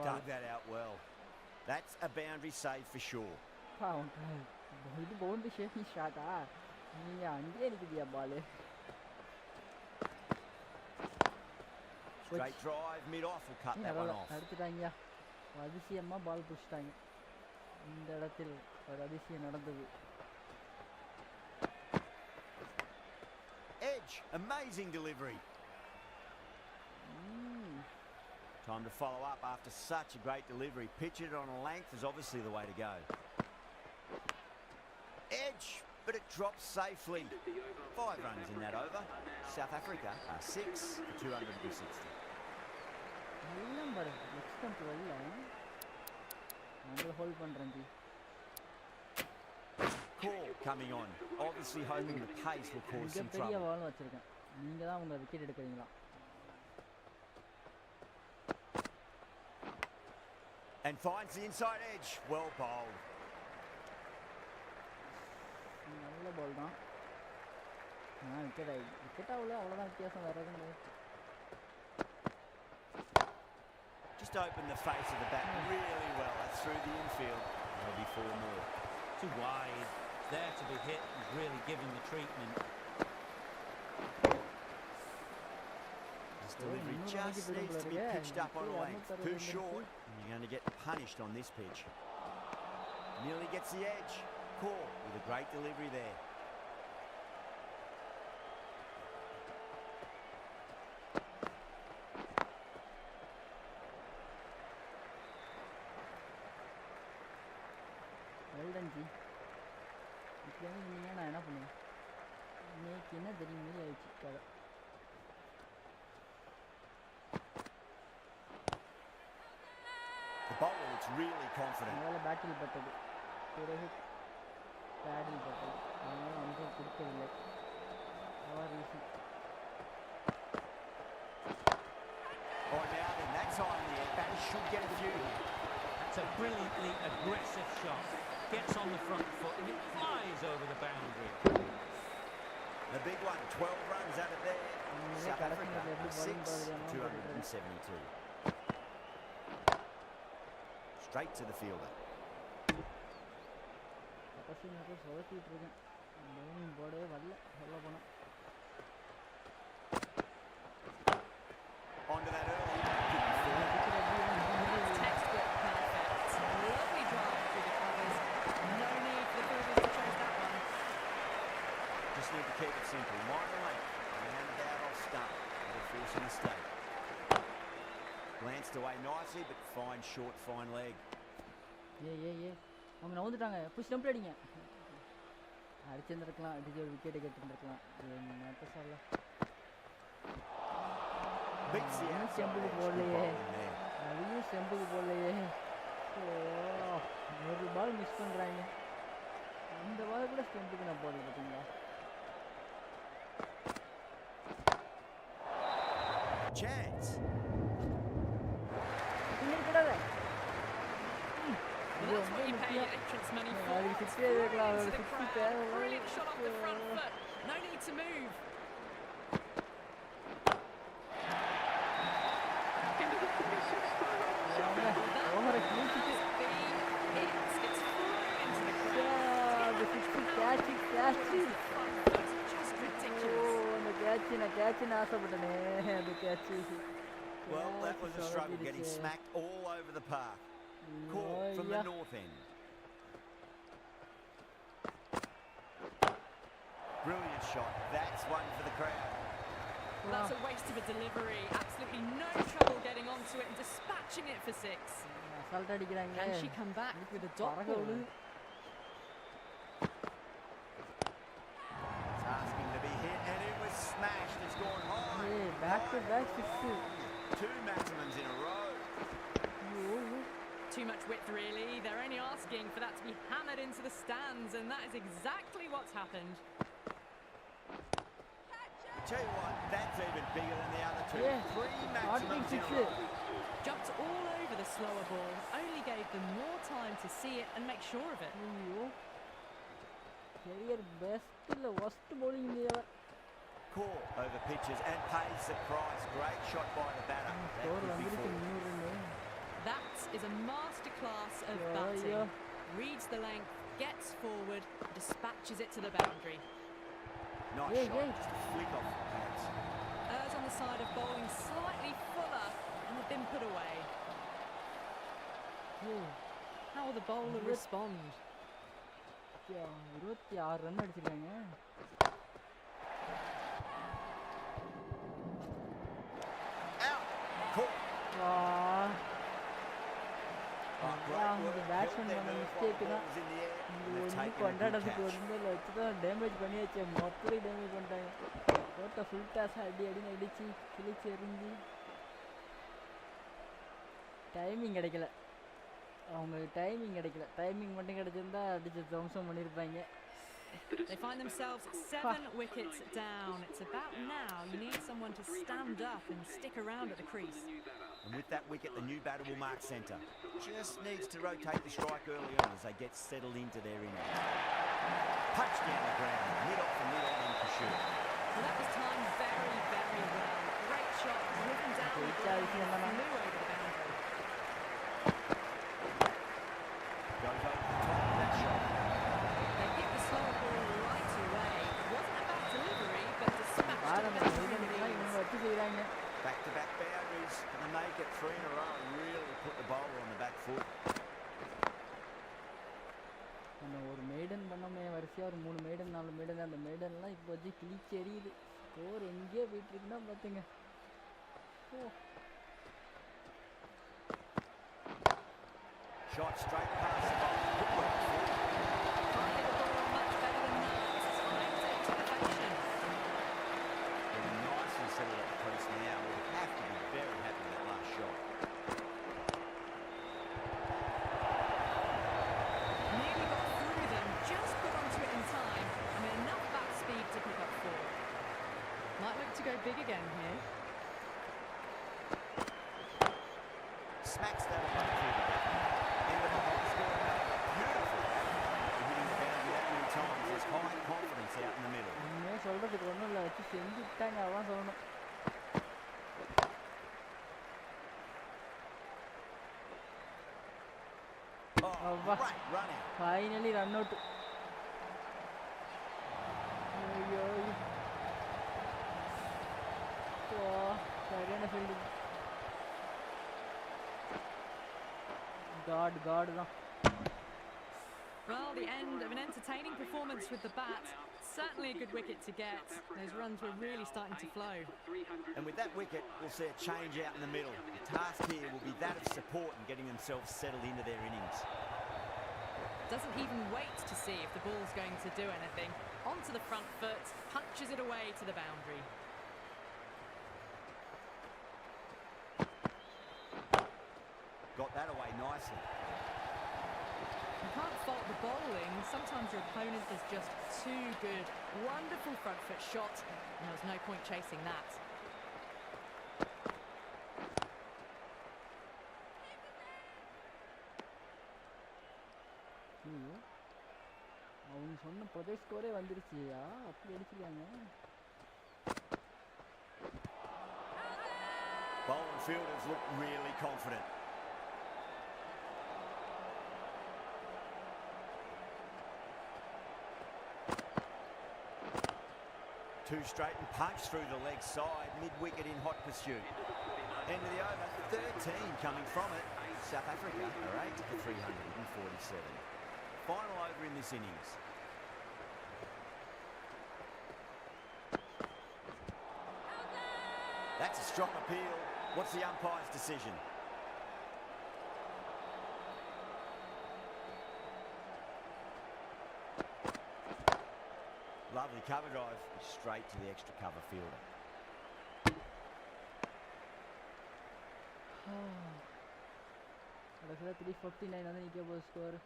C: Dug that out well. That's a boundary save for sure. Straight drive, mid-off will cut that one off. Edge, amazing delivery. Time to follow up after such a great delivery. Pitch it on a length is obviously the way to go. Edge, but it drops safely. 5 runs in that over. South Africa are 6 for 260. Call coming on. Obviously hoping the pace will cause some trouble. And finds the inside edge. Well bowled. Just opened the face of the bat really well. That's through the infield. There'll be 4 more.
E: Too wide. There to be hit and really given the treatment.
C: This delivery just needs to be pitched up on a length. Too short, and you're going to get punished on this pitch. Nearly gets the edge. Caught with a great delivery there.
A: Well done, G.
C: The bowler looks really confident. Oh, now then, that time in the air, batter should get a few.
E: That's a brilliantly aggressive shot. Gets on the front foot and it flies over the boundary.
C: The big one, 12 runs out of there. South Africa, 6, 272. Straight to the fielder. Onto that early.
B: Textbook perfect. Lovely drive through the covers. No need for the fielders to chase that one.
C: Just need to keep it simple. Minor length. And about off stump. That'll force a mistake. Glanced away nicely, but fine short, fine leg.
A: Yeah. அவங்க நவுந்துட்டாங்க. Push dump அடிங்க. அடிச்சிருந்திருக்கலாம். அடிச்சு ஒரு wicket எடுத்துருக்கலாம். என்னத்த சொல்ல. செம்புக்கு போடலையே. அதையும் செம்புக்கு போடலையே. ஒரு பால் miss பண்றாங்க. இந்த பால் கூட செம்புக்கு நான் போடல பார்த்தீங்களா?
C: Chance.
B: Well, that's what you pay your entrance money for. Into the crowd. Brilliant shot off the front foot. No need to move. Just ridiculous.
C: Well, that was a struggle getting smacked all over the park. Call from the north end. Brilliant shot. That's one for the crowd.
B: Well, that's a waste of a delivery. Absolutely no trouble getting onto it and dispatching it for 6. Can she come back with a dot ball?
C: It's asking to be hit, and it was smashed. It's gone high.
A: Back-to-back 6.
C: 2 maximums in a row.
B: Too much width, really. They're only asking for that to be hammered into the stands, and that is exactly what's happened.
C: Tell you what, that's even bigger than the other 2.
A: Yeah.
C: 3 maximums in a row.
B: Jumped all over the slower ball, only gave them more time to see it and make sure of it.
A: Career best worst bowling there.
C: Call over pitches and pays the price. Great shot by the batter. That could be four.
B: That is a masterclass of batting. Reads the length, gets forward, dispatches it to the boundary.
C: Nice shot, just a flick off the pads.
B: Errs on the side of bowling slightly fuller and have been put away. How will the bowler respond?
A: 26 run அடிச்சிருக்காங்க.
C: Out. Cool.
A: Batsman பண்ண mistake தான். இந்த ஒன்று கொண்டாடுறதுக்கு வந்து வச்சு தான் damage பண்ணியாச்சு. மொத்தம் டேமேஜ் பண்ணிட்டாங்க. போட்ட ஃபுல் டாஸ் அடின்னு அடிச்சு கிழிச்சு எறிஞ்சு டைமிங் கிடைக்கல. அவங்களுக்கு டைமிங் கிடைக்கல. டைமிங் மட்டும் கிடைச்சிருந்தா அடிச்சு துவம்சம் பண்ணியிருப்பாங்க.
B: They find themselves 7 wickets down. It's about now you need someone to stand up and stick around at the crease.
C: And with that wicket, the new batter will mark centre. Just needs to rotate the strike early on as they get settled into their innings. Punch down the ground, mid-off and mid-on in pursuit.
B: Well, that was timed very, very well. Great shot, driven down the ground, flew over the boundary.
C: Goes over the top of that shot.
B: They hit the slower ball right away. Wasn't a bad delivery, but dispatched it
A: செய்கிறாங்க.
C: Back-to-back boundaries, and they make it 3 in a row and really put the bowler on the back foot.
A: நம்ம ஒரு maiden பண்ணோமே வரிசையாக ஒரு 3 maiden 4 maiden அந்த மெய்டன்லாம் இப்போ வச்சு கிழிச்சு எறியுது. Score எங்கேயோ போயிட்டு இருக்குன்னா பார்த்துங்க.
C: Shot straight past the ball. Good work.
B: Can't hit the ball much better than that. Timed it to perfection.
C: They're nicely settled at the crease now. We'll have to be very happy with that last shot.
B: Nearly got through them, just put onto it in time, and with enough back speed to pick up 4. Might look to go big again here.
C: Smacks that one through the back. End of the hole score. Beautiful. Hitting the boundary that many times. There's high confidence out in the middle.
A: உண்மையாக சொல்கிறதுக்கு ஒன்றும் இல்லை, வச்சு செஞ்சுட்டாங்க, அதான் சொல்லணும்.
C: Great run out.
A: Finally run out. ஐயோ சரியான ஃபீல்டு. காட் தான்.
B: Well, the end of an entertaining performance with the bat. Certainly a good wicket to get. Those runs were really starting to flow.
C: And with that wicket, we'll see a change out in the middle. The task here will be that of support and getting themselves settled into their innings.
B: Doesn't even wait to see if the ball's going to do anything. Onto the front foot, punches it away to the boundary.
C: Got that away nicely.
B: You can't fault the bowling. Sometimes your opponent is just too good. Wonderful front foot shot, and there was no point chasing that.
A: அவங்க சொன்ன project ஸ்கோரே வந்துருச்சியா? அப்படி அடிச்சிருக்காங்க.
C: Bowling fielders look really confident. Two straight and punch through the leg side, mid-wicket in hot pursuit. End of the over, 13 coming from it. South Africa are 8 for 347. Final over in this innings. That's a strong appeal. What's the umpire's decision? Lovely cover drive, straight to the extra cover fielder.
A: கடைசியில் 349 வந்து நிற்க போகுது score.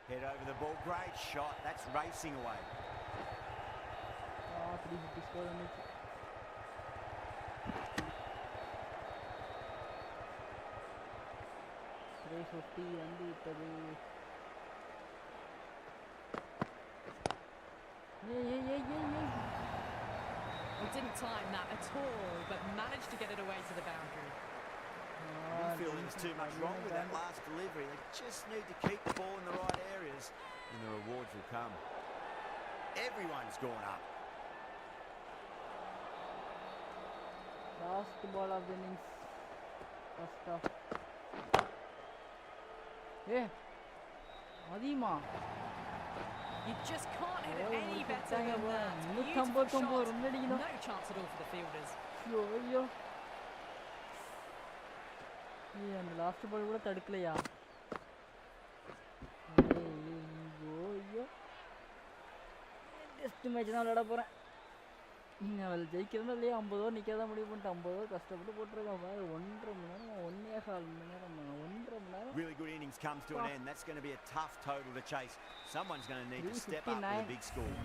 C: Head over the ball, great shot. That's racing away.
A: 350 score வந்துச்சு. வந்து விட்டது.
B: He didn't time that at all, but managed to get it away to the boundary.
C: I feel there's too much wrong with that last delivery. They just need to keep the ball in the right areas and the rewards will come. Everyone's gone up.
A: Last ball of the innings. First off. Yeah. Adima.
B: You just can't hit it any better than that. Beautiful shot. No chance at all for the fielders.
A: And the last ball was third play. Just imagine a lot of நீங்கள் ஜெயிக்கிறதுனா இல்லையா 50 over நிற்க தான் முடிவு பண்ணிட்டு 50 over கஷ்டப்பட்டு போட்டிருக்கான் பாரு. 1.5 மணி நேரம் 1.25 மணி நேரம் 1.5 மணி நேரம்.
C: Really good innings comes to an end. That's going to be a tough total to chase. Someone's going to need to step up with a big score.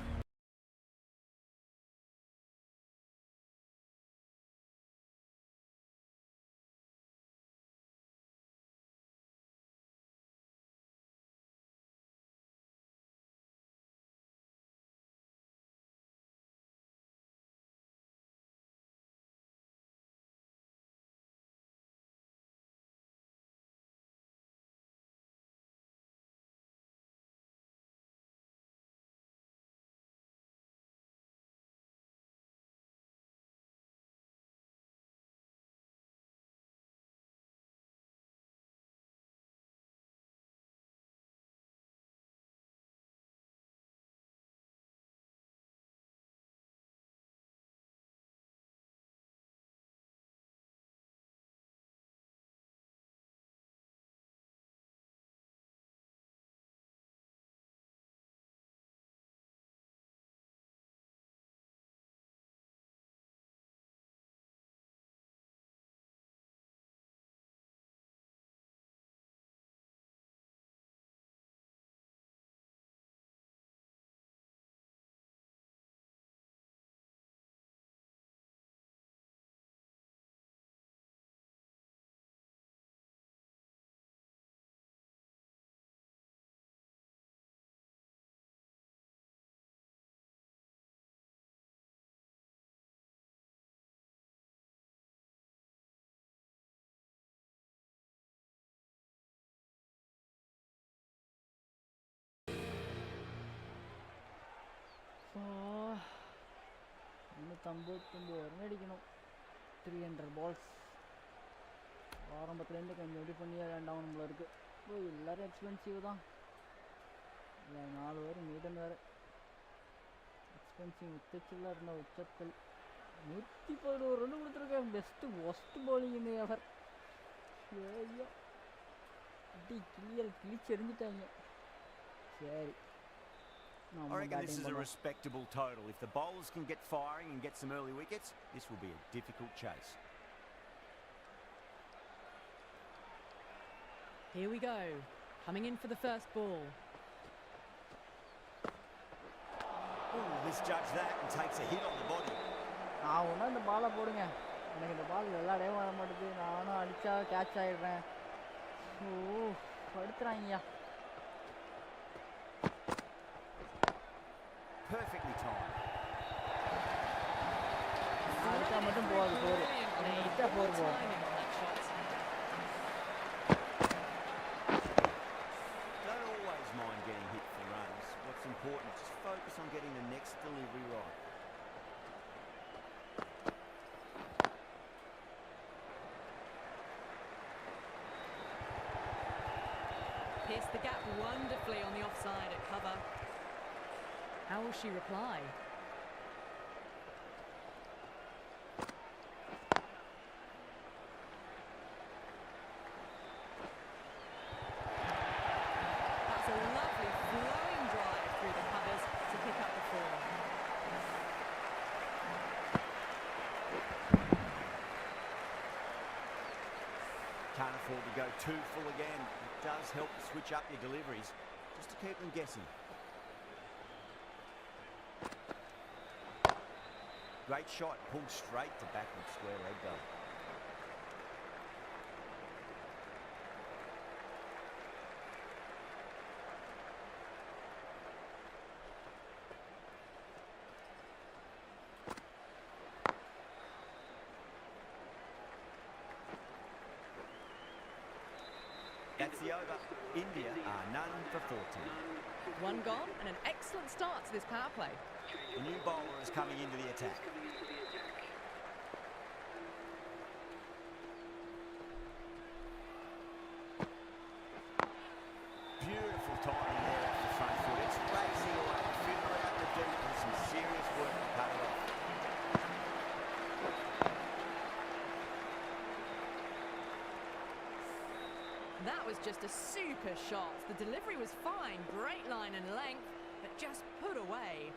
A: Run அடிக்கணும். 300 balls. ஆரம்பத்துலேருந்து கொஞ்சம் ரெடி பண்ணி வேண்டாம் நம்மள இருக்கு. எல்லாரும் எக்ஸ்பென்சிவ் தான். இல்லை 4 ஓவர் மீடன் வேறு எக்ஸ்பென்சிவ். உச்சத்தில் இருந்த உச்சத்தில் 111 ரன் கொடுத்துருக்கேன். ஒஸ்ட் பவுலிங் இந்த எவர். ஐயோ அப்படி கிழிச்சு எறிஞ்சிட்டாங்க. சரி,
C: I reckon this is a respectable total. If the bowlers can get firing and get some early wickets, this will be a difficult chase.
B: Here we go. Coming in for the first ball.
C: Oh, misjudged that and takes a hit on the body.
A: நான் ஒன்றா இந்த பாலை போடுங்க. எனக்கு இந்த பால் எல்லா இடையும் வர மாட்டேது. நானும் அடித்தா கேட்ச் ஆகிடுறேன். படுத்துறாங்கய்யா.
C: Perfectly timed.
A: அடித்தா மட்டும் போகாது. 4 அடித்தா 4 போகும்.
C: Don't always mind getting hit for runs. What's important is just focus on getting the delivery right.
B: Pierced the gap wonderfully on the offside at cover. How will she reply? That's a lovely flowing drive through the covers to pick up the four.
C: Can't afford to go too full again. It does help to switch up your deliveries, just to keep them guessing. Great shot, pulled straight to backward square leg goal. That's the over. India are none for 14.
B: One gone and an excellent start to this power play.
C: The new bowler is coming into the attack. Beautiful timing there off the front foot. It's racing away, fiddler out the deep with some serious work to cut it off.
B: That was just a super shot. The delivery was fine, great line and length, but just put away.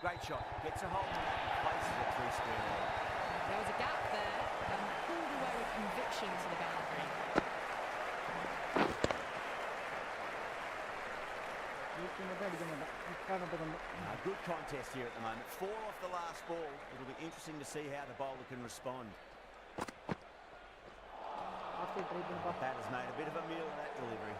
C: Great shot. Gets a hold of that and places it through square leg.
B: There was a gap there and pulled away with conviction to the boundary.
C: A good contest here at the moment. 4 off the last ball. It'll be interesting to see how the bowler can respond. Batter's made a bit of a meal of that delivery.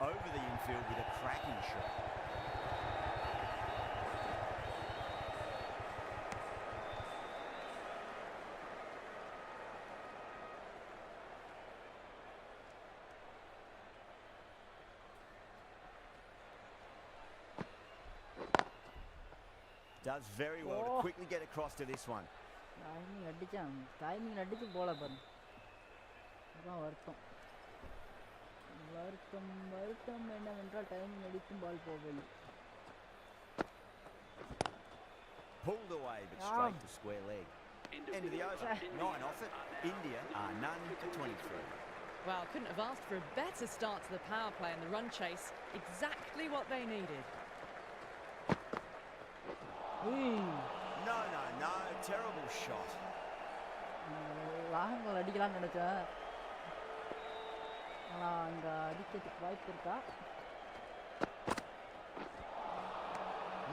C: Over the infield with a cracking shot. Does very well to quickly get across to this one. Pulled away but straight to square leg. End of the over. 9 off it. India are none for 23.
B: Well, couldn't have asked for a better start to the power play and the run chase. Exactly what they needed.
C: No. Terrible shot.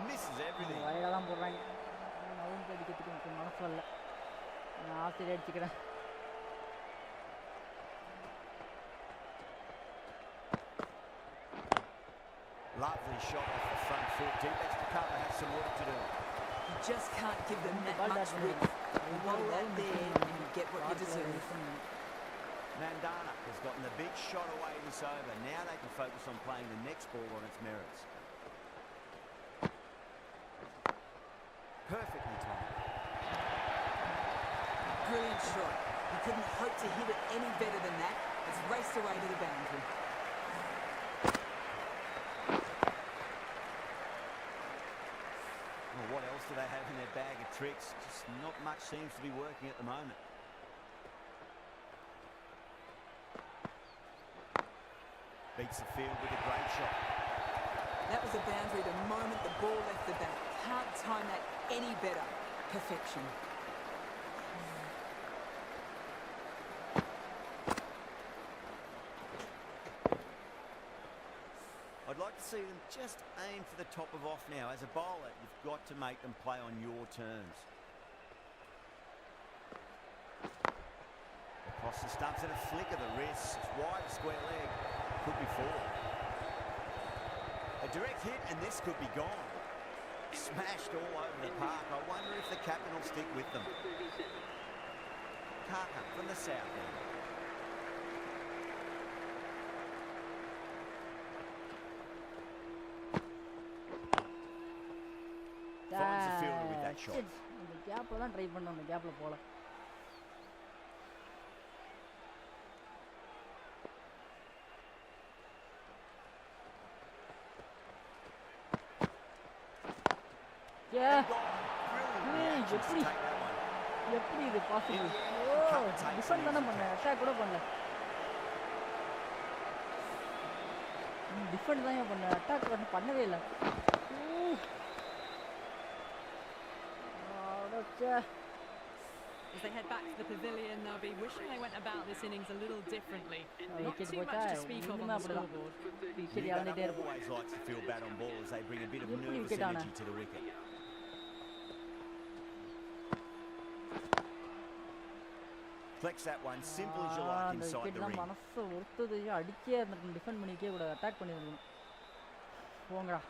C: Misses everything. Lovely shot off the front foot. Deep extra cover has some work to do.
F: You just can't give them that much width. You roll that there and you get what you deserve.
C: Mandana has gotten the big shot away this over. Now they can focus on playing the next ball on its merits. Perfectly timed.
F: Brilliant shot. You couldn't hope to hit it any better than that. It's raced away to the boundary.
C: Well, what else do they have in their bag of tricks? Just not much seems to be working at the moment. Beats the field with a great shot.
F: That was a boundary the moment the ball left the bat. Can't time that any better. Perfection.
C: I'd like to see them just aim for the top of off now. As a bowler, you've got to make them play on your terms. Across the stumps and a flick of the wrist. It's wide of square leg. Could be 4. A direct hit and this could be gone. smashed all over the park. I wonder if the captain will stick with them. Kaka from the south end. Finds the fielder with that shot.
A: The gap la try பண்ண அந்த கேப்ல போல. எப்படி இது possible? Defend தான பண்ண, attack கூட பண்ணல. டிஃபெண்ட் தான் பண்ண, அட்டாக் பண்ணவே இல்ல.
B: As they head back to the pavilion, they'll be wishing they went about this innings a little differently. Not too much to speak of on the scoreboard.
C: He always likes to feel bad on ball as they bring a bit of nervous energy to the wicket. Flex that one, simple as you like inside the ring.
A: மனசு ஒருத்தது அடிச்சே அந்த defend பண்ணிக்கே கூட attack பண்ணிரணும். போங்கடா.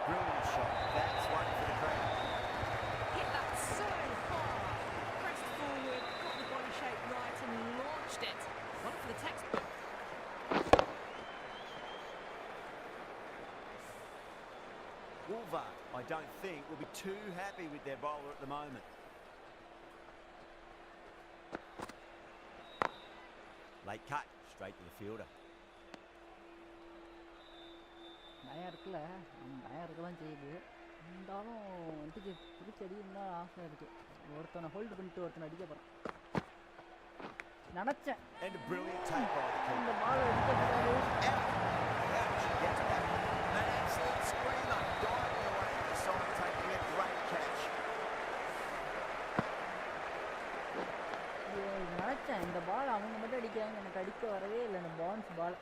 C: Brilliant shot. That's one for the crowd.
B: Hit that so hard. Pressed forward, got the body shape right and launched it. One for the textbook.
C: Wolver, I don't think, will be too happy with their bowler at the moment. Late cut, straight to the fielder.
A: பயம் இருக்குல்ல, பயம் இருக்கலாம் செய்யுது. இருந்தாலும் வந்துட்டு பிடிச்சி அடிக்கணும்னா ஆசை இருக்கு. ஒருத்தனை ஹோல்டு பண்ணிட்டு ஒருத்தனை அடிக்க போகிறான். நினச்சேன் இந்த பால் அடிக்கக்கூடாது. நினச்சேன் இந்த பால் அவங்க மட்டும் அடிக்கிறாங்க, எனக்கு அடிக்க வரவே இல்லை. இந்த பவுன்ஸ் பால்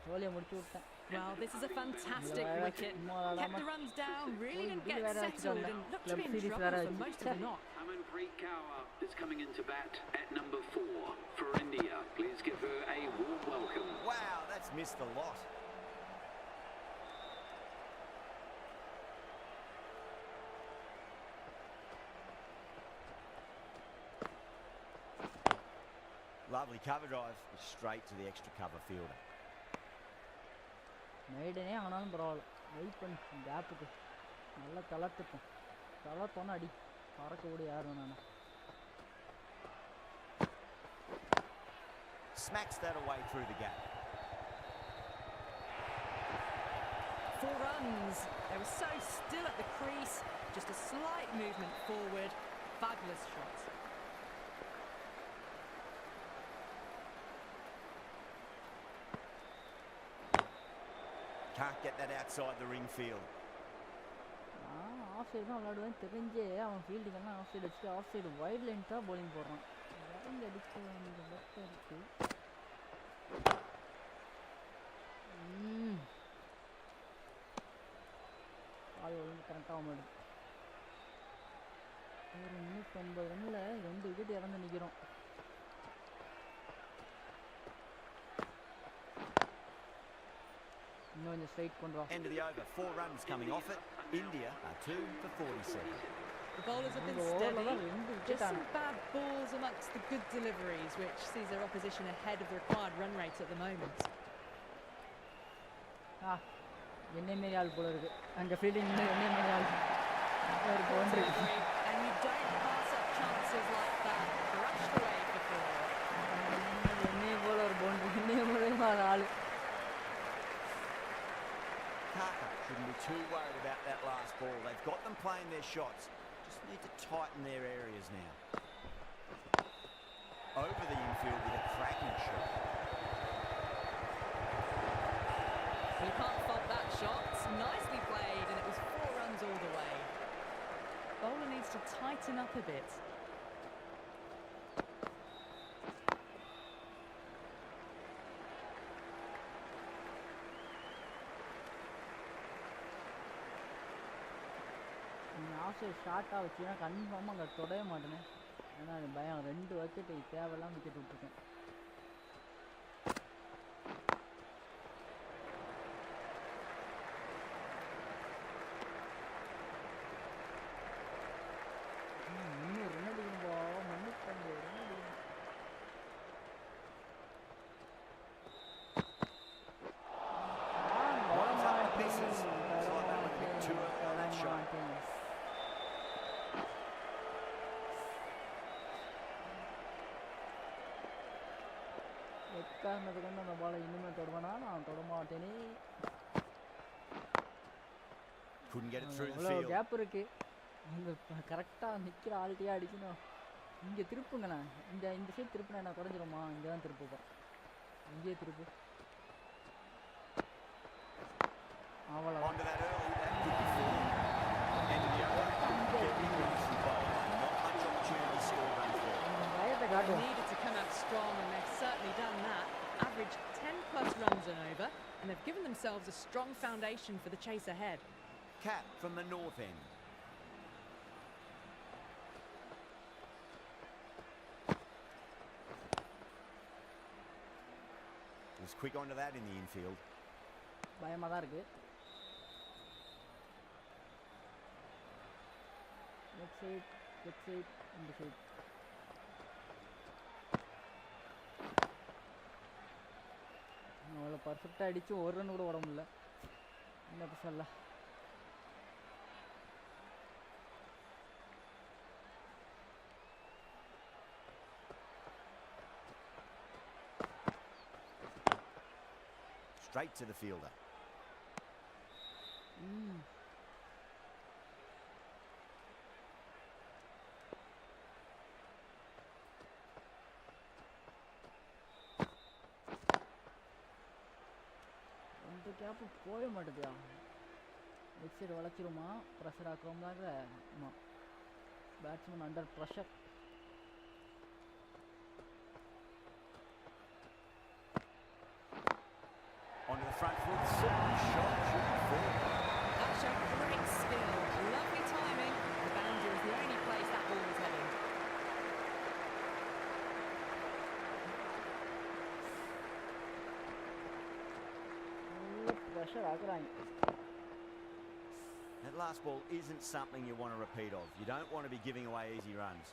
A: ஜோலியை முடிச்சு விட்டேன்.
B: Well, this is a fantastic wicket. Kept the runs down, really didn't get settled and looked to be in trouble for most of the knock.
G: Amanpreet Kaur is coming into bat at number 4 for India. Please give her a warm welcome.
C: Wow, that's missed a lot. Lovely cover drive, straight to the extra cover fielder.
A: மெய்டனே ஆனாலும் பரவாயில்ல, wait பண்ணு கேப்புக்கு நல்லா தளர்த்துப்போம். தளர்த்தோன்னா அடி பறக்க ஓடி யார் வேணாண்ணா.
C: Smacks that away through the gap.
B: 4 runs. They were so still at the crease, just a slight movement forward. Fabulous shot.
C: Can't get that outside the ring field.
A: Off side தான் விளையாடுவேன் தெரிஞ்சே அவன் ஃபீல்டிங்கெல்லாம் ஆஃப் சைடு வச்சுட்டு off side wide line தான் bowling போடுறான். இறங்கி அடிக்க வேண்டிய லெஃப்ட் இருக்கு. அது ஒழுங்கு கரெக்டாக மாடுது. ஒரு 350 ரன்னில் 2 விக்கெட் இறந்து நிற்கிறோம். இன்னும் கொஞ்சம் ஸ்ட்ரைட் கொண்டு வா.
C: End of the over, 4 runs coming off it. India are 2 for 47.
B: The bowlers have been steady. Just some bad balls amongst the good deliveries, which sees their opposition ahead of the required run rate at the moment.
A: என்னை மாரி ஆள் போல இருக்கு அங்கே fielding என்னை மாரி ஆள் ஒரு boundary.
B: And you don't pass up chances like that. Brushed away for 4.
A: என்னை போல ஒரு பவுண்டரி, என்னை போல ஆள்.
C: Kaka shouldn't be too worried about that last ball. They've got them playing their shots. Just need to tighten their areas now. Over the infield with a cracking shot.
B: You can't fault that shot. Nicely played, and it was 4 runs all the way. Bowler needs to tighten up a bit.
A: Off side ஷார்ட்டாக வச்சுன்னா கன்ஃபார்மாக அங்கே தொடவே மாட்டேனே. ஏன்னா பயம் 2 wicket தேவையெல்லாம் wicket விட்டுருக்கேன். இன்னும் ரன் அடிக்கணும்பா, மன்னிக்கண்டு ரன் அடிக்கணும். எக்காரணத்துக்கு அந்த பாலை இனிமேல் தொடுவேனா? நான் தொடமாட்டேனே. இவ்வளோ கேப் இருக்கு. இங்கே கரெக்டாக நிற்கிற ஆள்கிட்டயே அடிக்கணும். இங்கே திருப்புங்கண்ணா, இந்த சைடு திருப்புனா என்ன குறைஞ்சிருமா? இங்கே தான் திருப்புப்பா, இங்கேயே திருப்பு. அவ்வளோ
B: needed to come out strong, and they've certainly done that. Average 10 plus runs and over, and they've given themselves a strong foundation for the chase ahead.
C: Cap from the north end. Was quick onto that in the infield.
A: பயமாக தான் இருக்கு. Left side இந்த side. அவ்வளோ பர்ஃபெக்டாக அடித்து ஒரு run கூட ஓட முடியல. என்ன சொல்ல,
C: straight to the fielder.
A: இந்த கேப்பு போய மாட்டேதுயா. லெஃப்ட் சைடு வளைச்சிருமா, ப்ரெஷர் ஆக்குறோம்னாங்க. ஆமாம், batsman under pressure.
C: Onto the front foot, super shot, shooting forward.
B: That showed great skill, lovely timing. The boundary was the only place that ball was heading.
A: Pressure ஆக்குறாங்க.
C: That last ball isn't something you want to repeat of. You don't want to be giving away easy runs.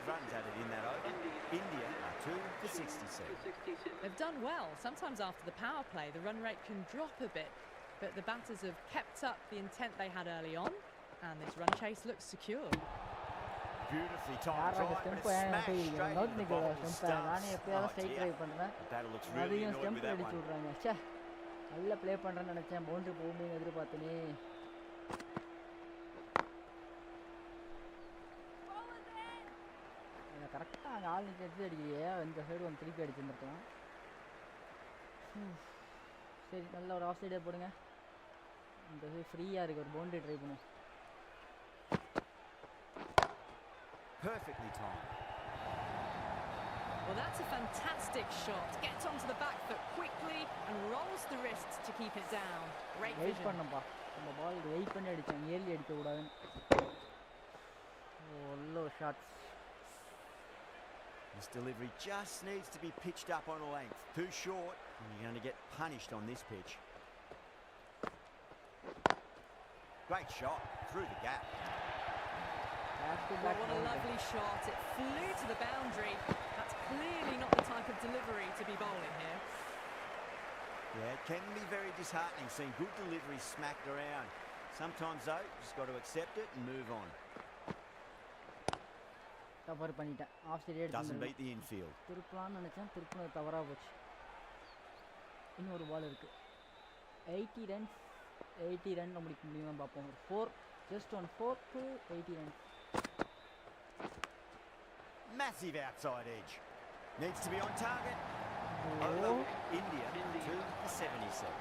C: Runs added in that over. India are 2 for 67.
B: They've done well. Sometimes after the power play, the run rate can drop a bit, but the batters have kept up the intent they had early on, and this run chase looks secure.
C: Beautifully timed drive, but it's smashed straight into the bottom of the
A: நானே எப்பயாவது straight try பண்ணுறேன்,
C: That looks really
A: அதையும்
C: annoyed with
A: stump
C: that
A: அடிச்சு
C: one.
A: விட்றாங்க. சே, நல்லா play பண்ணுறேன்னு நினச்சேன், boundary போகுமே எதிர்பார்த்தனே. கரெக்டாக அங்கே ஆள் நிற்க எடுத்து அடிக்கிறியே, இந்த சைடு வந்து திருப்பி அடிச்சுருந்துருக்கலாம். சரி, நல்ல ஒரு ஆஃப் சைடே போடுங்க. இந்த சைடு ஃப்ரீயாக இருக்குது, ஒரு பவுண்டரி ட்ரை பண்ணுவோம்.
C: Perfectly timed.
B: Well, that's a fantastic shot. Gets onto the back foot quickly and rolls the wrists to keep it down. Great
A: wait
B: vision.
A: பண்ணப்பா, அந்த பால் வெயிட் பண்ணி அடித்தேன், ஏர்லி அடிக்கக்கூடாதுன்னு. நல்ல shots.
C: This delivery just needs to be pitched up on a length. Too short, and you're going to get punished on this pitch. Great shot through the gap.
B: Well, what a lovely shot. It flew to the boundary. That's clearly not the type of delivery to be bowling here.
C: Yeah, it can be very disheartening seeing good deliveries smacked around. Sometimes, though, you just got to accept it and move on.
A: தவறு பண்ணிட்டேன், off side
C: Doesn't beat
A: எடுத்து
C: the infield.
A: திருப்பலான்னு நினச்சேன், திருப்பினது தவறாக போச்சு. இன்னொரு பால் இருக்குது. 80 runs, 80 run முடிக்க முடியுமா பார்ப்போம். ஒரு 4, just one 4 to 80 runs.
C: Massive outside edge. Needs to be on target. Oh, India 2 for 77.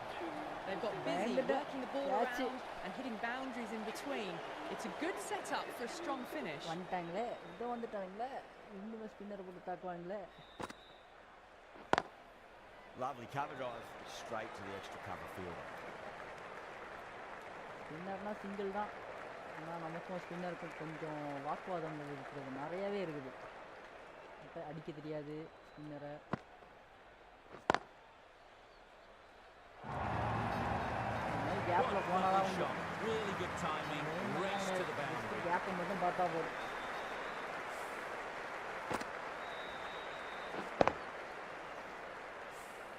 B: They've got busy working the ball around and hitting boundaries in between. It's a good setup for a strong finish.
A: வந்துட்டாங்களே, இதோ வந்துட்டாங்களே, இன்னுமே spinner போட்டு தாக்குவாங்களே.
C: Lovely cover drive straight to the extra cover fielder.
A: ஸ்பின்னர்னா single தான், ஆனால் நமக்கும் ஸ்பின்னருக்கும் கொஞ்சம் வாக்குவாதங்கள் இருக்கிறது, நிறையாவே இருக்குது. இப்போ அடிக்க தெரியாது ஸ்பின்னரை. கேப்பில் போனால் தான் கேப்பை மட்டும் பார்த்தா போதும்.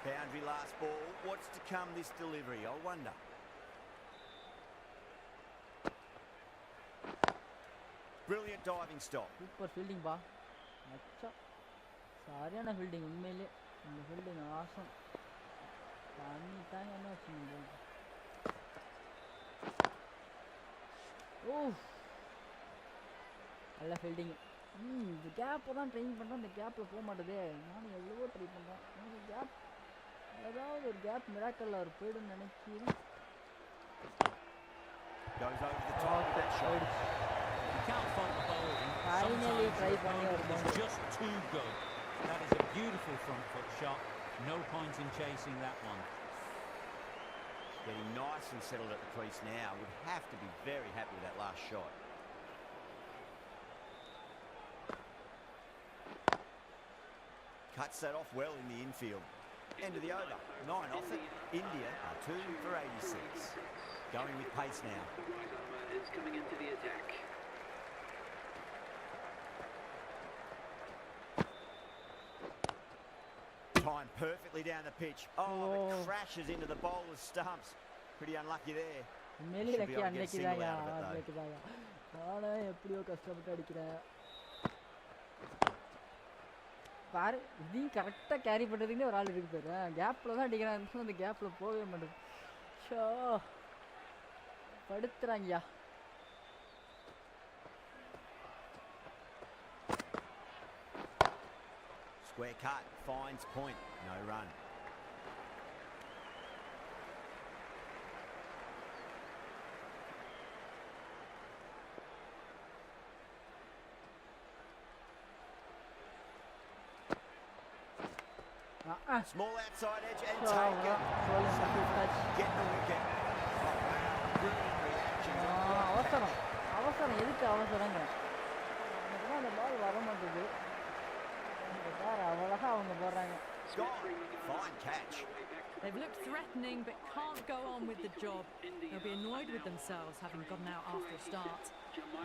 C: Boundary last ball. What's to come this delivery? I wonder. Brilliant diving stop.
A: Super fielding பா. அச்சா சரியான ஃபீல்டிங். உண்மையிலே இந்த ஃபீல்டிங் ஆசம். பண்ணிட்டாங்க என்ன வச்சுங்க. ஓ நல்ல ஃபீல்டிங். இந்த கேப்பை தான் ட்ரெயின் பண்ணுறேன், இந்த கேப்பில் போக மாட்டேதே. நானும் எவ்வளவோ ட்ரை பண்ணுறேன். எனக்கு கேப் ஏதாவது ஒரு கேப் மிராக்கல்ல அவர் போய்டுன்னு நினைக்கிறேன். Finally try பண்ணி வருது.
E: Just too good. That is a beautiful front foot shot. No point in chasing that one.
C: Getting nice and settled at the crease now. Would have to be very happy with that last shot. Cuts that off well in the infield. End of the over. 9 off it. India are 2 for 86. Going with pace now.
G: The right armour is coming into the attack.
C: Timed perfectly down the pitch. Oh, it crashes into the bowler's stumps. Pretty unlucky there.
A: மேலே lucky அன்னைக்கு தாயா, அன்னைக்கு தாயா. நானே எப்படியோ கஷ்டப்பட்டு அடிக்கிறேன். பாரு இதையும் கரெக்டாக கேரி பண்ணுறதுக்குன்னே ஒரு ஆள் இருக்கு பாரு. கேப்பில் தான் அடிக்கிறான், அந்த கேப்பில் போகவே மாட்டேது. Show படுத்துறாங்கய்யா.
C: Square cut, finds point, no run. Small outside edge and take it. Get the wicket. Brilliant reaction.
A: அவசரம் அவசரம் எதுக்கு அவசரங்க? எனக்குதான் அந்த பால் வர மாட்டேது. பாரு அவ்வளோதான் அவங்க போடுறாங்க.
C: Fine catch.
B: They've looked threatening but can't go on with the job. They'll be annoyed with themselves having gotten out after a start.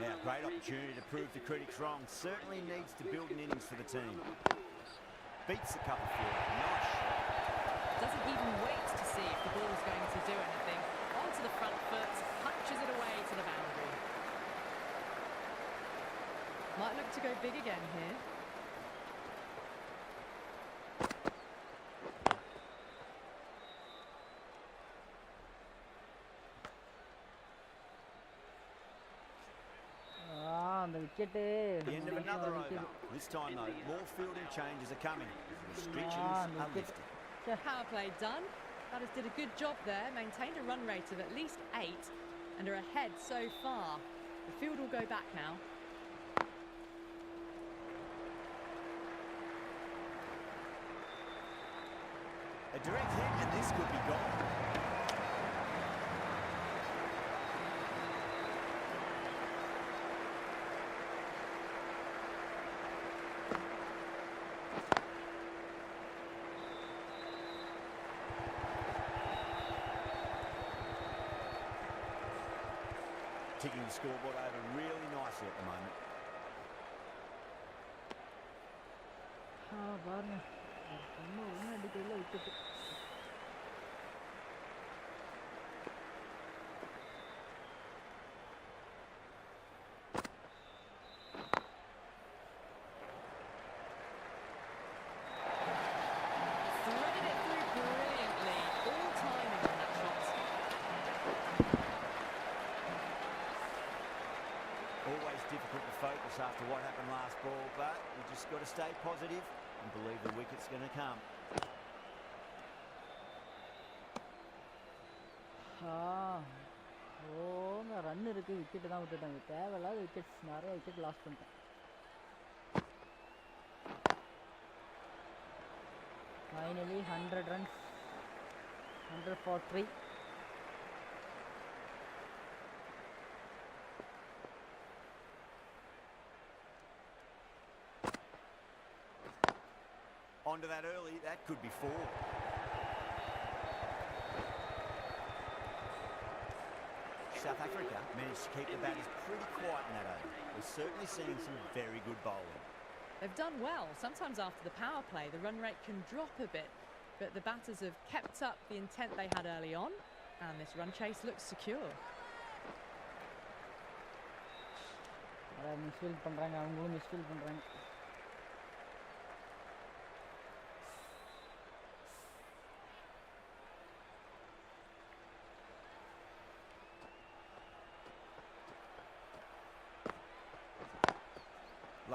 C: Now, great opportunity to prove the critics wrong. Certainly needs to build an innings for the team. Beats the cover field. Nice shot.
B: Doesn't even wait to see if the ball's going to do anything. Onto the front foot, punches it away to the boundary. Might look to go big again here.
A: அந்த wicket.
C: The end of another over. This time though, more fielding changes are coming. Restrictions are lifted.
B: Power play done. Batters did a good job there, maintained a run rate of at least 8 and are ahead so far. The field will go back now.
C: A direct hit and this could be gone. Ticking the scoreboard over really nicely at the moment.
A: பாருங்க ஒன்றும் அடிக்கிறதுல wicket.
B: Threaded it through brilliantly. All timing on that shot.
C: Always difficult to focus after what happened last ball, but we just got to stay positive and believe the wicket's going to come.
A: ஓங்க run இருக்கு, wicket தான் விட்டுட்டாங்க. தேவையில்லாத wickets, நிறைய wicket loss பண்ணிட்டேன். Finally 100 100 runs. 100 for 3.
C: Onto that early, that could be 4. South Africa managed to keep the batters pretty quiet in that over. We're certainly seeing some very good bowling.
B: They've done well. Sometimes after the power play, the run rate can drop a bit, but the batters have kept up the intent they had early on, and this run chase looks secure.
A: Misfield பண்றாங்க, அவங்களும் misfield பண்றாங்க.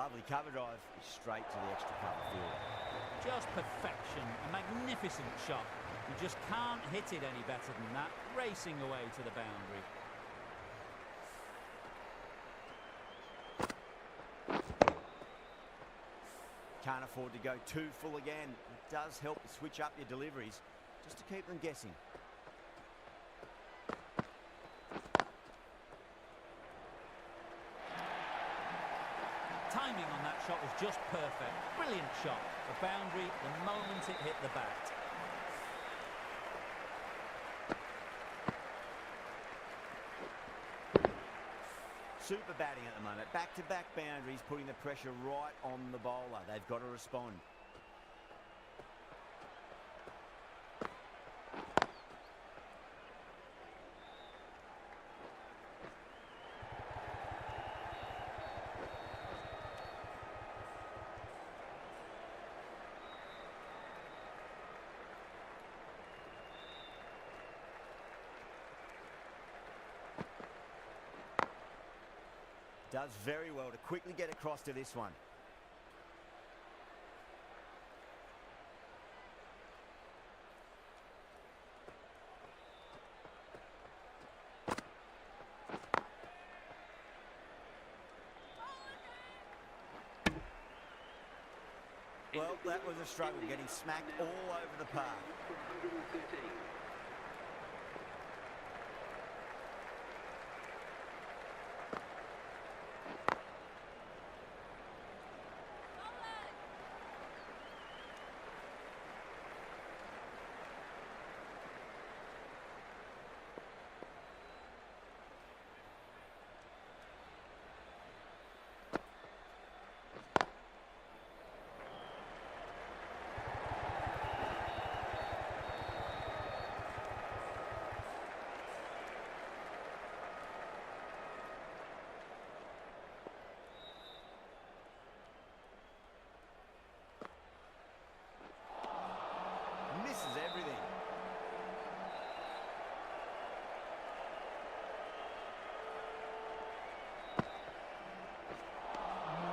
C: Lovely cover drive, straight to the extra cover field.
E: Just perfection, a magnificent shot. You just can't hit it any better than that, racing away to the boundary.
C: Can't afford to go too full again. It does help to switch up your deliveries, just to keep them guessing.
E: Timing on that shot was just perfect. Brilliant shot. The boundary the moment it hit the bat.
C: Super batting at the moment. Back-to-back boundaries, putting the pressure right on the bowler. They've got to respond. Does very well to quickly get across to this one. Well, that was a struggle, getting smacked all over the park.
G: 113.
C: Misses everything.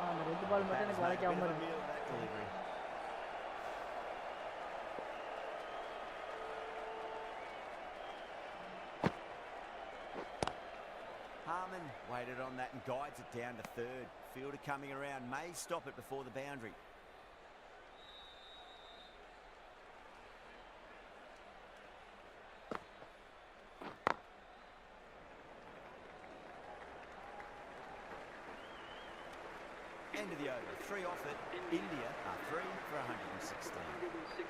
A: அந்த red பால் மட்டும் எனக்கு வளைக்காம இருக்கு.
C: That delivery. Harman waited on that and guides it down to third. Fielder coming around, may stop it before the boundary. End of the over, 3 off it. India are 3 for 116.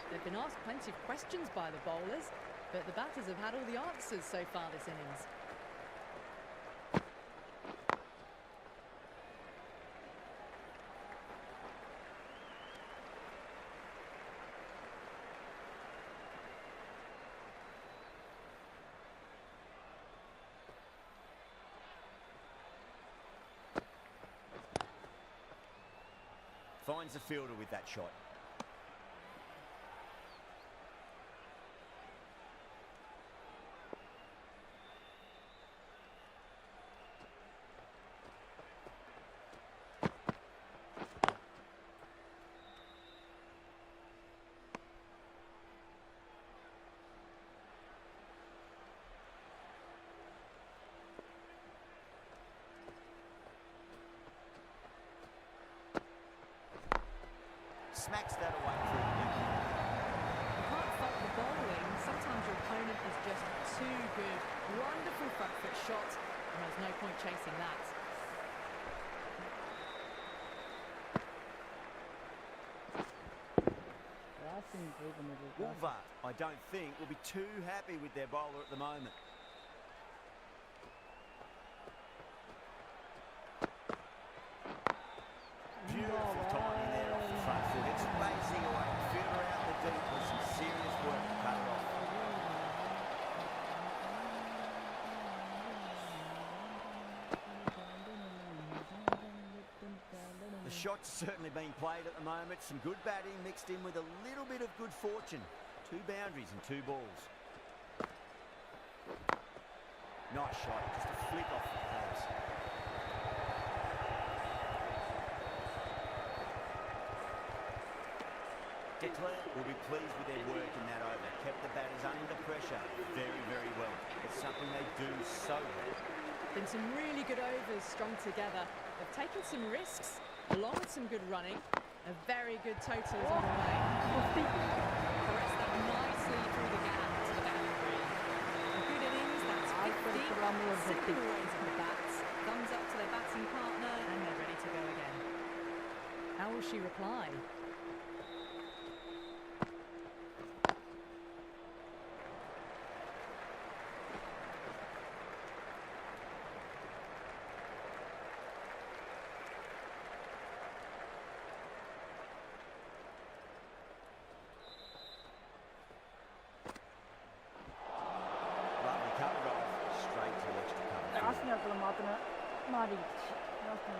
B: They've been asked plenty of questions by the bowlers, but the batters have had all the answers so far this innings.
C: Finds the fielder with that shot. Smacks that away through the middle.
B: You can't fault too good. Wonderful front foot shot, and there's no point chasing that.
C: Wolver, I don't think, will be too happy with their bowler at the moment. Beautiful timing there off the front foot. It's racing away. Fielder out the deep with some serious work to cut it off. The shot's certainly being played at the moment. Some good batting mixed in with a little bit of good fortune. 2 boundaries and 2 balls. Nice shot, just a flick off the pads. Declare will be pleased with their work in that over. Kept the batters under pressure very, very well. It's something they do so well.
B: Been some really good overs strung together. They've taken some risks, along with some good running. A very good totals on the way. Caressed that nicely through the gap to the boundary. A good innings, that's 50. Simple ways of the bats. Thumbs up to their batting partner, and they're ready to go again. How will she reply?
A: மாறிடுச்சு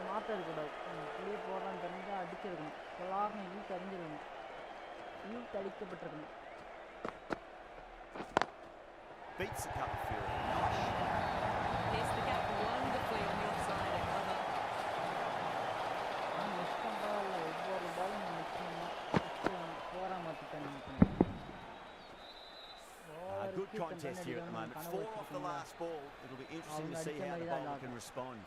A: மாற்றக்கூடாது புளியை போடுறான்னு தெரிஞ்சா அடிச்சிருக்கணும் எல்லாருமே இழுத்து அறிஞ்சிருக்கணும் இழுத்து அடிக்கப்பட்டிருக்கணும்
C: Beats the cover field. Nice.
B: Here's the gap wonderfully on the offside and cover.
A: இஷ்டம் பரவாயில்ல ஒவ்வொரு பாலும் போரா மாற்றிட்டேன்
C: Good contest here at the moment. 4 off the last ball. It'll be interesting to see how the bowler can respond.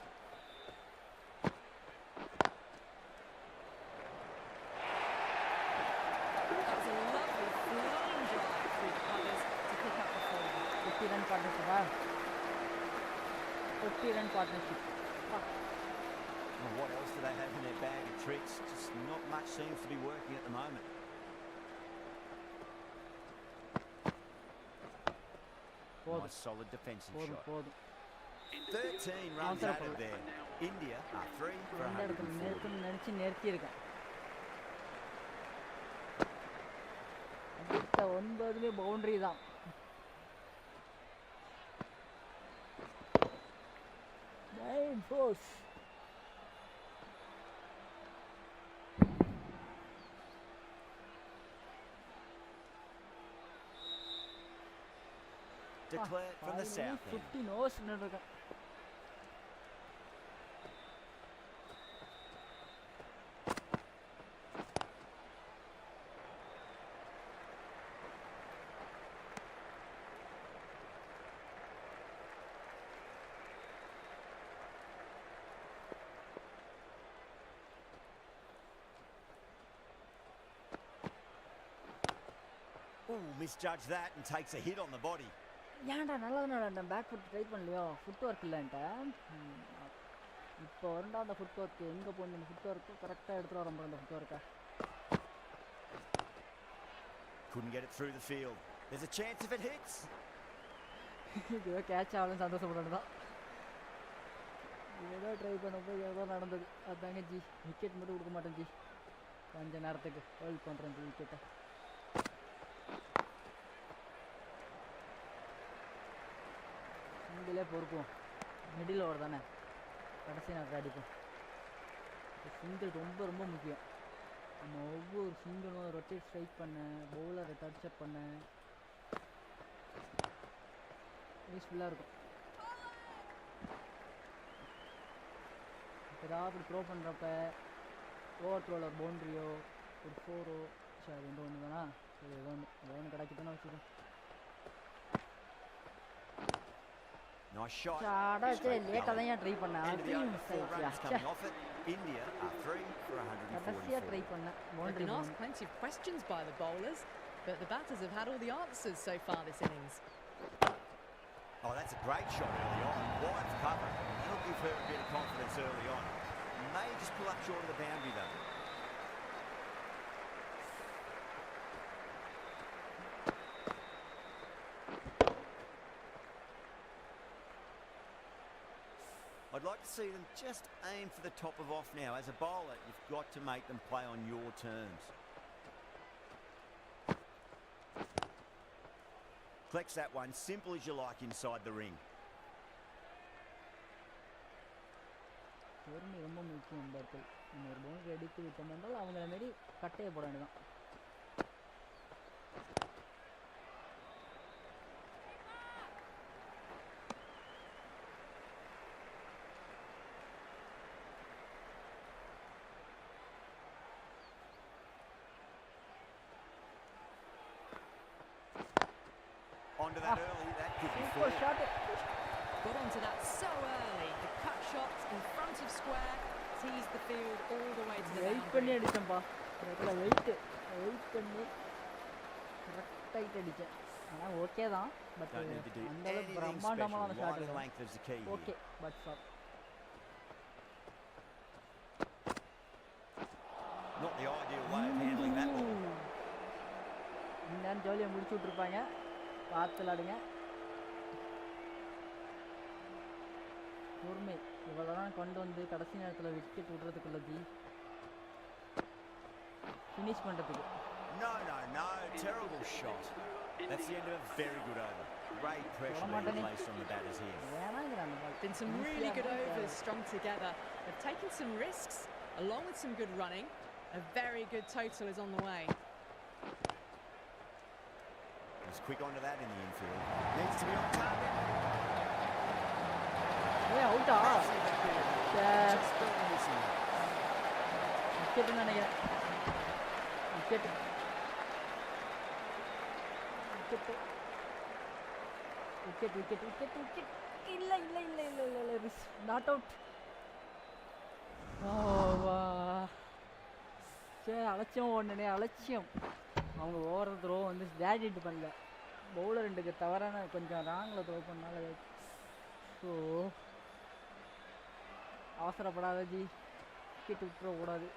B: That's a lovely flying drive through the colours to pick up the ball.
A: 50-run partnership. 50-run partnership.
C: Well, what else do they have in their bag of tricks? Just not much seems to be working at the moment. Nice solid defensive shot. 13 runs out of there. India are 3 for 140.
A: அடுத்த 9 boundary தான்.
C: Declared from the south end.
A: 15 overs நின்றுருக்கேன்.
C: Misjudged that and takes a hit on the body.
A: ஏன்டா நல்லதுனாடா back foot try பண்ணலையோ foot work இல்லைன்ட்ட இப்போ வரண்டா அந்த food work எங்கே போகணும் அந்த ஃபுட் ஒர்க்கு கரெக்டாக எடுத்துகிட்டு வரோம் அந்த ஃபுட் ஒர்க்கை
C: Couldn't get it through the field. There's a chance if it hits.
A: ஏதோ கேட்ச் ஆகலன்னு சந்தோஷப்படணும் தான் ஏதோ ட்ரை பண்ணப்போ ஏதோ நடந்தது அதாங்க ஜி விக்கெட் மட்டும் கொடுக்க மாட்டேன் ஜி கொஞ்ச நேரத்துக்கு ஹோல்ட் பண்ணுறேன் ஜி விக்கெட்டை சிங்கிளே பொறுப்போம் மிடில் ஓவர் தானே கடைசி நான் அடிப்போம் சிங்கிள் ரொம்ப ரொம்ப முக்கியம் நம்ம ஒவ்வொரு சிங்கிளும் ரொட்டேட் ஸ்ட்ரைக் பண்ண பவுலரை டச்சப் பண்ண யூஸ்ஃபுல்லாக இருக்கும் ஏதாவது அப்படி த்ரோ பண்ணுறப்ப ஓவர் த்ரோவில் ஒரு பவுண்ட்ரியோ ஒரு 4ஓ சரி அது ஒன்று தானா சரி ஏதோ ஒன்று கிடைக்குதுன்னு வச்சுக்கோங்க
C: Nice shot.
A: லேட்டாக தான் ஏன் ட்ரை பண்ணேன்
C: India are 3 for 144.
A: கடைசியாக ட்ரை பண்ணேன்
B: They've been asked plenty of questions by the bowlers, but the batters have had all the answers so far this innings.
C: Oh, that's a great shot early on. Wide of cover. That'll give her a bit of confidence early on. May just pull up short of the boundary, though. I'd like to see them just aim for the top of off now. As a bowler, you've got to make them play on your terms. Collects that one, simple as you like inside the ring.
A: ரொம்ப முக்கியம் நண்பர்கள். ஒரு boundary அடித்து விட்டோம் என்றால் அவங்கள மாரி கட்டையை போட வேண்டியதான்.
C: Onto that early, that could be four.
A: Shot.
B: Got onto that so early. The cut shots in front of square teased the field all the way to the
A: wait பண்ணி அடிச்சேன்ப்பா. இதுல வெயிட் பண்ணி கரெக்ட் ஆயிட்டு அடிச்சேன். ஆனா okay தான். But அந்த அளவுக்கு பிரம்மாண்டமான ஷாட் இல்ல. Okay but stop.
C: Not the ideal way of handling that ball.
A: இன்னும் ஜாலியாக முடிச்சு விட்ருப்பாங்க. பார்த்து விளாடுங்க. பொறுமை இவ்வளோதான் கொண்டு வந்து கடைசி நேரத்தில் விக்கெட் விடுறதுக்குள்ள ஃபினிஷ் பண்ணுறதுக்கு.
C: No, terrible shot. That's the end of a very good over. Great pressure being placed on the batters here.
B: Been some really good overs strung together. They've taken some risks along with some good running. A very good total is on the way.
C: He's quick onto that in the infield. Needs to be on target.
A: Yeah, out.
C: Just missing.
A: Wicket நினைக்கிறேன். Wicket. இல்ல not out. அலட்சியம் ஒன்றுனே அலட்சியம். அவங்க ஓவர throw வந்து டேடிட்டு பண்ணல. Bowler ரெண்டுக்கு தவறான கொஞ்சம் ராங்கில் த்ரோ பண்ணால. ஸோ அவசரப்படாத ஜி, விக்கெட் விட்டுறக்கூடாது.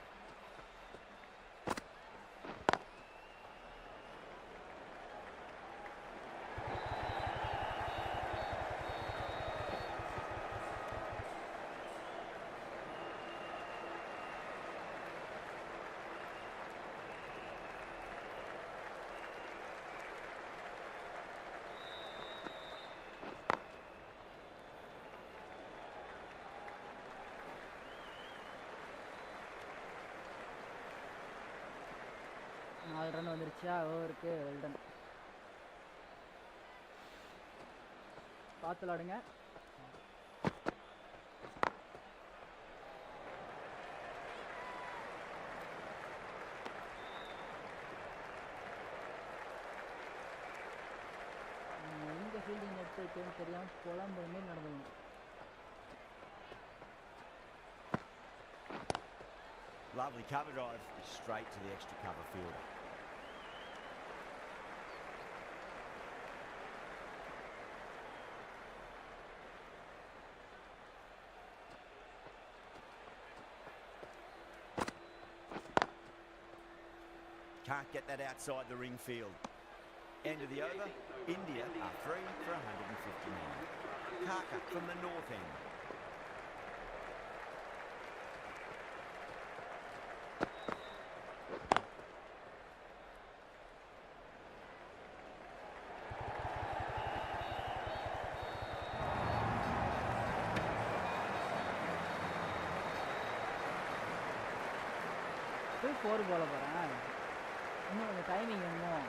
A: நாலு ரன் வந்துருச்சா ஓவருக்கு. வெல்டன். பார்த்து விளாடுங்க. எந்த ஃபீல்டிங் எடுத்து வைக்கணும்னு தெரியாமல் குழம்புற மாரி நடந்துக்கணும்.
C: Lovely cover drive straight to the extra cover fielder. Can't get that outside the ring field. End of the over. India are 3 for 159. Kaka from the north end.
A: Four போல போகிறேன். இன்னும் கொஞ்சம் டைமிங் வேணும்.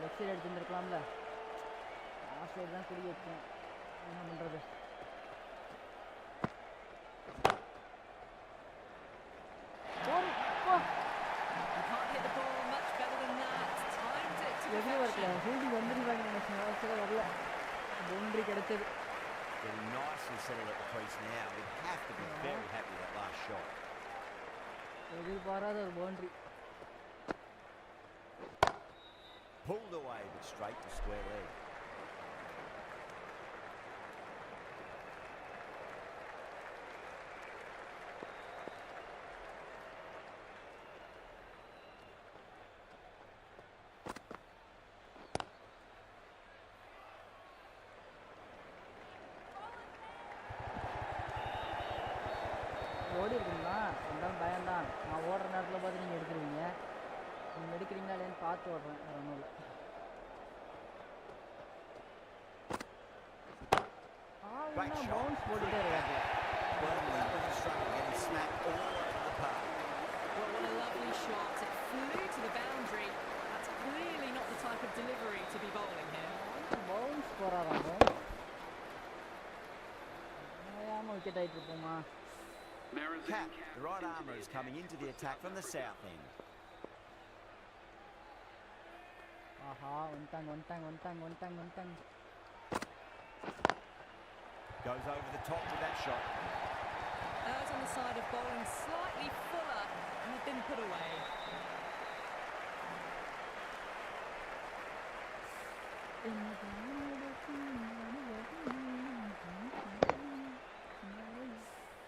A: லெஃப்ட் சைடு எடுத்துருந்துருக்கலாம்ல. Last side தான் குடி வச்சேன். என்ன பண்ணுறது? எதுவும் வரல. ஃபீல்டிங் வந்துருக்காங்க நினைச்சேன். வரல. பவுண்டரி கிடைச்சது.
C: Getting nicely settled at the crease now. He'd have to be very happy with that last shot.
A: எதிர்பாராத ஒரு boundary.
C: Pulled away but straight to square leg.
A: ஓடி இருக்குங்களா? இருந்தாலும் பயம்தான். நான் ஓடுற நேரத்தில் பார்த்து நீங்கள் எடுத்துருவீங்க. நீங்கள் எடுக்கிறீங்களா இல்லைன்னு பார்த்து ஓடுறேன். வேறு ஒன்றும் இல்லை. பவுன்ஸ் போட்டுட்டே இருக்காங்க.
B: Well, what a lovely shot. It flew to the boundary. That's clearly not the type of delivery to be bowling here.
A: Bounce போகிறாராம். பவுன்ஸ் ஏமா விக்கெட் ஆகிட்டு இருப்போமா?
C: Cap, the right armour is coming into the attack from the south end.
A: Aha, one tang.
C: Goes over the top with that shot.
B: That was on the side of bowling slightly fuller and had been put away.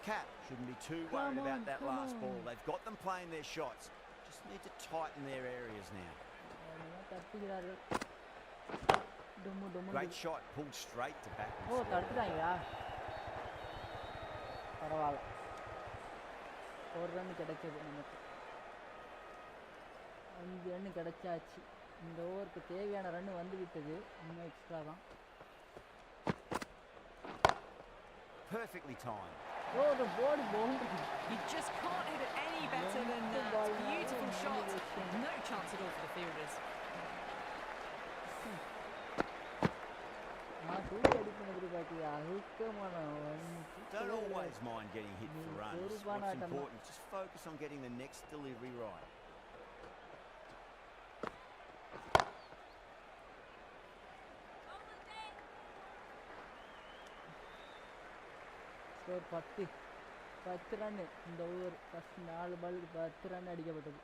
C: Cap shouldn't be too worried about that last ball. They've got them playing their shots. Just need to tighten their areas now. Great shot, pulled straight to back.
A: Oh, தடுத்துட்டாங்க. பரவாயில்ல. ஒரு run கிடைச்சது நமக்கு. 5 run கிடைச்சாச்சு. இந்த ஓவருக்கு தேவையான run வந்து விட்டது. இன்னும் எக்ஸ்ட்ரா தான்.
C: Perfectly timed.
A: Oh, the ball boundary.
B: You just can't hit it any better than that. Beautiful shot. No chance at all for the fielders.
C: Don't always mind getting hit for runs. What's important is just focus on getting the next delivery right.
A: Score 10 run இந்த over first 4 பாலுக்கு 10 run அடிக்கப்பட்டது.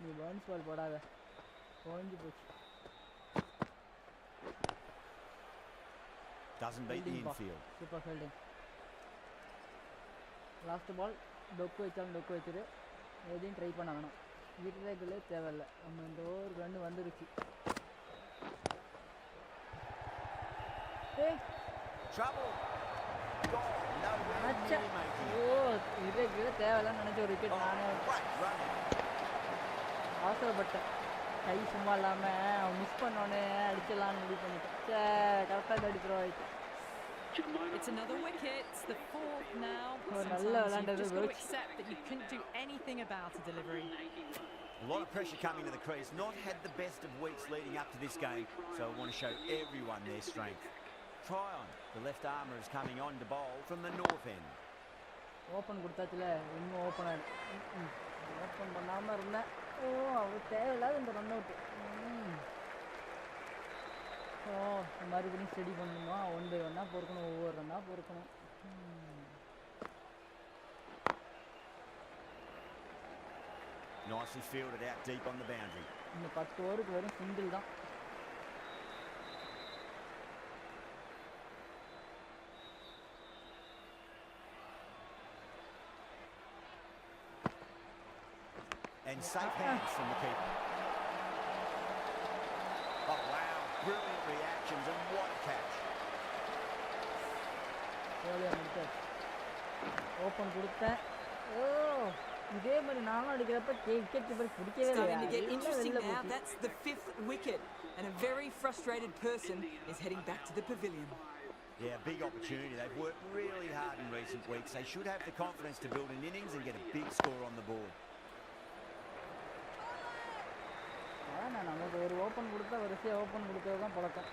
A: நீ bounce பால் போடாத. போஞ்சு போச்சு.
C: Doesn't beat the infield.
A: Super fielding. Last ball டொக்கு வச்சாலும் டொக்கு வச்சிரு. எதையும் try பண்ண வேணாம். வீட்டுக்குள்ளே தேவையில்லை. நம்ம இந்த ஓவர் ரன் வந்துருச்சு.
C: Trouble.
A: தேவையில்ல நினைச்ச ஒரு விக்கெட் நானே அவசரப்பட்டேன். கை சும்மா இல்லாம அவன் மிஸ் பண்ணோன்னே அடிச்சிடலான்னு முடிவு பண்ணிட்டேன். கரெக்டாக அடிச்சிருவா.
B: It's another wicket. It's the fourth now. Sometimes you've just got to accept that you couldn't do anything about a delivery.
C: A lot of pressure coming to the crease. Not had the best of weeks leading up to this game, so I want to show everyone their strength. Try on. The left armour is coming on to bowl from the north end.
A: Open கொடுத்தாச்சுல, இன்னும் open பண்ணாமல் இருந்தேன். அவருக்கு தேவையில்லாத இந்த run out. மறுபடியும் study பண்ணணுமா? 1 by 1 பொறுக்கணும், ஒவ்வொரு ரன்னாக பொறுக்கணும்.
C: Nicely fielded out deep on the boundary.
A: இந்த 10 ஓவருக்கு வெறும் சிங்கிள் தான்.
C: And safe hands from the keeper. Oh wow, brilliant reactions and what a catch.
A: Open கொடுத்தேன். இதே மாதிரி நானும் அடிக்கிறப்ப விக்கெட் கீப்பர் பிடிக்கவே இல்லை.
F: Starting to get interesting now. That's the 5th wicket and a very frustrated person is heading back to the pavilion.
C: Yeah, big opportunity. They've worked really hard in recent weeks. They should have the confidence to build an innings and get a big score on the board.
A: நமக்கு ஒரு open கொடுத்தா வரிசையாக open கொடுத்தது தான் பழக்கம்.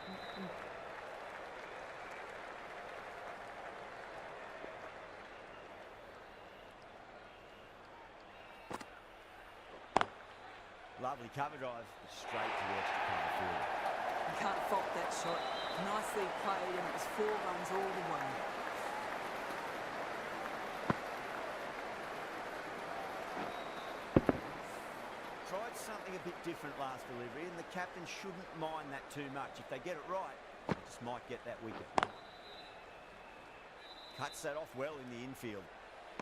C: Lovely cover drive, straight towards the cover field.
F: You can't fault that shot. Nicely played, and it was 4 runs all the way.
C: something a bit different last delivery, and the captain shouldn't mind that too much. If they get it right, they just might get that wicket. Cuts that off well in the infield.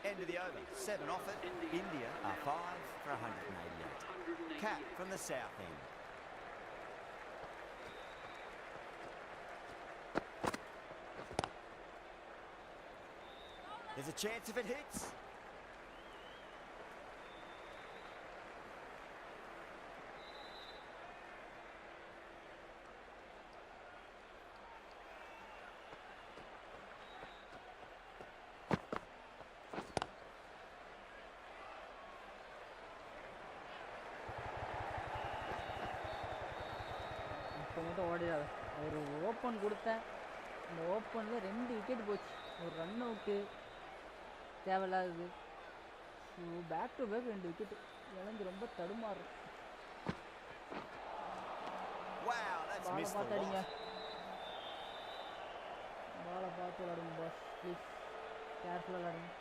C: End of the over. 7 off it. India are 5 for 188. Cap from the south end. There's a chance if it hits.
A: ஓடிடாது. ஒரு open கொடுத்தேன், அந்த ஓப்பனில் 2 wicket போச்சு. ஒரு run out தேவையில்லாதது. Back to back 2 wicket இழந்து ரொம்ப தடுமாறும். பாலை பார்த்து அடிங்க, பாலை பார்த்து விளாடுங்க பாஸ், ப்ளீஸ் கேர்ஃபுல்லாக விளாடுங்க.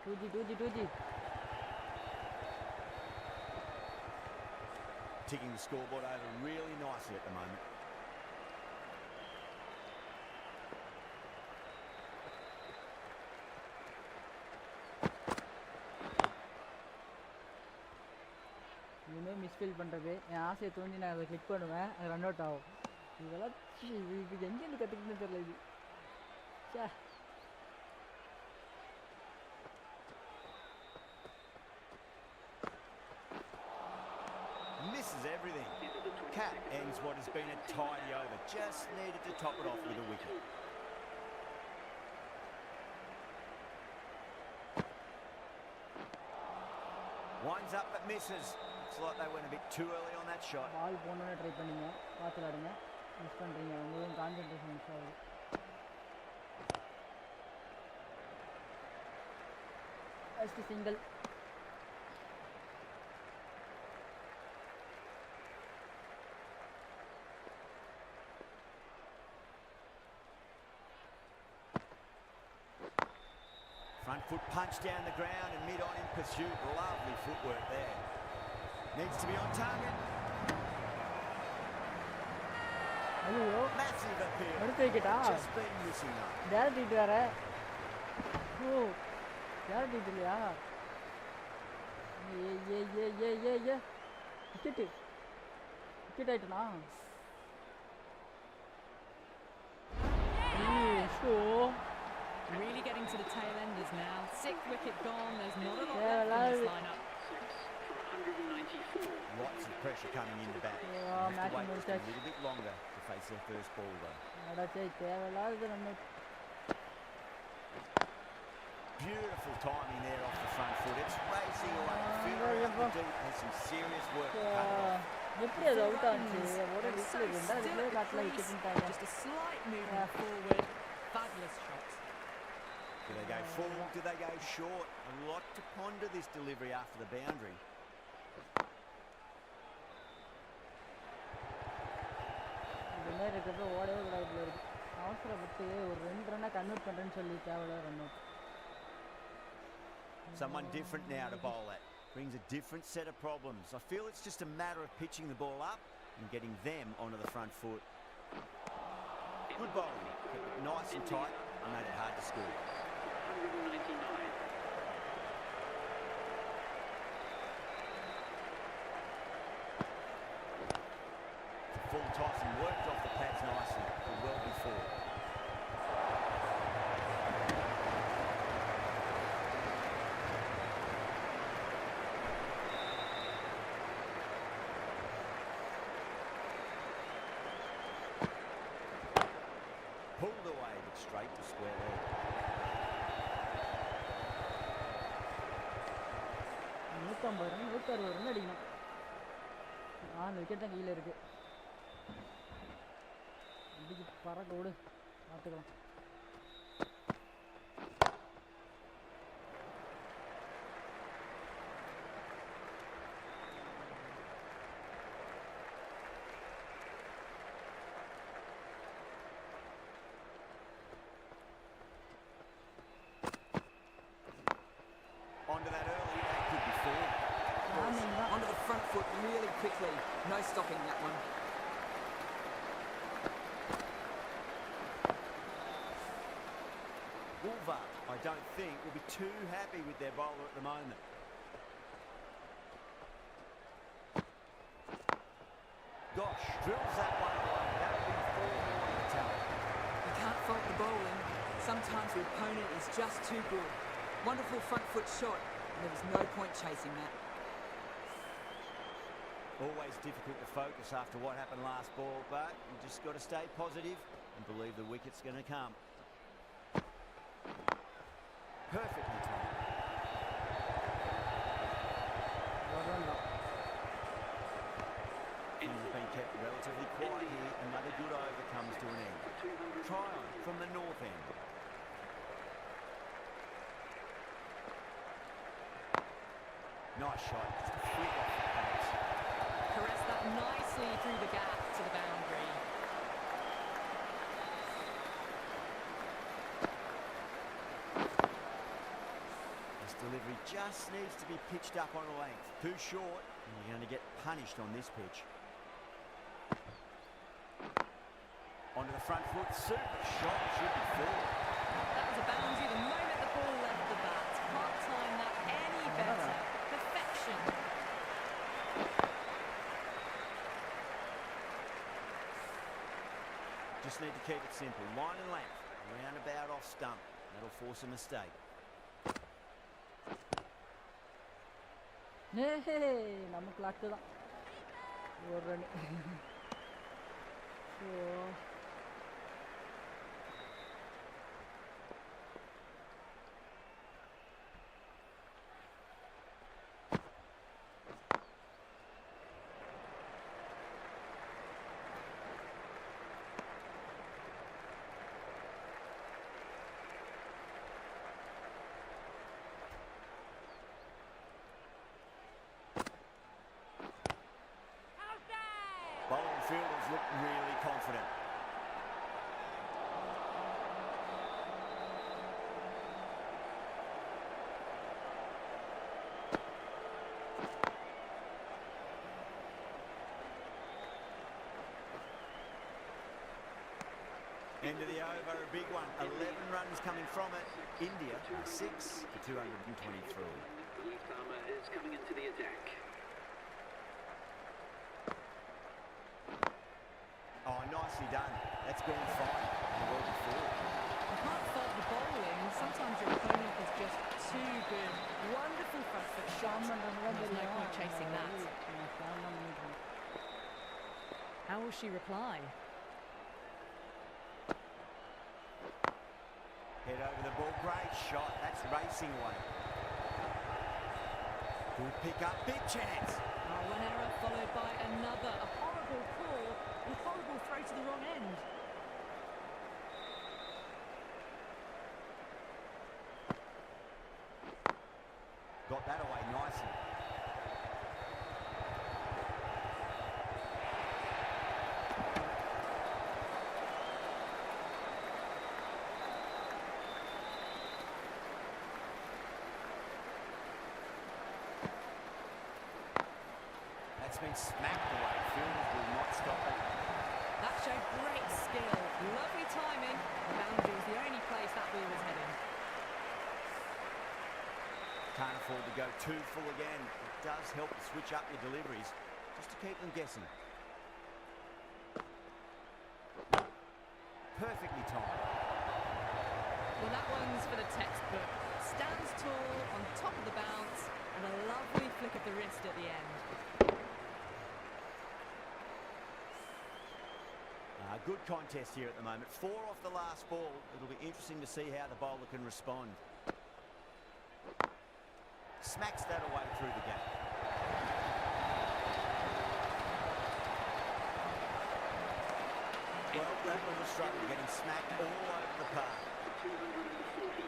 A: Tuji.
C: Ticking the scoreboard over really nicely at the moment.
A: இனிமே மிஸ்ஃபீல் பண்ணுறது என் ஆசையை தோண்டி நான் அதை கிளிக் பண்ணுவேன், அது ரன் அவுட் ஆகும். இதெல்லாம் இது எங்கேருந்து கற்றுக்கிட்டுன்னு தெரியல இது. சே,
C: misses everything. Cat ends what has been a tidy over. Just needed to top it off with a wicket. Winds up but misses. Looks like they went a bit too early on that shot.
A: பால் போனோன்னு try பண்ணிங்க, பார்த்து விளாடுங்க. Miss பண்ணுறீங்க, உங்களும் concentration miss ஆகுது. First single.
C: Front foot punch down the ground and mid on in pursuit. Lovely footwork there. Needs to be on target.
A: ஐயோ,
C: Massive appeal.
A: அடுத்த விக்கெட்டா?
C: Just been missing up.
A: Direct hit வேற. ஓ, direct hit இல்லையா? ஏ wicket ஆயிட்டனா?
B: Really getting to the tail enders now. 6th wicket gone. There's not a lot left in this lineup.
G: 6 for 194.
C: Lots of pressure coming in the back.
A: Yeah,
C: Have to wait
A: match
C: just a little bit longer to face their first ball though.
A: தேவையில்லாத run out.
C: Beautiful timing there off the front foot. It's racing away. The fielder out the deep has some serious work to cut it off.
A: எப்படி அது out ஆச்சு? ஒரு wicket இருந்தா அதுக்குள்ளே காட்டில் விக்கெட்ட்டாங்க.
B: Just a slight movement forward. Fabulous shot.
C: Do they go full? Do they go short? A lot to ponder this delivery after the boundary.
A: இந்த மாதிரி இருக்கிறது ஓடவே கூடாது. அவசரப்பட்டு ஒரு 2 ரன்னை கன்வெர்ட் பண்ணுறேன்னு சொல்லி தேவையில்ல run out.
C: Someone different now to bowl at. Brings a different set of problems. I feel it's just a matter of pitching the ball up and getting them onto the front foot. Good bowling. Kept it nice and tight and made it hard to score.
G: 199.
C: Full toss and worked off the pads nicely. Well before. Pulled away but straight to square leg.
A: 150 run 160 run அடிக்கணும். 4 wicket தான் கீழே இருக்கு. அடிச்சு பறக்க விடு, பார்த்துக்கலாம்.
F: foot really quickly. No stopping that one.
C: Wolver, I don't think, will be too happy with their bowler at the moment. Gosh, drills that one away. That would be 4 more in the tally.
F: You can't fault the bowling. Sometimes the opponent is just too good. Wonderful front foot shot, and there was no point chasing that.
C: Always difficult to focus after what happened last ball, but you just got to stay positive and believe the wicket's going to come. Perfectly timed. Things have been kept relatively quiet here. Another good over comes to an end. Try on from the north end. Nice shot, just a flick off the pace.
B: Caressed that nicely through the gap to the boundary.
C: This delivery just needs to be pitched up on a length. Too short, and you're going to get punished on this pitch. Onto the front foot, super shot, should be full.
B: That was a boundary the moment the ball left the bat. Can't time that any better. Perfection.
C: Just need to keep it simple. Line and length, roundabout off stump. That'll force a mistake.
A: நமக்கு luck தான் ஒரு run. So
C: Bowling fielders look really confident. End of the over, a big one. 11 runs coming from it. India 6 for 223.
G: Leaf Farmer is coming into the attack.
C: Oh, nicely done. That's gone fine. Well before.
B: You can't fault the bowling. Sometimes your opponent is just too good. Wonderful front foot shot. There's no point chasing that. How will she reply?
C: Head over the ball. Great shot. That's racing away. Good pick up. Big chance.
B: Oh, one error followed by another. A horrible call. A horrible throw to the wrong end.
C: Got that away nicely. That's been smacked away. Fielders will not stop it.
B: That showed great skill. Lovely timing. The boundary was the only place that ball was heading.
C: Can't afford to go too full again. It does help to switch up your deliveries, just to keep them guessing. Perfectly timed.
B: Well, that one's for the textbook. Stands tall, on top of the bounce, and a lovely flick of the wrist at the end.
C: Good contest here at the moment. 4 off the last ball. It'll be interesting to see how the bowler can respond. Smacks that away through the gap. Well, that was a struggle, getting smacked all over the park.
G: 240.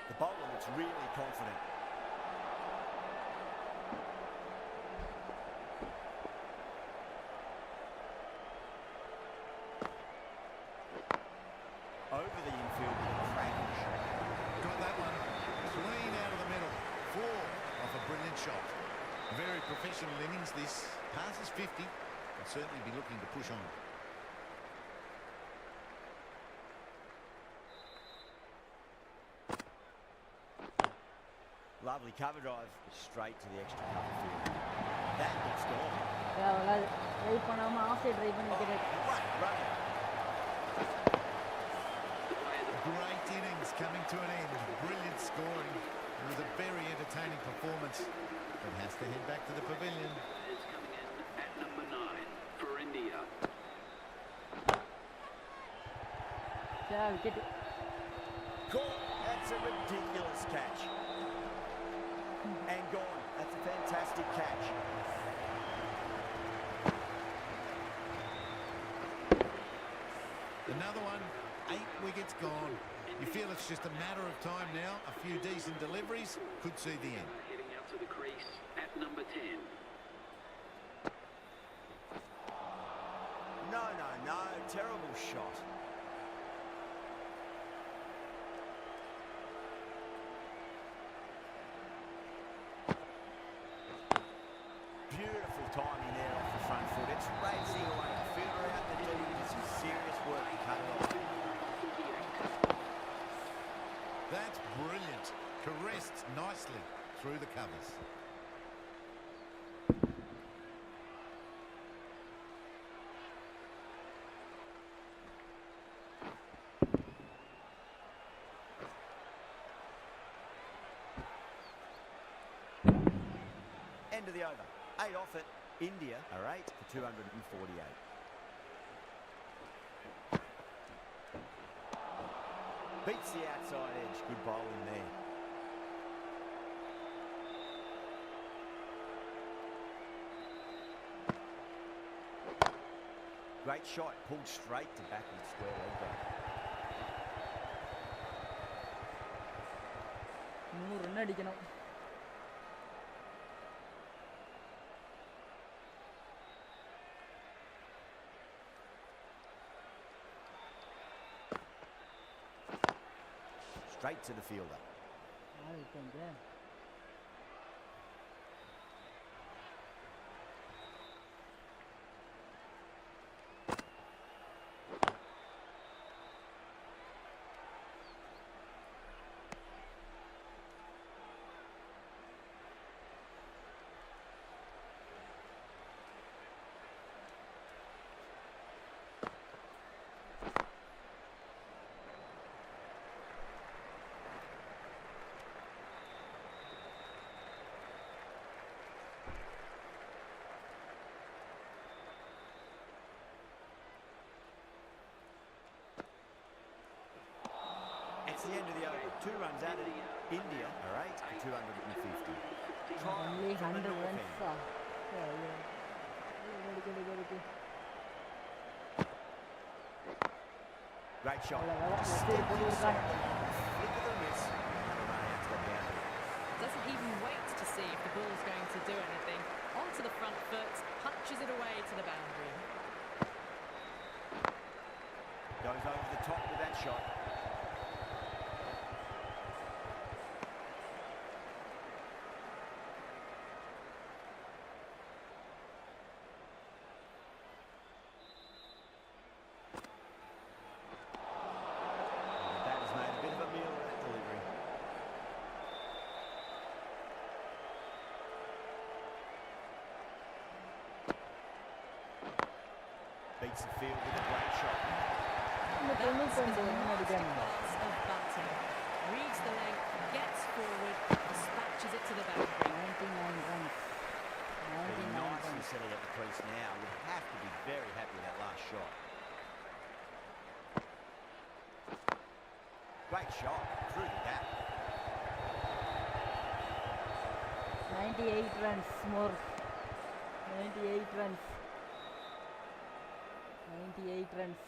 C: The bowler looks really confident. Over the infield with a crack
D: sensational innings this. Passes 50. Will certainly be looking to push on.
C: Lovely cover drive straight to the extra cover field. That gets gone.
A: Try பண்ணாம off side try பண்ணிக்கிறேன்.
D: Great innings coming to an end. Brilliant scoring. It was a very entertaining performance. But has to head back to the pavilion.
G: Is coming in at number 9 for India.
A: Yeah, wicket.
C: Caught. That's a ridiculous catch. And gone. That's a fantastic catch.
D: Another one, 8 wickets gone. You feel it's just a matter of time now. A few decent deliveries could see the end.
G: Heading out to the crease at number 10.
C: No. Terrible shot. Beautiful timing there off the front foot. It's racing away. The fielder out the deep. It's some serious work to cut it off.
D: That's brilliant. Caressed nicely through the covers.
C: End of the over. 8 off it. India are 8 for 248. Beats the outside edge. Good bowling there. Great shot. Pulled straight to backward square leg break.
A: 100 run அடிக்கணும்.
C: Straight to the fielder. It's the end of the over. 2 runs added. India are 8 for 250.
A: Only 100 runs.
C: Great shot. Flick of the miss.
B: Doesn't even wait to see if the ball's going to do anything. Onto the front foot, punches it away to the boundary.
C: Goes over the top with that shot. Beats the field with a great shot.
B: That's a glass of butter. Reads the length, gets forward, dispatches it to the boundary.
A: 99 runs.
C: Being nicely settled at the crease now. Would have to be very happy with that last shot. Great shot through the gap.
A: 98 runs more. 98 runs. 98 runs.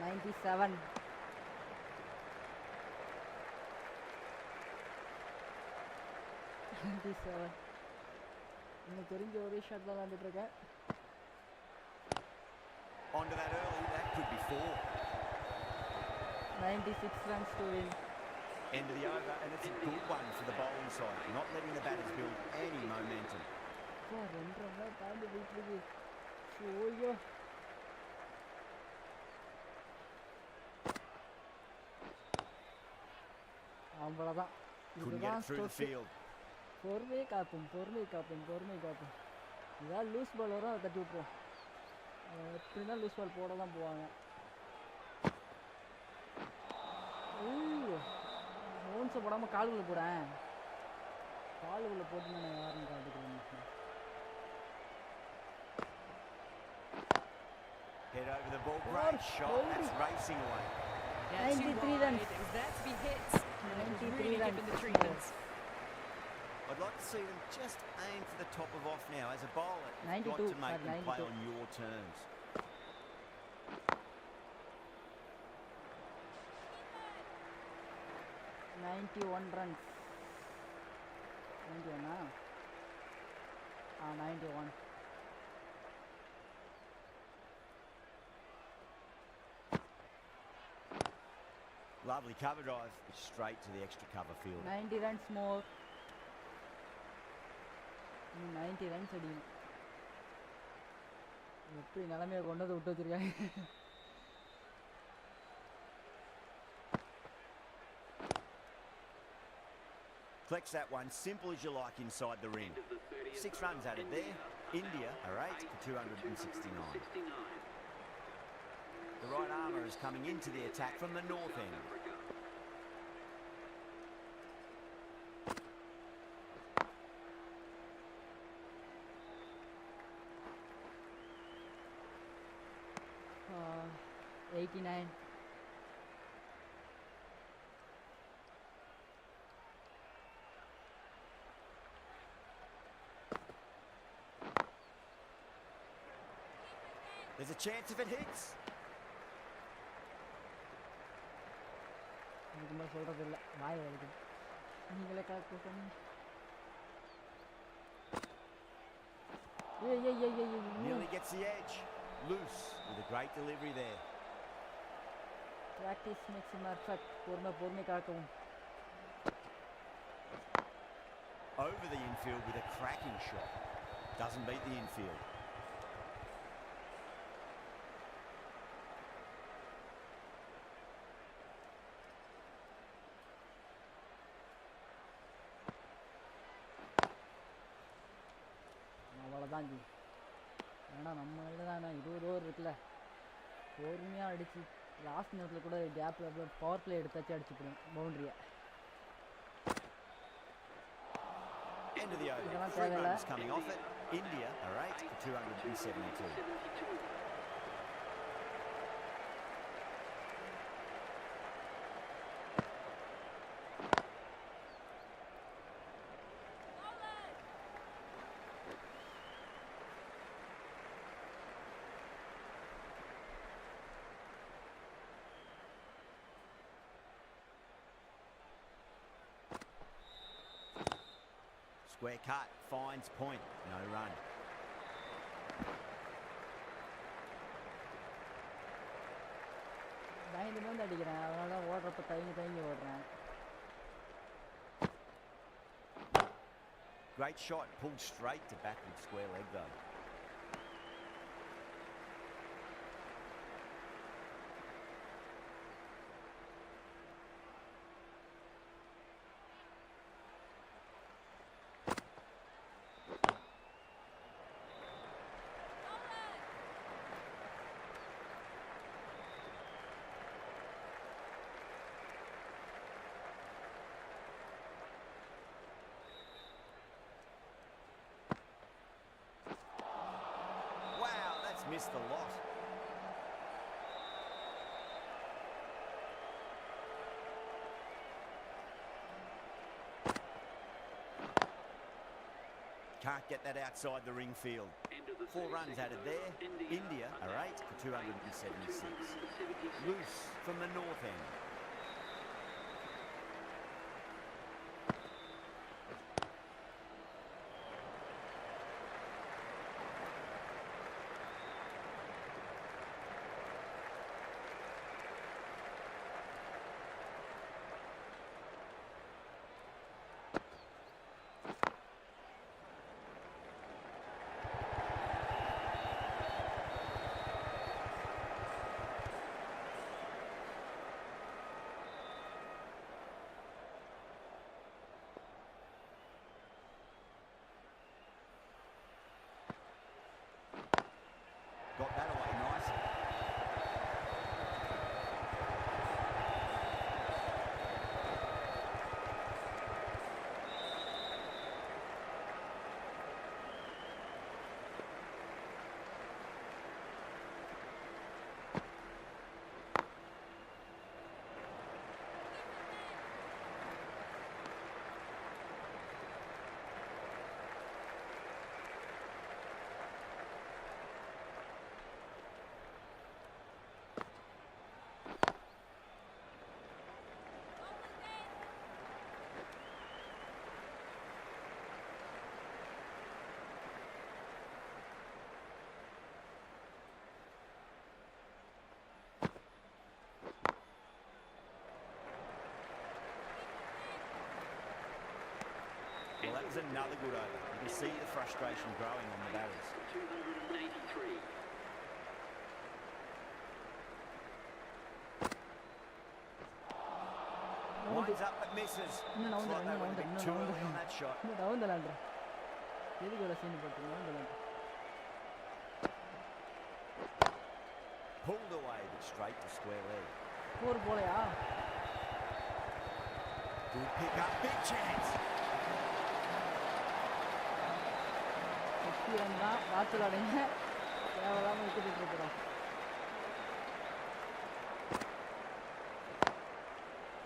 A: $97. எனக்கு தெரிஞ்ச ஒரே shot தான் விளையாண்டுட்டு இருக்கேன்.
C: Onto that early, that could be 4.
A: 96 runs to win.
C: End of the over, and it's a good one for the bowling side, not letting the batters build any momentum.
A: அவ்வளோதான்.
C: Couldn't get it through the field.
A: பொறுமையை காப்போம். இதான் loose ball வரும், அதை தட்டி விட்ருவோம். எப்படின்னா loose ball போட தான் போவாங்க. ஓன்ஸை போடாமல் காலுக்குள்ளே போடேன். காலுக்குள்ளே போட்டு நான் யாருன்னு காட்டுக்கிறேன்.
C: Head over the ball, great shot, that's racing away.
A: 93 runs.
B: It was there to be hit. And it was really given the treatment.
C: I'd like to see them just aim for the top of off now. As a bowler, you've
A: 92,
C: got to make them play
A: 92.
C: on your terms.
A: $91 runs. 91 91.
C: Lovely cover drive, straight to the extra cover field.
A: 90 runs more. 90 runs அடிக்கணும். எப்படி நிலைமையை கொண்டு வந்து விட்டு வச்சிருக்காங்க.
C: Collects that one, simple as you like inside the ring. 6 runs added there. India are 8 for 269. The right armour is coming into the attack from the north end.
A: Uh, 89.
C: There's a chance if it hits.
A: இதுக்கு மேலே சொல்கிறது இல்லை, வாய் வருது. நீங்களே collect பண்ணி
C: Nearly gets the edge. Loose with a great delivery there.
A: Practice makes him perfect. பொறுமை காக்கவும்.
C: Over the infield with a cracking shot. Doesn't beat the infield.
A: அவ்வளோதான் ஜி. ஏன்னா நம்ம தான் 20 ஓவர் இருக்குல்ல, பொறுமையாக அடித்து லாஸ்ட் நேரத்தில் கூட கேப்பில் பவர் பிளே எடுத்தாச்சு அடிச்சுப்படும் பவுண்ட்ரியை.
C: End of the over. 3 runs coming off it. India are 8 for 272. Square cut, finds point, no run.
A: பயந்து அடிக்கிறேன், அதனால தான் ஓடுறப்ப தயங்கி ஓடுறேன்.
C: Great shot, pulled straight to backward square leg though. Missed a lot. Can't get that outside the ring field. 4 runs added there. India are 8 for 276. Loose from the north end. was another good over. You can see the frustration growing on the batters.
G: 283.
C: Winds up but misses. Looks like they went a bit too early on that shot. Pulled away but straight to square leg. Good pick up, big chance.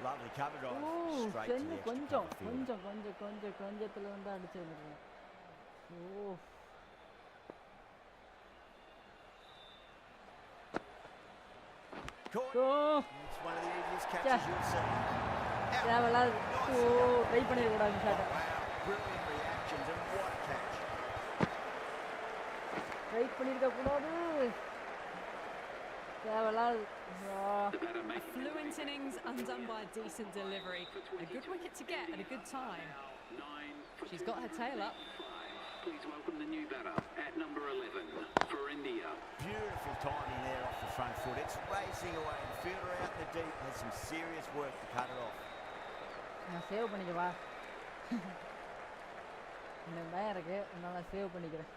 C: Lovely cover drive, straight to the extra cover field. Caught. It's one of the easiest catches you'll see. Out. Nice. Wow, brilliant reactions and what a catch.
B: A fluent innings undone by a decent delivery. A good wicket to get at a good time. She's got her tail up.
G: Please welcome the new batter at number 11 for India.
C: Beautiful timing there off the front foot. It's racing away and fielder out in the deep has some serious work to cut it off.
A: Save பண்ணிக்கவா எனக்கு பயம் இருக்கு அதனால save பண்ணிக்கிறேன்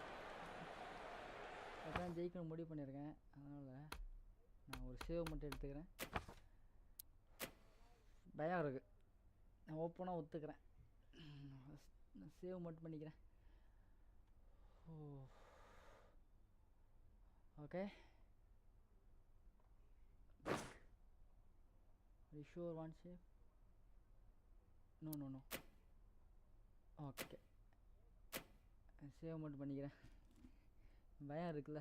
A: அதான் ஜெயிக்கணும் முடிவு பண்ணியிருக்கேன் அதனால் நான் ஒரு சேவ் மட்டும் எடுத்துக்கிறேன் பயம் இருக்கு நான் ஓப்பனாக ஒத்துக்கிறேன் நான் சேவ் மட்டும் பண்ணிக்கிறேன் okay Are you sure one save? No. Okay save மட்டும் பண்ணிக்கிறேன் பயம் இருக்குல்ல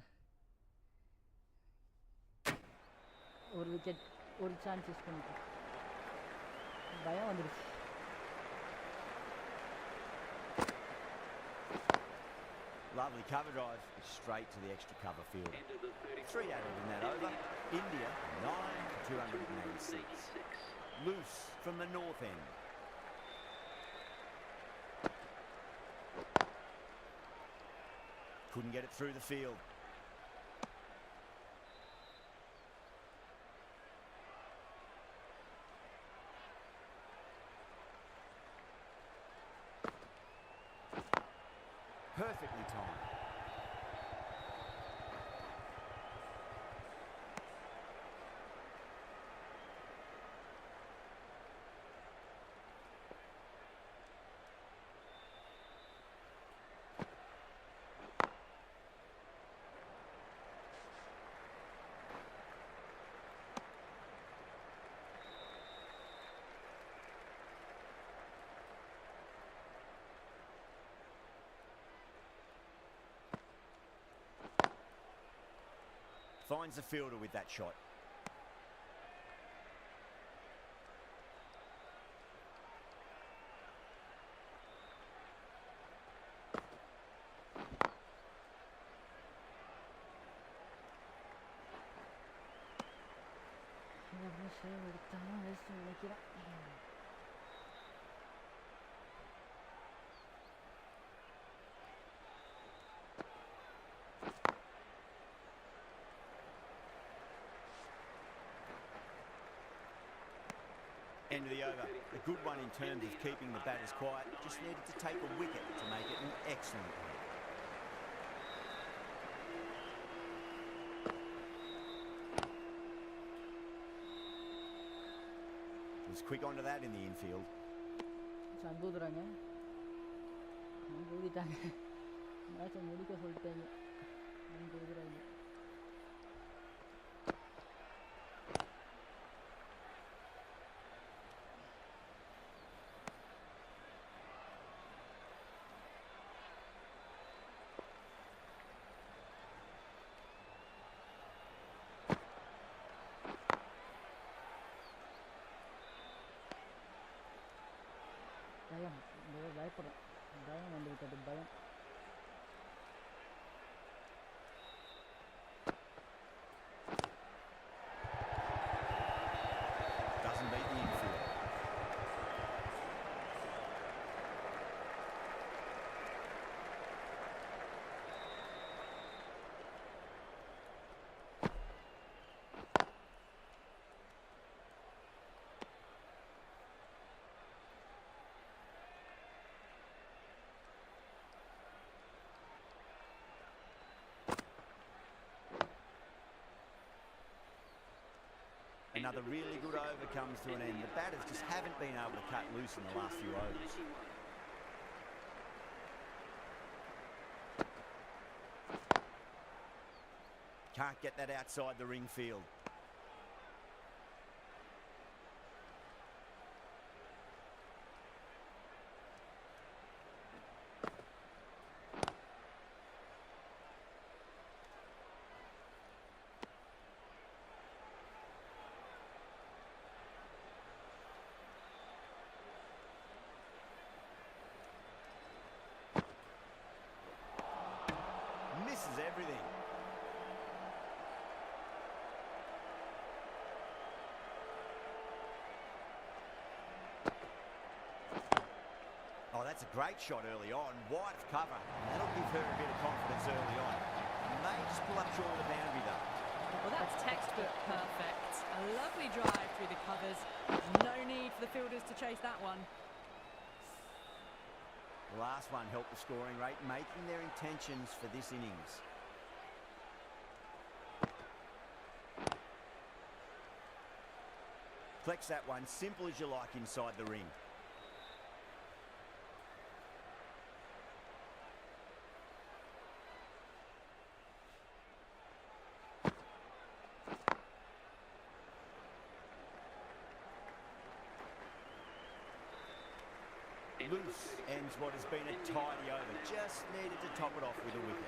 A: ஒரு விக்கெட் ஒரு சான்ஸ் யூஸ் பண்ணிக்கிறேன் பயம் வந்துடுச்சு
C: Lovely cover drive, straight to the extra cover field. 3 added in that over. India 9 for 286. Loose from the north end. Couldn't get it through the field. Perfectly timed. Finds the fielder with that shot. End of the over. A good one in terms of keeping the batters quiet. Just needed to take a wicket to make it an excellent one. Was quick onto that in the infield. Doesn't beat the infield. Another really good over comes to an end. The batters just haven't been able to cut loose in the last few overs. Can't get that outside the ring field. Misses everything. Oh, that's a great shot early on. Wide of cover. That'll give her a bit of confidence early on. May just pull up short of the boundary though.
B: Well, that's textbook perfect. A lovely drive through the covers. No need for the fielders to chase that one.
C: The last one helped the scoring rate, making their intentions for this innings. Flex that one, simple as you like inside the ring. Loose ends what has been a tidy over. Just needed to top it off with a wicket.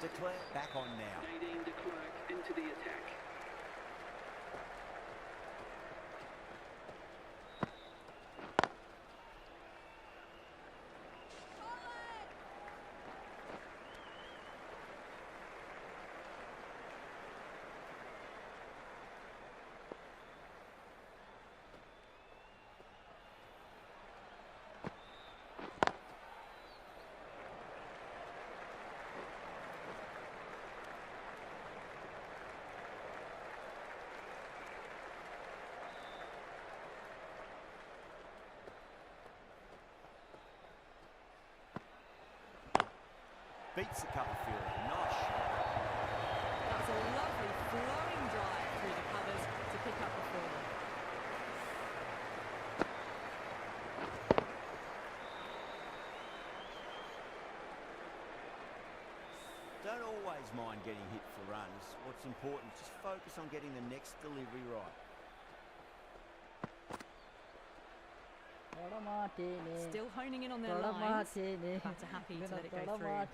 C: Declare back on now.
G: Nadine de Klerk into the attack.
C: Beats the cover fielder. Nice shot.
B: That was a lovely flowing drive through the covers to pick up the ball.
C: Don't always mind getting hit for runs. What's important is just focus on getting the next delivery right.
B: Still honing in on their lines. Batter happy to let it go through.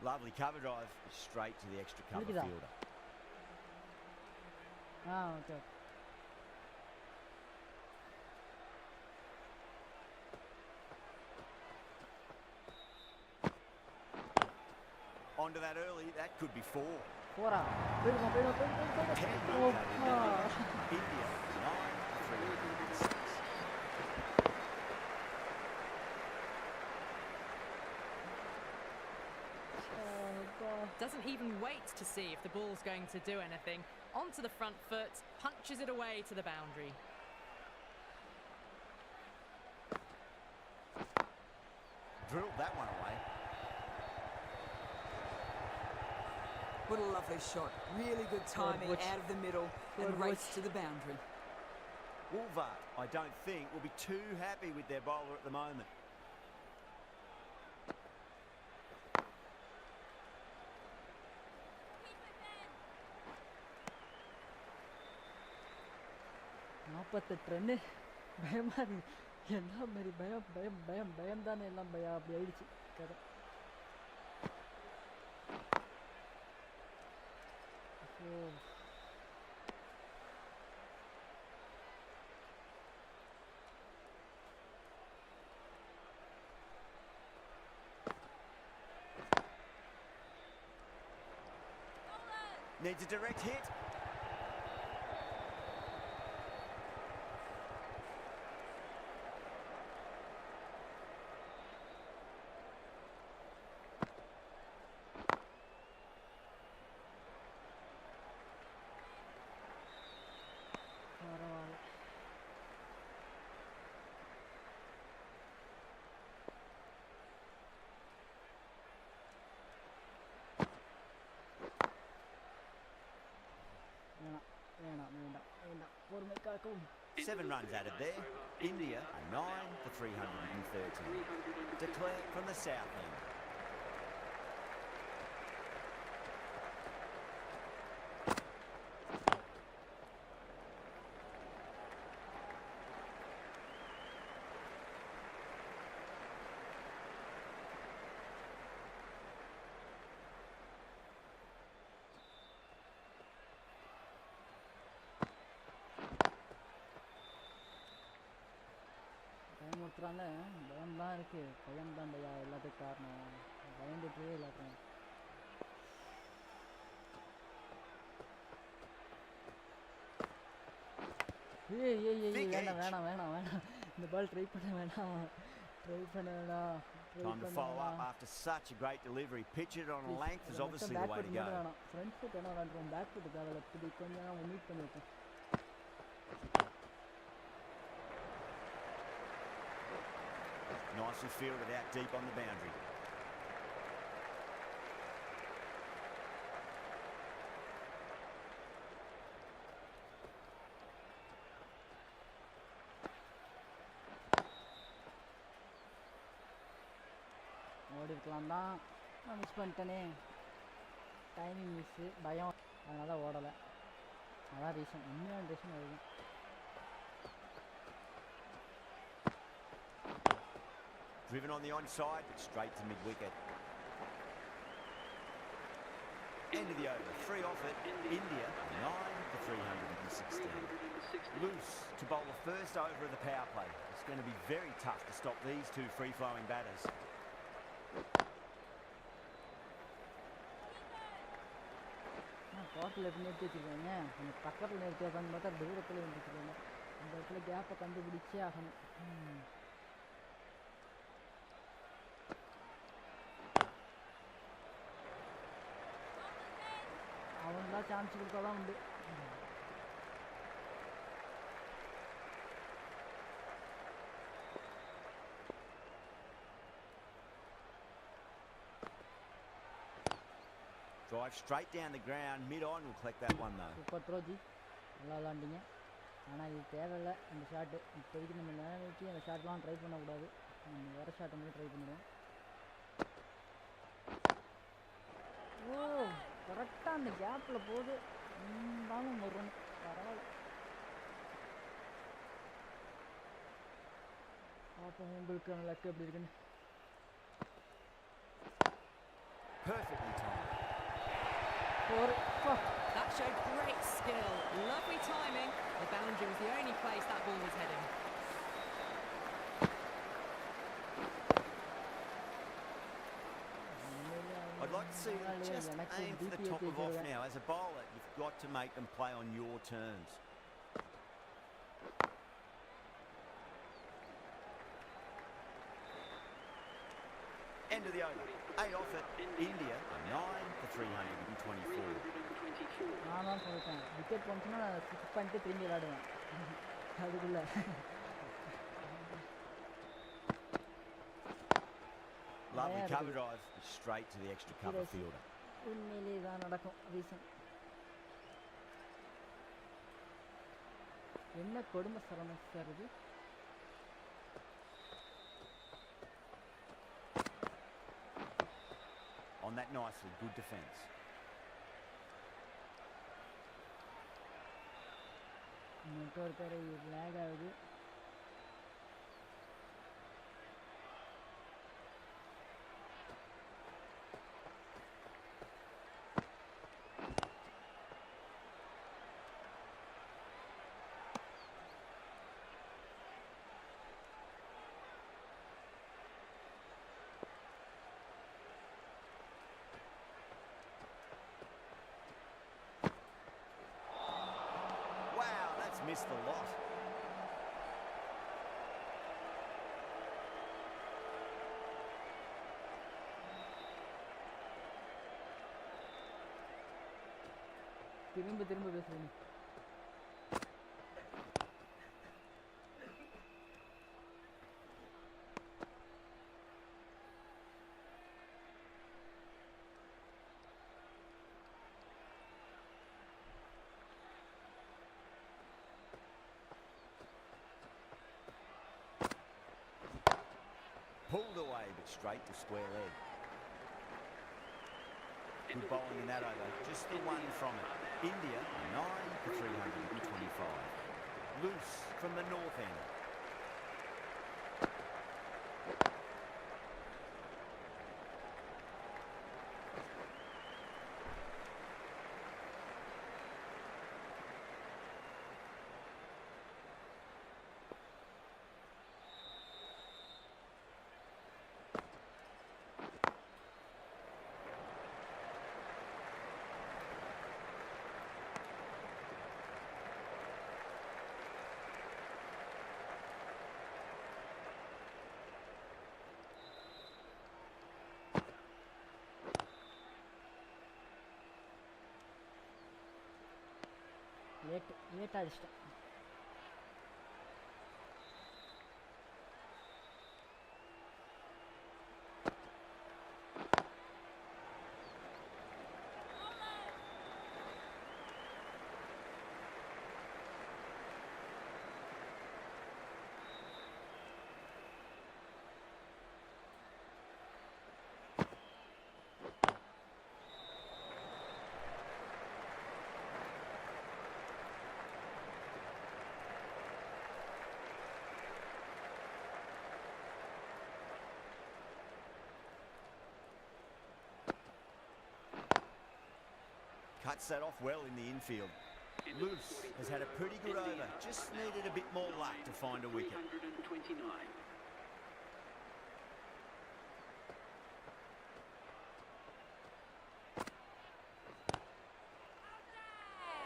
C: Lovely cover drive, straight to the extra cover fielder.
A: Okay.
C: Onto that early, that could be four.
A: Oh,
C: 10 India, 9-3.
B: Doesn't even wait to see if the ball's going to do anything. Onto the front foot, punches it away to the boundary.
C: Drilled that one away.
F: What a lovely shot. Really good timing out of the middle and race to the boundary.
C: Woolvart, I don't think, will be too happy with their bowler at the moment.
A: Run பயமா இருக்கு என்ன மாதிரி பயம் தானே எல்லாம் அப்படி ஆயிடுச்சு கதை
C: Needs a direct hit.
A: பரவாயில்ல.
C: 1 7 runs added there. India are 9 for 313. Declare from the south end.
A: பயமுறுத்துறாங்க, பயம்தான் இருக்கு. பயம்தான் பையா எல்லாத்துக்கும் காரணம். பயந்துட்டே எல்லாத்தையும். வேணாம். இந்த பால் ட்ரை பண்ண வேணாம்.
C: Time to follow up after such a great delivery. Pitch it on a length is obviously the way to go.
A: Front foot என்ன விளையாடுறோம், பேக் ஃபுட் தேவையில்ல. இப்படி கொஞ்சம் மீட் பண்ணி வைப்போம்.
C: Nicely fielded out deep on the boundary.
A: ஓடி இருக்கலாம் தான், நான் மிஸ் பண்ணிட்டேனே. டைமிங் மிஸ்ஸு, பயம், அதனால் ஓடலை. அதான் ரீசன், உண்மையான ரீசன் அதுதான்.
C: Driven on the onside, but straight to mid-wicket. End of the over, 3 off it. India 9 for 316. Loose to bowl the first over of the power play. It's going to be very tough to stop these two free-flowing batters.
A: பாட்டில் எப்படி நிறுத்தி வச்சுருக்காங்க, அந்த பக்கத்தில் நிறுத்தி வைப்பாங்க பார்த்தா தூரத்தில் நிறுத்தி வச்சுருக்காங்க. இந்த இடத்துல கேப்பை கண்டுபிடிச்சே ஆகணும். அவன்தான் சான்ஸ் கொடுத்தாதான் உண்டு.
C: Drive straight down the ground, mid-on will collect that one though.
A: Super throw G, நல்லா விளாண்டிங்க. ஆனால் இது தேவையில்லை இந்த ஷாட்டு. இப்போதைக்கு நம்ம நிலைமைக்கு அந்த ஷாட்லாம் ட்ரை பண்ணக்கூடாது. நம்ம வேறு ஷாட்டை மட்டும் ட்ரை பண்ணுவோம். ஓ, கரெக்டாக அந்த கேப்பில் போகுது. இருந்தாலும் வரும், பரவாயில்ல. பார்ப்போம் உங்களுக்கு அந்த லக்கு எப்படி இருக்குன்னு.
C: Perfectly timed.
B: That showed great skill. Lovely timing. The boundary was the only place that ball was heading.
C: I'd like to see them just aim for the top of off now. As a bowler, you've got to make them play on your terms. End of the over. 8 off it. India 9 for 324.
A: நான் தான் சொல்லிட்டேன், wicket போச்சுன்னா நான் 6 பண்ணிட்டு திரும்பி விளையாடுவேன். அதுக்குள்ள
C: Lovely cover drive, straight to the extra cover fielder.
A: உண்மையிலே தான் நடக்கும் ரீசன். என்ன கொடுமை சரம சார் இது.
C: On that nicely, good defence.
A: Network lag ஆகுது.
C: Missed a lot.
A: திரும்ப பேசுறேன்.
C: Pulled away, but straight to square leg. Good bowling in that over. Just the one from it. India, 9 for 325. Loose from the north end.
A: late ಅಷ್ಟೇ.
C: Cuts that off well in the infield. Loose has had a pretty good over. Just needed a bit more luck to find a wicket.
G: 329.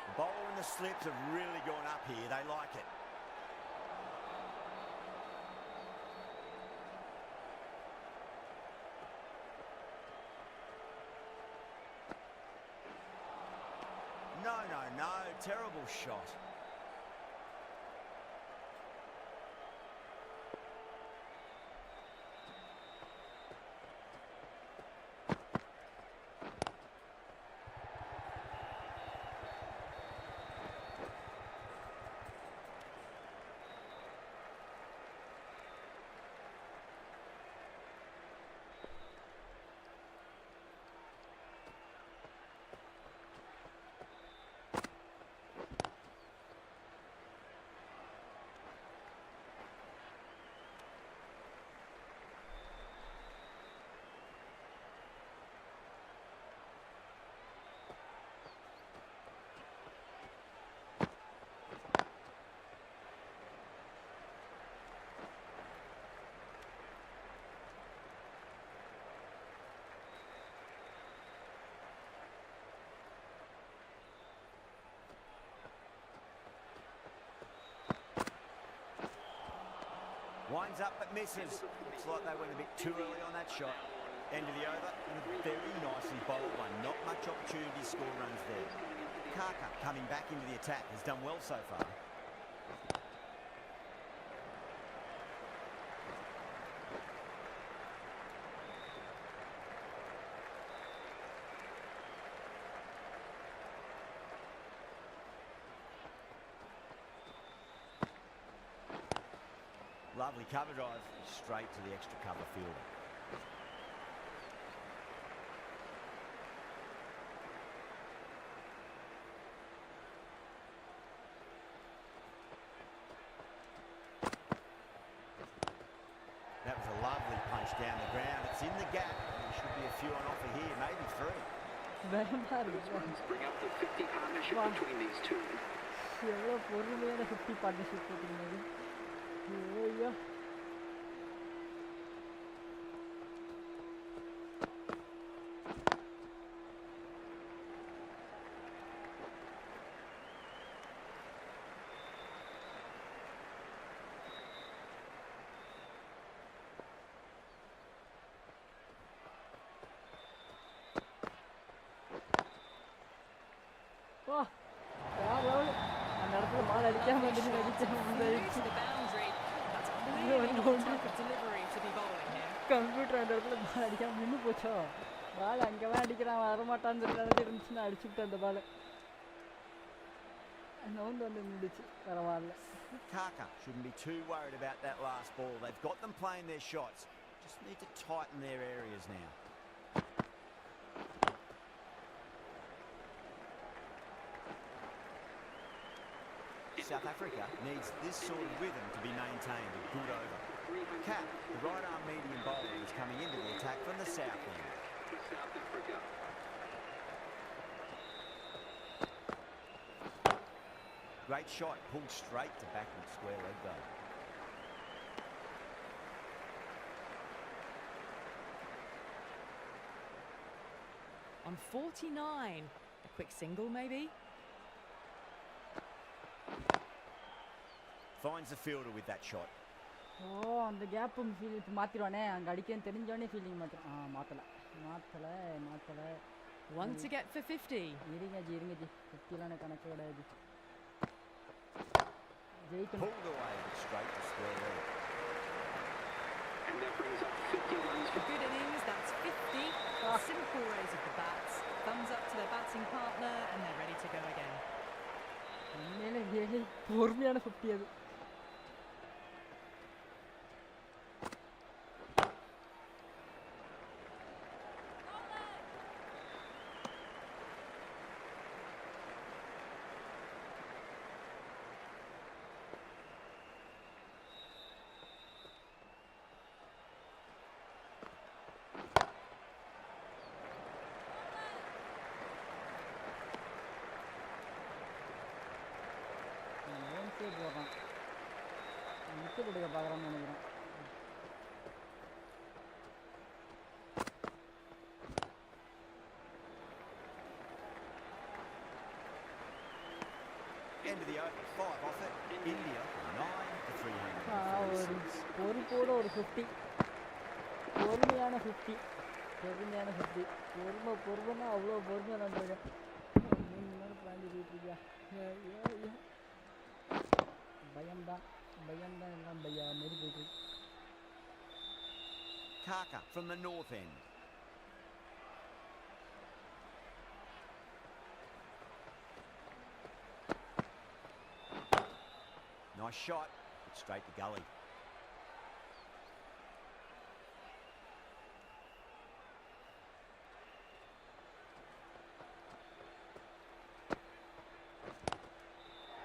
C: The bowler and the slips have really gone up here. They like it. No, terrible shot. Winds up but misses. Looks like they went a bit too early on that shot. End of the over, and a very nicely bowled one. Not much opportunity to score runs there. Kaka, coming back into the attack, has done well so far. Lovely cover drive, straight to the extra cover fielder. That was a lovely punch down the ground. It's in the gap. There should be a few on offer here, maybe 3.
G: Bring up the 50 partnership between these two.
A: எவ்வளோ பொறுமையான 50 partnership போட்டிருந்தது. ஐயோ அந்த இடத்துல பால் அடிக்காம computer அந்த இடத்துல பால் அடிக்காம நின்று போச்சோ. பால் அங்கேதான் அடிக்கிறான், வரமாட்டான்னு சொல்லி இருந்துச்சுன்னா அடிச்சுட்டு அந்த பால் நவுந்து வந்து நின்றுச்சு. பரவாயில்ல.
C: Kaka shouldn't be too worried about that last ball. They've got them playing their shots. just need to tighten their areas now. South Africa needs this sort of rhythm to be maintained. A good over. Cap, the right arm medium bowler, is coming into the attack from the south end.
G: South Africa.
C: Great shot, pulled straight to backward square leg though.
B: On 49. A quick single, maybe?
C: Finds the fielder with that shot.
A: Oh, அந்த gap மாத்திடுவானே அங்க அடிக்கன்னு தெரிஞ்சோனே feeling மாத்தல.
B: One to get for 50.
A: இருங்க G 50லான கணக்கு கிடையாது.
C: Pulled away straight to square leg.
G: And that brings up 50 runs.
B: A good innings, that's 50. A simple raise of the bats. Thumbs up to their batting partner and they're ready to go again.
A: உண்மையிலே பொறுமையான 50 அது. போடுறான் விட்டு கொடுக்க பார்க்குறான்னு நினைக்கிறேன்.
C: End of the over, 5 off it. India 9 for 300.
A: ஒரு போட ஒரு 50. பொறுமையான 50. பொறுமைன்னா அவ்வளோ பொறுமையாக நடந்திருக்கேன். 3 மணி நேரம் பிளான் பண்ணிட்டு இருக்கியா? பயம்தான் எல்லாம் பையா மாரி போயிட்டு.
C: Kaka from the north end. Nice shot, but straight to gully.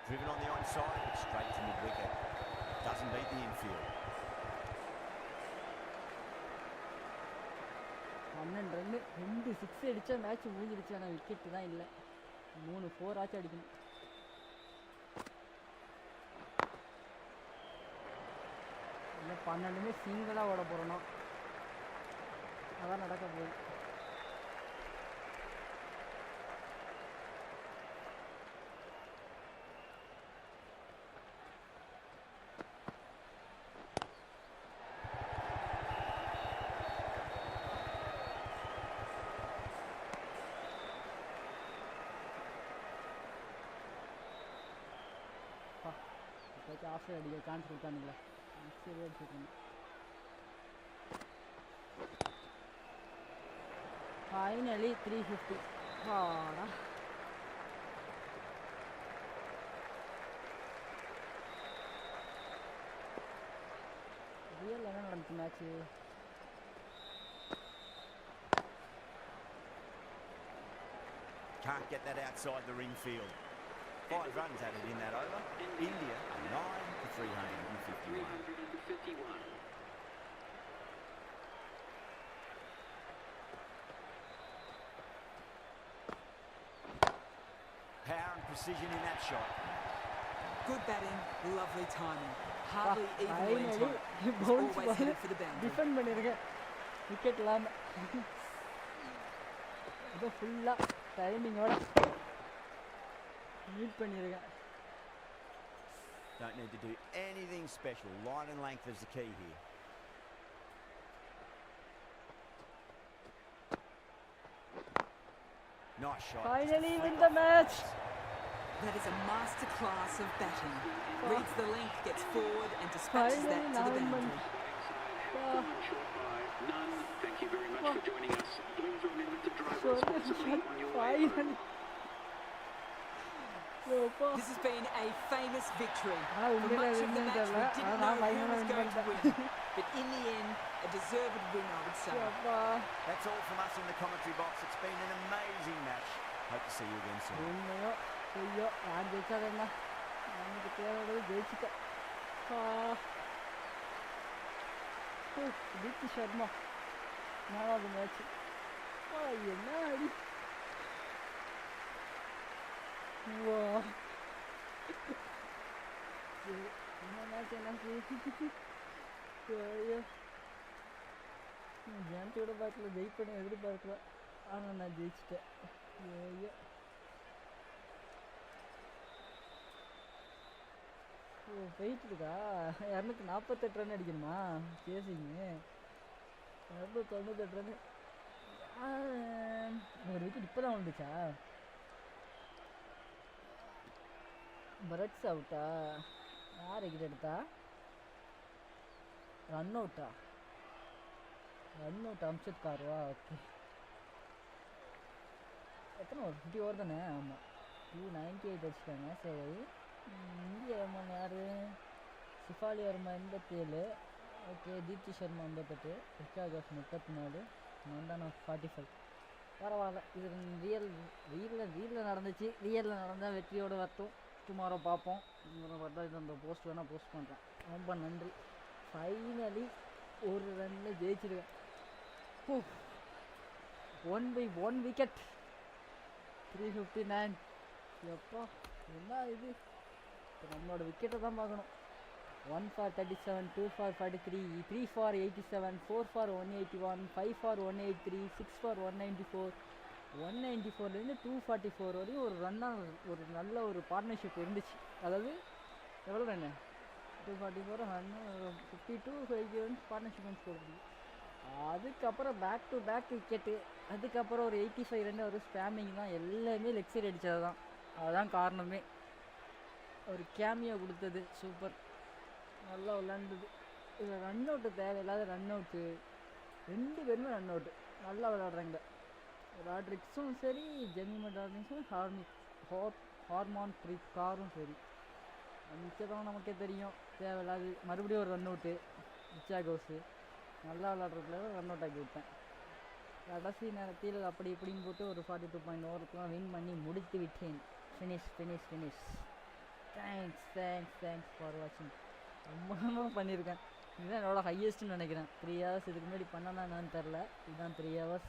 C: Driven on the onside, straight to mid-wicket. Doesn't beat the infield.
A: 12 run 2 6 அடிச்சா மேட்ச் முடிஞ்சிருச்சு. ஆனால் விக்கெட்டு தான் இல்லை. 3 4 ஆச்சு அடிக்கணும். இல்லை 12மே சிங்கிளாக ஓட போகிறோம். அதான் நடக்க போகுது. ஆஃப் அடிக்க சான்ஸ் கொடுத்தானுங்களா? சரி அடிச்சுக்கணும். ஃபைனலி 350. ஆடா ரியல் என்ன நடந்துச்சு match?
C: Can't get that outside the ring field. 5 runs added in that over. India 9 for 351. Power and precision in that shot.
F: Good batting, lovely timing. Hardly even went on. Always headed for the boundary.
A: Defend பண்ணியிருக்கேன் wicket இல்லாமல். இது ஃபுல்லாக டைமிங்கோட meet பண்ணியிருக்கேன்.
C: Don't need to do anything special. Line and length is the key here. Nice shot.
A: Finally win the match.
F: That is a master class of batting. Reads the length, gets forward and dispatches that to the boundary.
G: None. Thank you very much for joining us. Please remember to drive responsibly on your way home.
F: This has been a famous victory. For much of the match, we didn't know who was going to win. But in the end, a deserved win, I would say.
C: That's all from us in the commentary box. It's been an amazing match. Hope to see you again soon.
A: Deepti Sharma 4வது match. என்ன அடி! என்ன match ஜான்ட்டியோட பார்க்கல, ஜெயிப்பேன்னு எதிர்பார்க்கல. ஆனால் நான் ஜெயிச்சிட்டேன். ஐயோ போயிட்டு இருக்கா. 248 ரன் அடிக்கணுமா சேசிங்க? 298 ரன். ஒரு விக்கெட் இப்போ தான் வந்துச்சா? பரட்ஸ் அவுட்டா? யார் விக்கெட் எடுத்தா? ரன் அவுட்டா? ரன் அவுட் அம்சத் கார்வா? ஓகே. எத்தனை ஒரு 50 ஓவர் தானே? ஆமாம், 298 அடிச்சிட்டாங்க. சரி, இந்திய வர்மன் யார்? சிஃபாலி வர்மா 87. Okay, Deepti Sharma 58, Richard 34, Mandhana 45. பரவாயில்ல, இது ரியலில் நடந்துச்சு. ரியலில் நடந்தால் வெற்றியோடு வரட்டும். டுமாரோ பார்ப்போம். பார்த்தா இது அந்த போஸ்ட் வேணால் போஸ்ட் பண்ணுறேன். ரொம்ப நன்றி. ஃபைனலி ஒரு ரன்னில் ஜெயிச்சிருவேன். 1 விக்கெட், 359. எப்பா என்ன இது! இப்போ நம்மளோட விக்கெட்டை தான் பார்க்கணும். 1 for 37, 2 for 43, 3 for 87, 4 for 181, 5 for 183, 6 for 194, 194லேருந்து 244 வரையும் ஒரு ரன்னாக ஒரு நல்ல ஒரு பார்ட்னர்ஷிப் இருந்துச்சு. அதாவது எவ்வளோ run? 244 run, 52 runs partnership runs போடுது. அதுக்கப்புறம் பேக் டு பேக் விக்கெட்டு. அதுக்கப்புறம் ஒரு 85 ரன் ஒரு ஸ்பேமிங் தான். எல்லாமே லெக் சைடு அடித்தது தான். அதுதான் காரணமே. ஒரு கேமியா கொடுத்தது. சூப்பர், நல்லா விளாண்டது. இதில் ரன் அவுட்டு தேவையில்லாத ரன் அவுட்டு. 2 பேருமே ரன் அவுட்டு. நல்லா விளாட்றாங்க. ராட்ரிக்ஸும் சரி, ஜெமிமா டார்லிங்ஸும், ஹார்மான் ப்ரீத் காரும் சரி. மிச்சதான் நமக்கே தெரியும் தேவையில்லாது. மறுபடியும் ஒரு ரன் அவுட்டு. ரிச்சாகோஸு நல்லா விளாட்றதுல ரன் அவுட் ஆக்கி விட்டேன். கடைசி நேரத்தில் அப்படி இப்படின்னு போட்டு ஒரு 42 ஓவருக்குலாம் வின் பண்ணி முடித்து விட்டேன். ஃபினிஷ். தேங்க்ஸ் ஃபார் வாட்சிங். ரொம்ப பண்ணியிருக்கேன். இதுதான் என்னோட ஹையஸ்ட்டுன்னு நினைக்கிறேன். 3 ஹவர்ஸ். இதுக்கு முன்னாடி பண்ணனா என்னன்னு தெரில. இதுதான் 3 ஹவர்ஸ்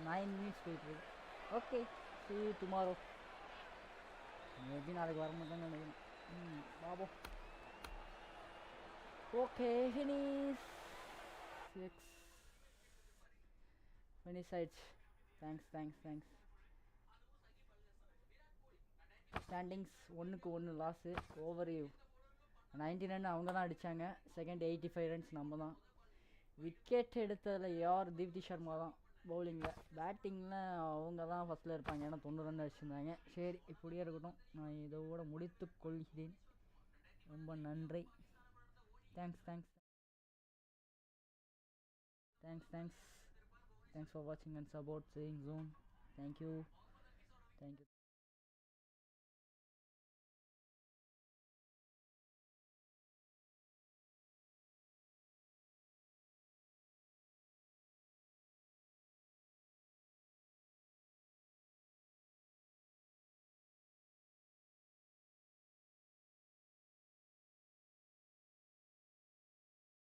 A: 9 மினிட்ஸ் போயிட்டுருக்கு. Okay, see you tomorrow. Maybe நாளைக்கு வர மாட்டேன்னு நினைக்கிறேன். பாபோம். ஓகே, ஃபினிஷ் ஆயிடுச்சு. தேங்க்ஸ். Standings 1-1 loss. ஓவர் 99 அவங்க தான் அடித்தாங்க. செகண்ட் 85 ரன்ஸ் நம்ம தான். விக்கெட் எடுத்ததில் யார்? தீப்தி சர்மா தான். பவுலிங்கில், பேட்டிங்கில் அவங்க தான் ஃபஸ்ட்டில் இருப்பாங்க. ஏன்னா 90 ரன் அடிச்சிருந்தாங்க. சரி, இப்படியே இருக்கட்டும். நான் இதோட முடித்து கொள்கிறேன். ரொம்ப நன்றி. தேங்க்ஸ் ஃபார் வாட்சிங் அண்ட் சப்போர்ட். சேயிங் ஜோன். தேங்க்யூ.